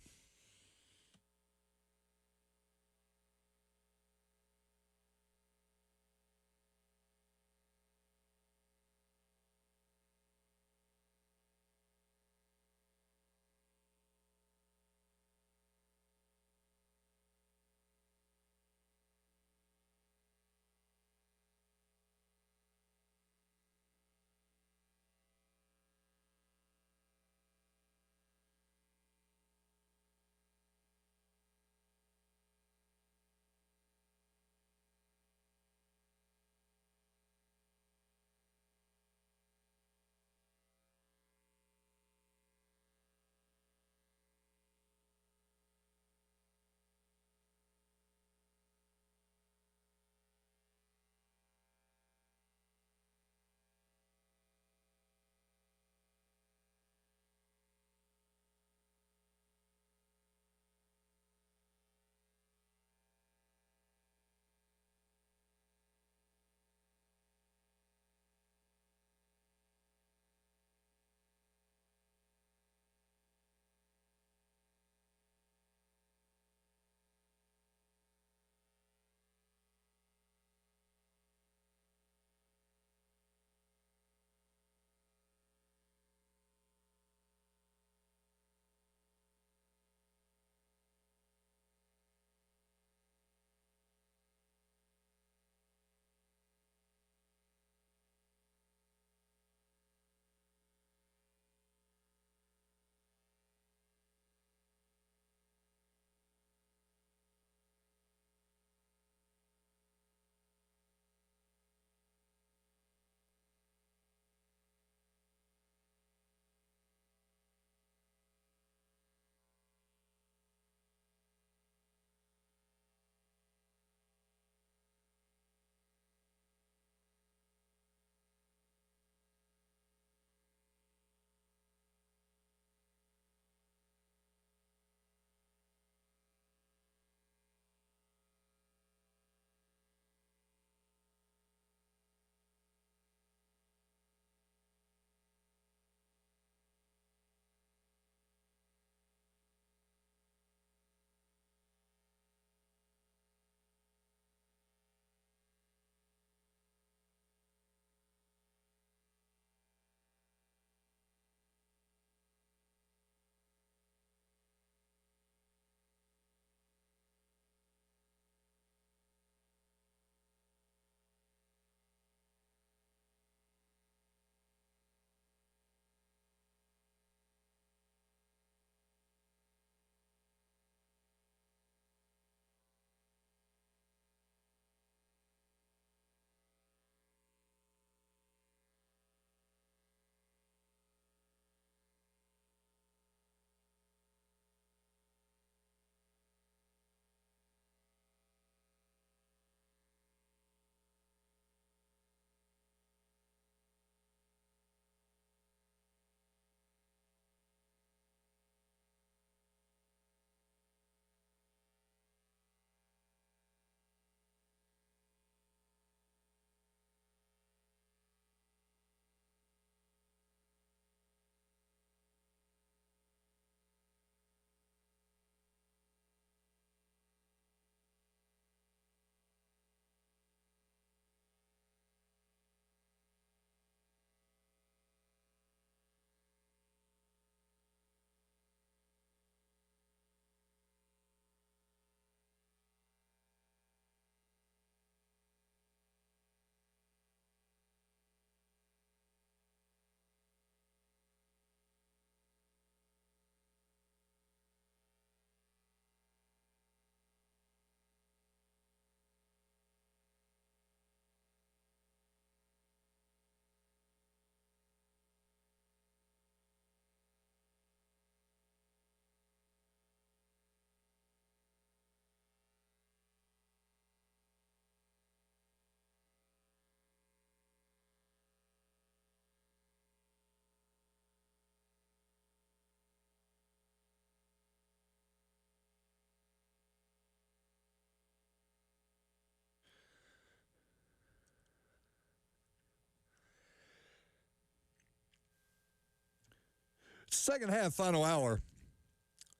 Second half, final hour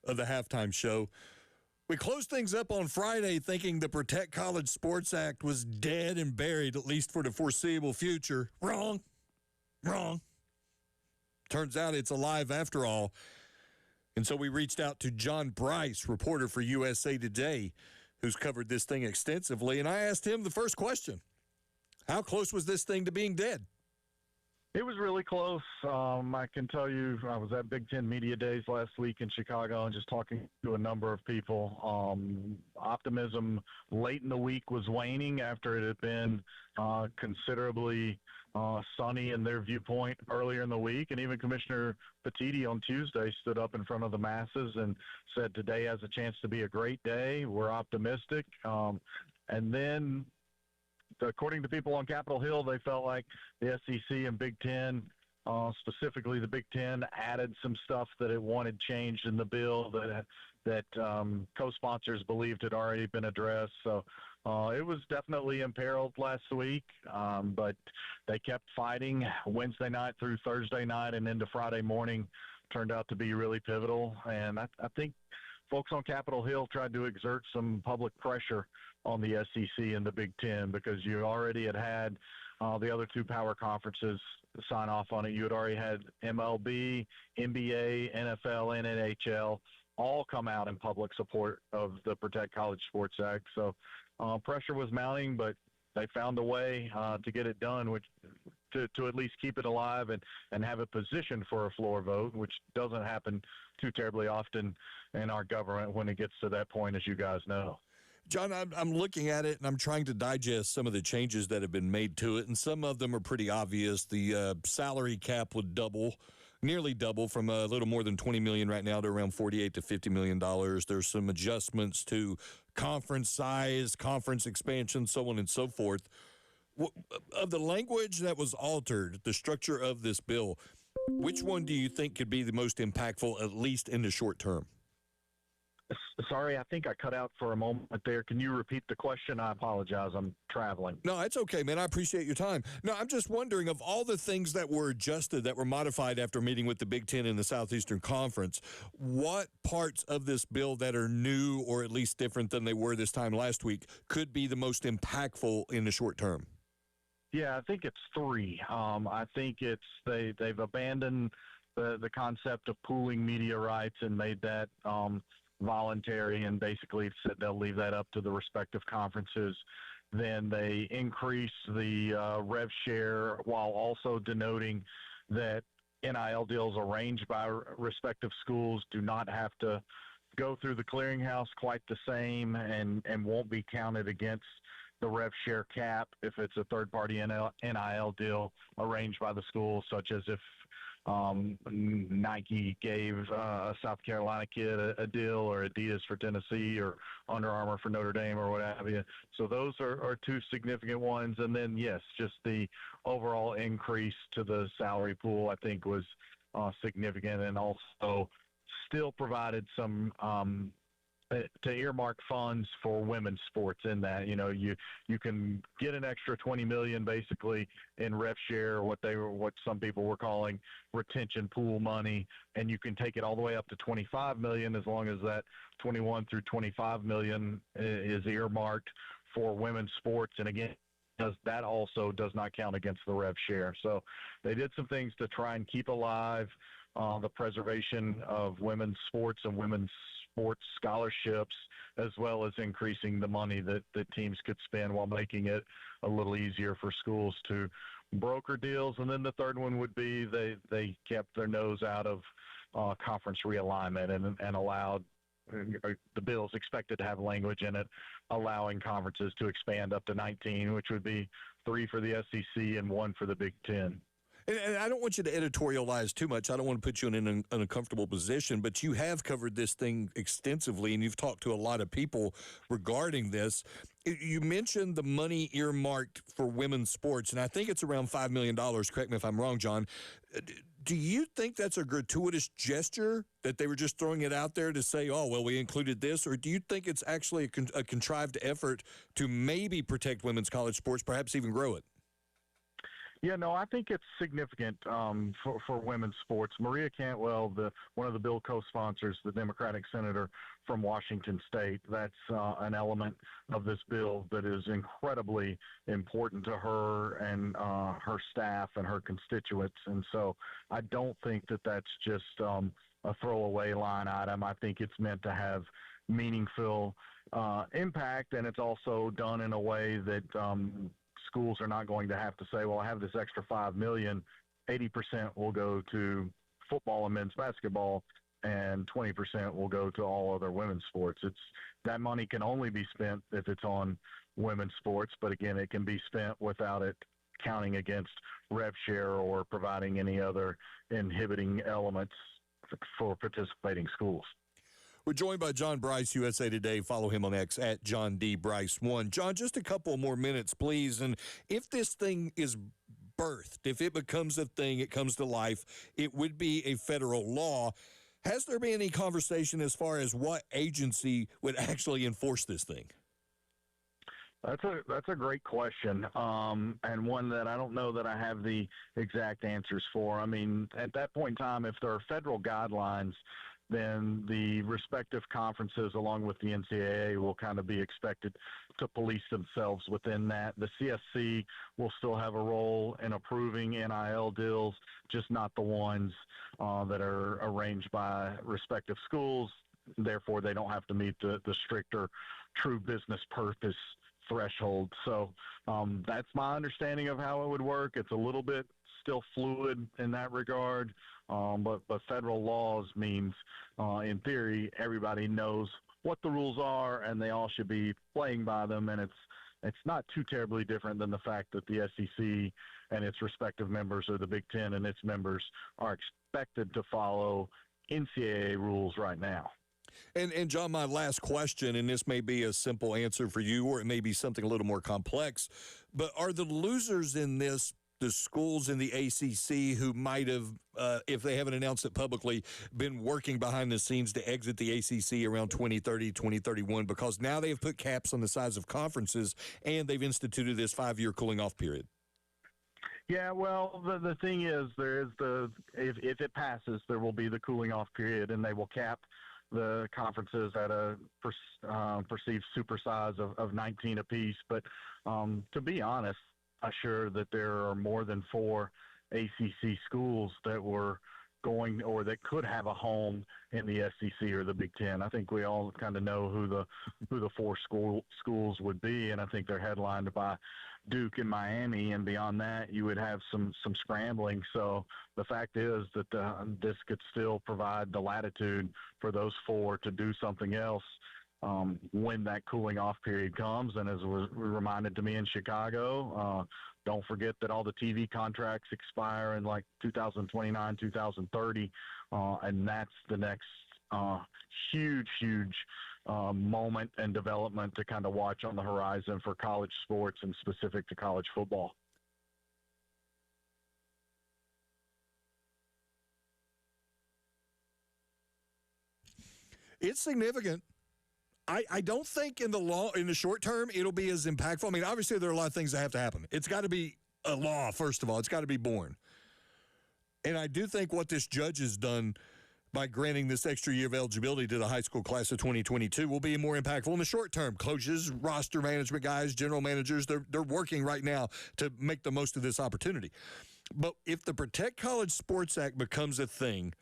of the halftime show. We closed things up on Friday thinking the Protect College Sports Act was dead and buried, at least for the foreseeable future. Wrong. Turns out it's alive after all. And so we reached out to John Bryce, reporter for USA Today, who's covered this thing extensively. And I asked him the first question. How close was this thing to being dead? It was really close. I can tell you, I was at Big Ten Media Days last week in Chicago and just talking to a number of people. Optimism late in the week was waning after it had been considerably sunny in their viewpoint earlier in the week. And even Commissioner Petiti on Tuesday stood up in front of the masses and said today has a chance to be a great day. We're optimistic. And then, according to people on Capitol Hill, they felt like the SEC and Big Ten, specifically the Big Ten, added some stuff that it wanted changed in the bill that co-sponsors believed had already been addressed. So it was definitely imperiled last week, but they kept fighting. Wednesday night through Thursday night and into Friday morning turned out to be really pivotal. And I think folks on Capitol Hill tried to exert some public pressure on the SEC and the Big Ten because you already had the other two power conferences sign off on it. You had already had MLB, NBA, NFL, and NHL all come out in public support of the Protect College Sports Act. So pressure was mounting, but they found a way to get it done, which to at least keep it alive and have it positioned for a floor vote, which doesn't happen too terribly often in our government when it gets to that point, as you guys know. John, I'm looking at it, and I'm trying to digest some of the changes that have been made to it, and some of them are pretty obvious. The salary cap would nearly double from a little more than $20 million right now to around $48 to $50 million. There's some adjustments to conference size, conference expansion, so on and so forth. Of the language that was altered, the structure of this bill, which one do you think could be the most impactful, at least in the short term? Sorry, I think I cut out for a moment there. Can you repeat the question? I apologize. I'm traveling. No, it's okay, man. I appreciate your time. No, I'm just wondering, of all the things that were adjusted, that were modified after meeting with the Big Ten and the Southeastern Conference, what parts of this bill that are new or at least different than they were this time last week could be the most impactful in the short term? Yeah, I think it's three. I think they've abandoned the concept of pooling media rights and made that voluntary, and basically said they'll leave that up to the respective conferences. Then they increase the rev share while also denoting that NIL deals arranged by respective schools do not have to go through the clearinghouse quite the same and won't be counted against the rev share cap if it's a third-party NIL deal arranged by the school, such as if Nike gave a South Carolina kid a deal, or Adidas for Tennessee, or Under Armour for Notre Dame, or what have you. So those are two significant ones. And then, yes, just the overall increase to the salary pool, I think, was significant, and also still provided some to earmark funds for women's sports in that. You know, you can get an extra $20 million basically in rev share, what some people were calling retention pool money, and you can take it all the way up to $25 million as long as that 21 through $25 million is earmarked for women's sports. And again, that also does not count against the rev share. So they did some things to try and keep alive the preservation of women's sports and women's sports scholarships, as well as increasing the money that teams could spend while making it a little easier for schools to broker deals. And then the third one would be they kept their nose out of conference realignment and allowed the bill is expected to have language in it allowing conferences to expand up to 19, which would be 3 for the SEC and 1 for the Big Ten. And I don't want you to editorialize too much. I don't want to put you in an uncomfortable position, but you have covered this thing extensively, and you've talked to a lot of people regarding this. You mentioned the money earmarked for women's sports, and I think it's around $5 million. Correct me if I'm wrong, John. Do you think that's a gratuitous gesture, that they were just throwing it out there to say, oh, well, we included this? Or do you think it's actually a contrived effort to maybe protect women's college sports, perhaps even grow it? Yeah, no, I think it's significant for women's sports. Maria Cantwell, one of the bill co-sponsors, the Democratic senator from Washington State, that's an element of this bill that is incredibly important to her and her staff and her constituents. And so I don't think that that's just a throwaway line item. I think it's meant to have meaningful impact, and it's also done in a way that schools are not going to have to say, well, I have this extra $5 million, 80% will go to football and men's basketball, and 20% will go to all other women's sports. That money can only be spent if it's on women's sports, but again, it can be spent without it counting against rev share or providing any other inhibiting elements for participating schools. We're joined by John Bryce, USA Today. Follow him on X at John D. Bryce1. John, just a couple more minutes, please. And if this thing is birthed, if it becomes a thing, it comes to life, it would be a federal law. Has there been any conversation as far as what agency would actually enforce this thing? That's a great question, and one that I don't know that I have the exact answers for. I mean, at that point in time, if there are federal guidelines, then the respective conferences, along with the NCAA, will kind of be expected to police themselves within that. The CSC will still have a role in approving NIL deals, just not the ones that are arranged by respective schools. Therefore, they don't have to meet the stricter true business purpose threshold. So that's my understanding of how it would work. It's a little bit still fluid in that regard, but federal laws means, in theory, everybody knows what the rules are, and they all should be playing by them. And it's not too terribly different than the fact that the SEC and its respective members, or the Big Ten and its members, are expected to follow NCAA rules right now. And John, my last question, and this may be a simple answer for you, or it may be something a little more complex, but are the losers in this the schools in the ACC who might have, if they haven't announced it publicly, been working behind the scenes to exit the ACC around 2030, 2031, because now they have put caps on the size of conferences and they've instituted this 5-year cooling off period? Yeah, well, the thing is, if it passes, there will be the cooling off period, and they will cap the conferences at a perceived super size of 19 apiece. But to be honest, I'm sure that there are more than 4 ACC schools that were going, or that could have a home in the SEC or the Big Ten. I think we all kind of know who the 4 schools would be, and I think they're headlined by Duke and Miami, and beyond that, you would have some scrambling. So the fact is that this could still provide the latitude for those 4 to do something else when that cooling off period comes. And as was reminded to me in Chicago, don't forget that all the TV contracts expire in like 2029, 2030, and that's the next huge moment and development to kind of watch on the horizon for college sports, and specific to college football. It's significant. I don't think in the short term it'll be as impactful. I mean, obviously there are a lot of things that have to happen. It's got to be a law, first of all. It's got to be born. And I do think what this judge has done by granting this extra year of eligibility to the high school class of 2022 will be more impactful in the short term. Coaches, roster management guys, general managers, they're working right now to make the most of this opportunity. But if the Protect College Sports Act becomes a thing,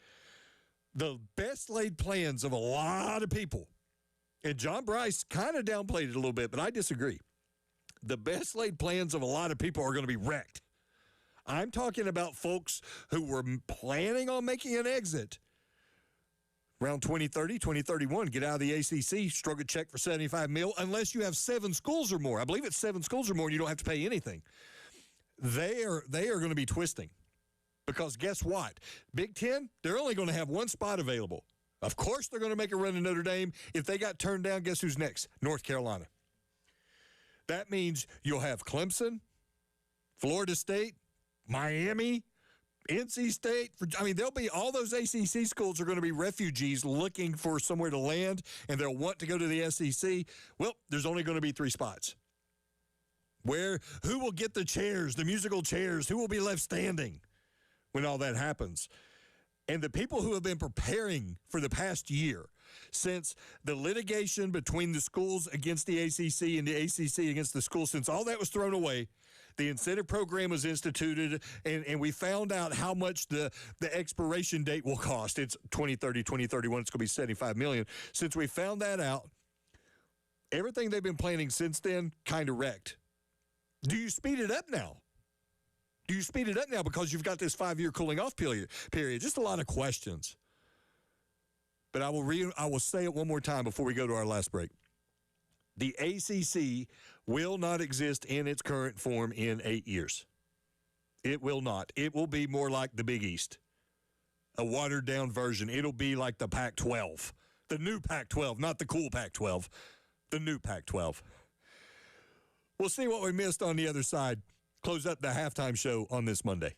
the best laid plans of a lot of people, and John Bryce kind of downplayed it a little bit, but I disagree. The best laid plans of a lot of people are going to be wrecked. I'm talking about folks who were planning on making an exit around 2030, 2031, get out of the ACC, stroke a check for $75 million, unless you have 7 schools or more. I believe it's 7 schools or more, and you don't have to pay anything. They are going to be twisting, because guess what? Big Ten, they're only going to have 1 spot available. Of course they're going to make a run to Notre Dame. If they got turned down, guess who's next? North Carolina. That means you'll have Clemson, Florida State, Miami, NC State. I mean, there'll be all those ACC schools are going to be refugees looking for somewhere to land, and they'll want to go to the SEC. Well, there's only going to be 3 spots. Who will get the chairs, the musical chairs? Who will be left standing when all that happens? And the people who have been preparing for the past year, since the litigation between the schools against the ACC and the ACC against the schools, since all that was thrown away, the incentive program was instituted, and we found out how much the expiration date will cost. It's 2030, 2031. It's going to be $75 million. Since we found that out, everything they've been planning since then kind of wrecked. Do you speed it up now? Do you speed it up now because you've got this 5-year cooling off period? Just a lot of questions. But I will say it one more time before we go to our last break. The ACC will not exist in its current form in 8 years. It will not. It will be more like the Big East, a watered-down version. It'll be like the Pac-12, the new Pac-12, not the cool Pac-12, the new Pac-12. We'll see what we missed on the other side. Close up the halftime show on this Monday.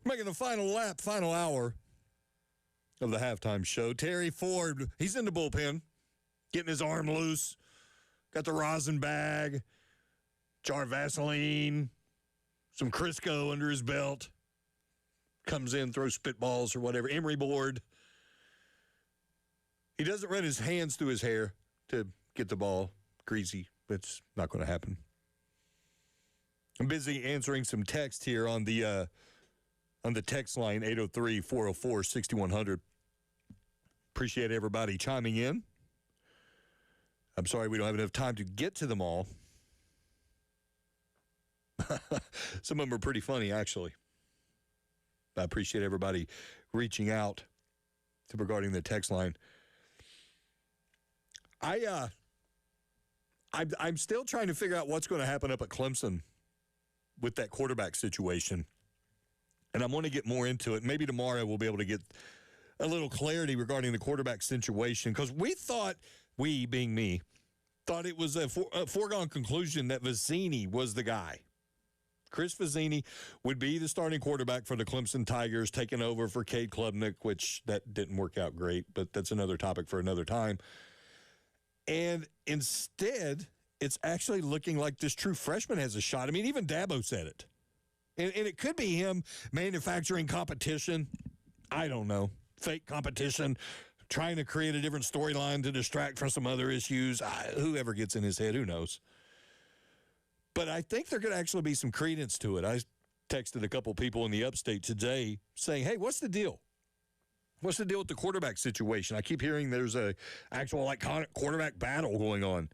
Making the final lap, final hour of the halftime show. Terry Ford, he's in the bullpen, getting his arm loose. Got the rosin bag, jar of Vaseline, some Crisco under his belt. Comes in, throws spitballs or whatever. Emery board. He doesn't run his hands through his hair to get the ball greasy. That's not going to happen. I'm busy answering some text here on the text line, 803-404-6100. Appreciate everybody chiming in. I'm sorry we don't have enough time to get to them all. Some of them are pretty funny, actually. I appreciate everybody reaching out regarding the text line. I'm still trying to figure out what's going to happen up at Clemson with that quarterback situation. And I'm going to get more into it. Maybe tomorrow we'll be able to get a little clarity regarding the quarterback situation, because we, being me, thought it was a foregone conclusion that Vizzini was the guy. Chris Vizzini would be the starting quarterback for the Clemson Tigers, taking over for Cade Klubnik, which that didn't work out great, but that's another topic for another time. And instead, it's actually looking like this true freshman has a shot. I mean, even Dabo said it. And it could be him manufacturing competition. I don't know. Fake competition, trying to create a different storyline to distract from some other issues. Whoever gets in his head, who knows? But I think there could actually be some credence to it. I texted a couple people in the upstate today saying, hey, what's the deal? What's the deal with the quarterback situation? I keep hearing there's a actual quarterback battle going on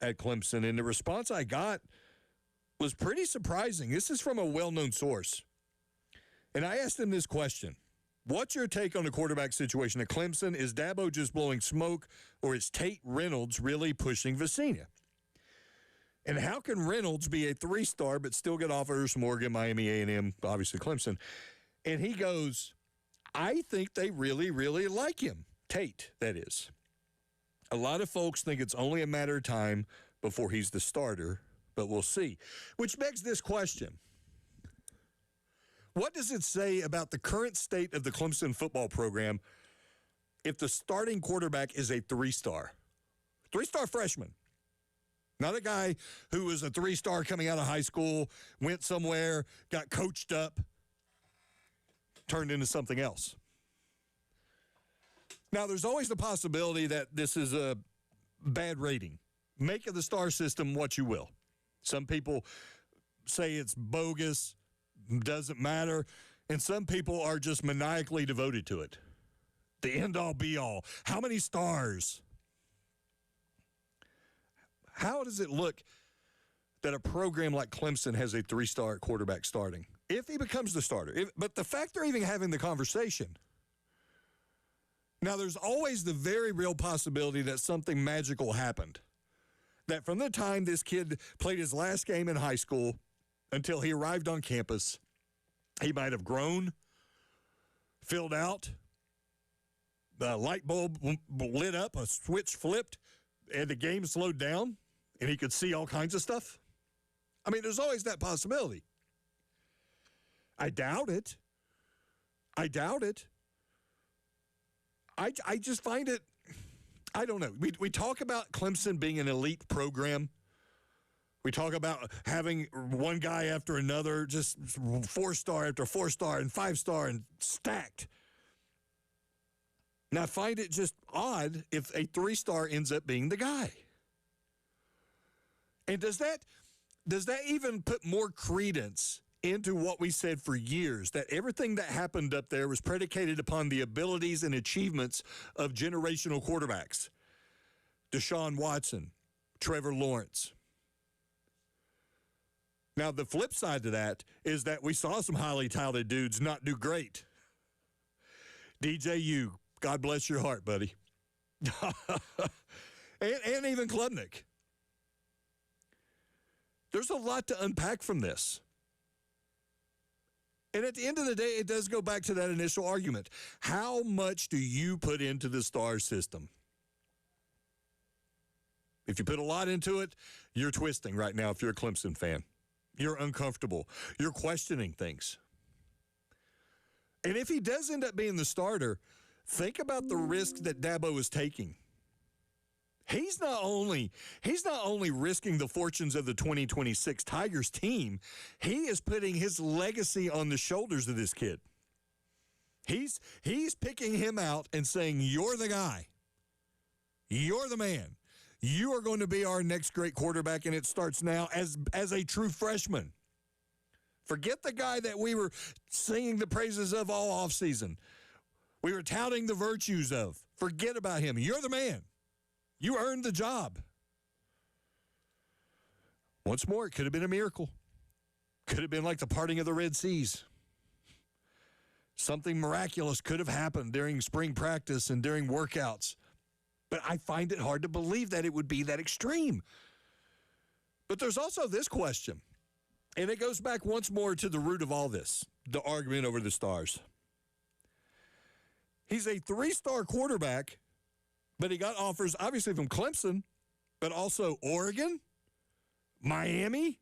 at Clemson. And the response I got was pretty surprising. This is from a well-known source. And I asked him this question. What's your take on the quarterback situation at Clemson? Is Dabo just blowing smoke, or is Tate Reynolds really pushing Vizzini? And how can Reynolds be a 3-star but still get offers from Oregon, Miami, A&M, obviously Clemson? And he goes, I think they really, really like him. Tate, that is. A lot of folks think it's only a matter of time before he's the starter, but we'll see. Which begs this question. What does it say about the current state of the Clemson football program if the starting quarterback is a 3-star? 3-star freshman. Not a guy who was a 3-star coming out of high school, went somewhere, got coached up, turned into something else. Now, there's always the possibility that this is a bad rating. Make of the star system what you will. Some people say it's bogus, doesn't matter, and some people are just maniacally devoted to it. The end-all, be-all. How many stars? How does it look that a program like Clemson has a 3-star quarterback starting? If he becomes the starter. But the fact they're even having the conversation. Now, there's always the very real possibility that something magical happened. That from the time this kid played his last game in high school until he arrived on campus, he might have grown, filled out, the light bulb lit up, a switch flipped, and the game slowed down, and he could see all kinds of stuff. I mean, there's always that possibility. I doubt it. I just find it, I don't know. We talk about Clemson being an elite program. We talk about having one guy after another, just 4-star after 4-star and 5-star and stacked. Now, I find it just odd if a 3-star ends up being the guy. And does that even put more credence into what we said for years, that everything that happened up there was predicated upon the abilities and achievements of generational quarterbacks? Deshaun Watson, Trevor Lawrence. Now, the flip side to that is that we saw some highly touted dudes not do great. DJU, God bless your heart, buddy. and even Klubnik. There's a lot to unpack from this. And at the end of the day, it does go back to that initial argument. How much do you put into the star system? If you put a lot into it, you're twisting right now if you're a Clemson fan. You're uncomfortable. You're questioning things. And if he does end up being the starter, think about the risk that Dabo is taking. He's not only risking the fortunes of the 2026 Tigers team, he is putting his legacy on the shoulders of this kid. He's picking him out and saying, "You're the guy. You're the man. You are going to be our next great quarterback, and it starts now as a true freshman." Forget the guy that we were singing the praises of all offseason. We were touting the virtues of. Forget about him. You're the man. You earned the job. Once more, it could have been a miracle. Could have been like the parting of the Red Seas. Something miraculous could have happened during spring practice and during workouts. But I find it hard to believe that it would be that extreme. But there's also this question, and it goes back once more to the root of all this, the argument over the stars. He's a 3-star quarterback, but he got offers, obviously, from Clemson, but also Oregon, Miami,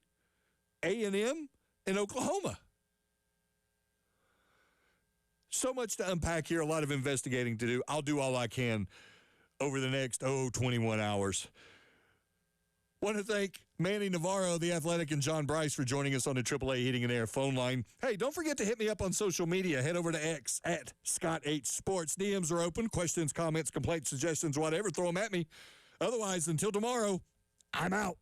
A&M, and Oklahoma. So much to unpack here, a lot of investigating to do. I'll do all I can over the next, 21 hours. Want to thank Manny Navarro, The Athletic, and John Bryce for joining us on the AAA Heating and Air phone line. Hey, don't forget to hit me up on social media. Head over to X at Scott H Sports. DMs are open. Questions, comments, complaints, suggestions, whatever, throw them at me. Otherwise, until tomorrow, I'm out.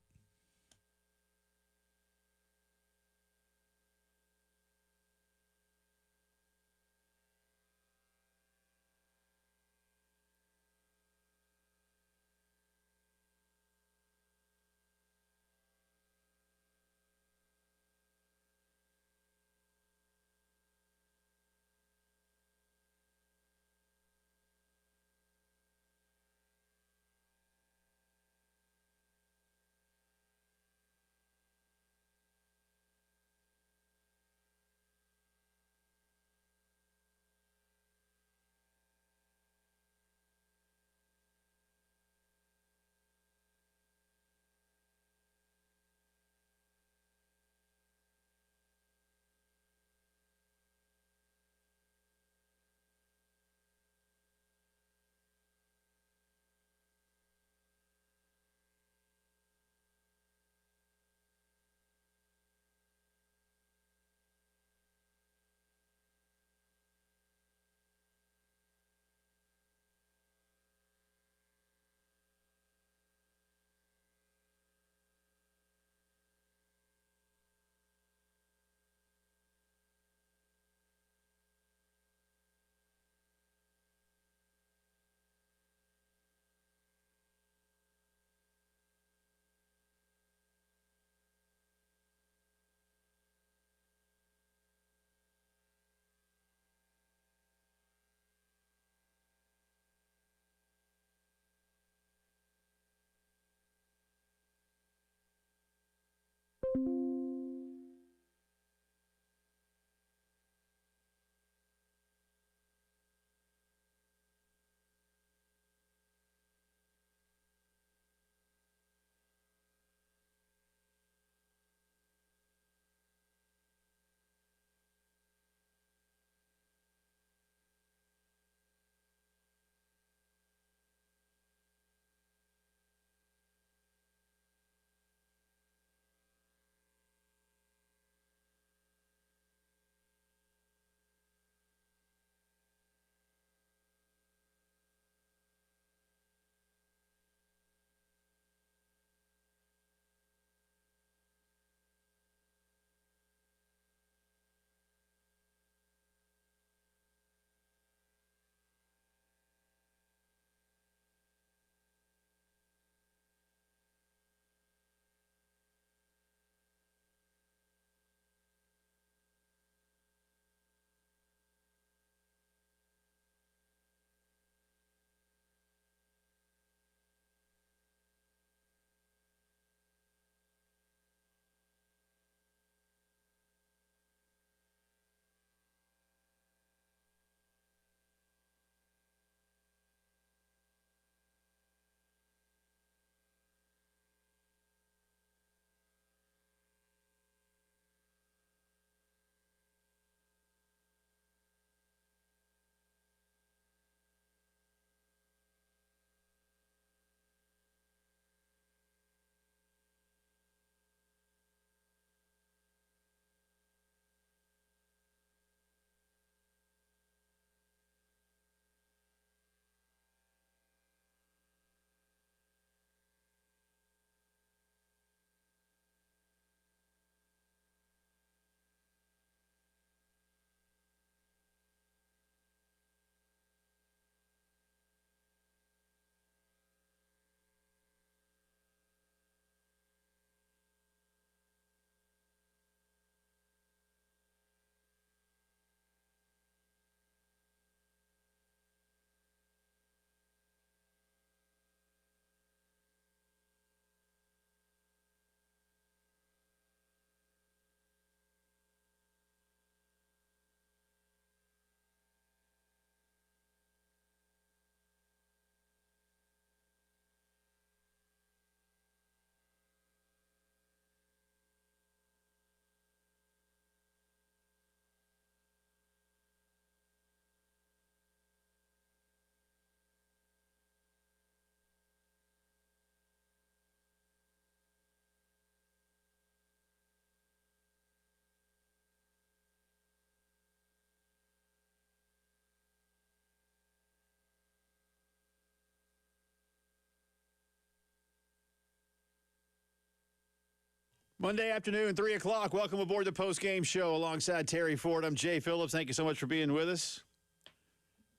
Monday afternoon, 3 o'clock. Welcome aboard the post-game show alongside Terry Ford. I'm Jay Phillips. Thank you so much for being with us.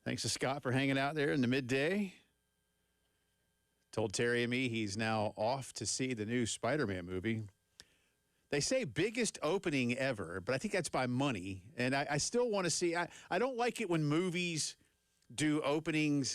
Thanks to Scott for hanging out there in the midday. Told Terry and me he's now off to see the new Spider-Man movie. They say biggest opening ever, but I think that's by money. And I still want to see. I don't like it when movies do openings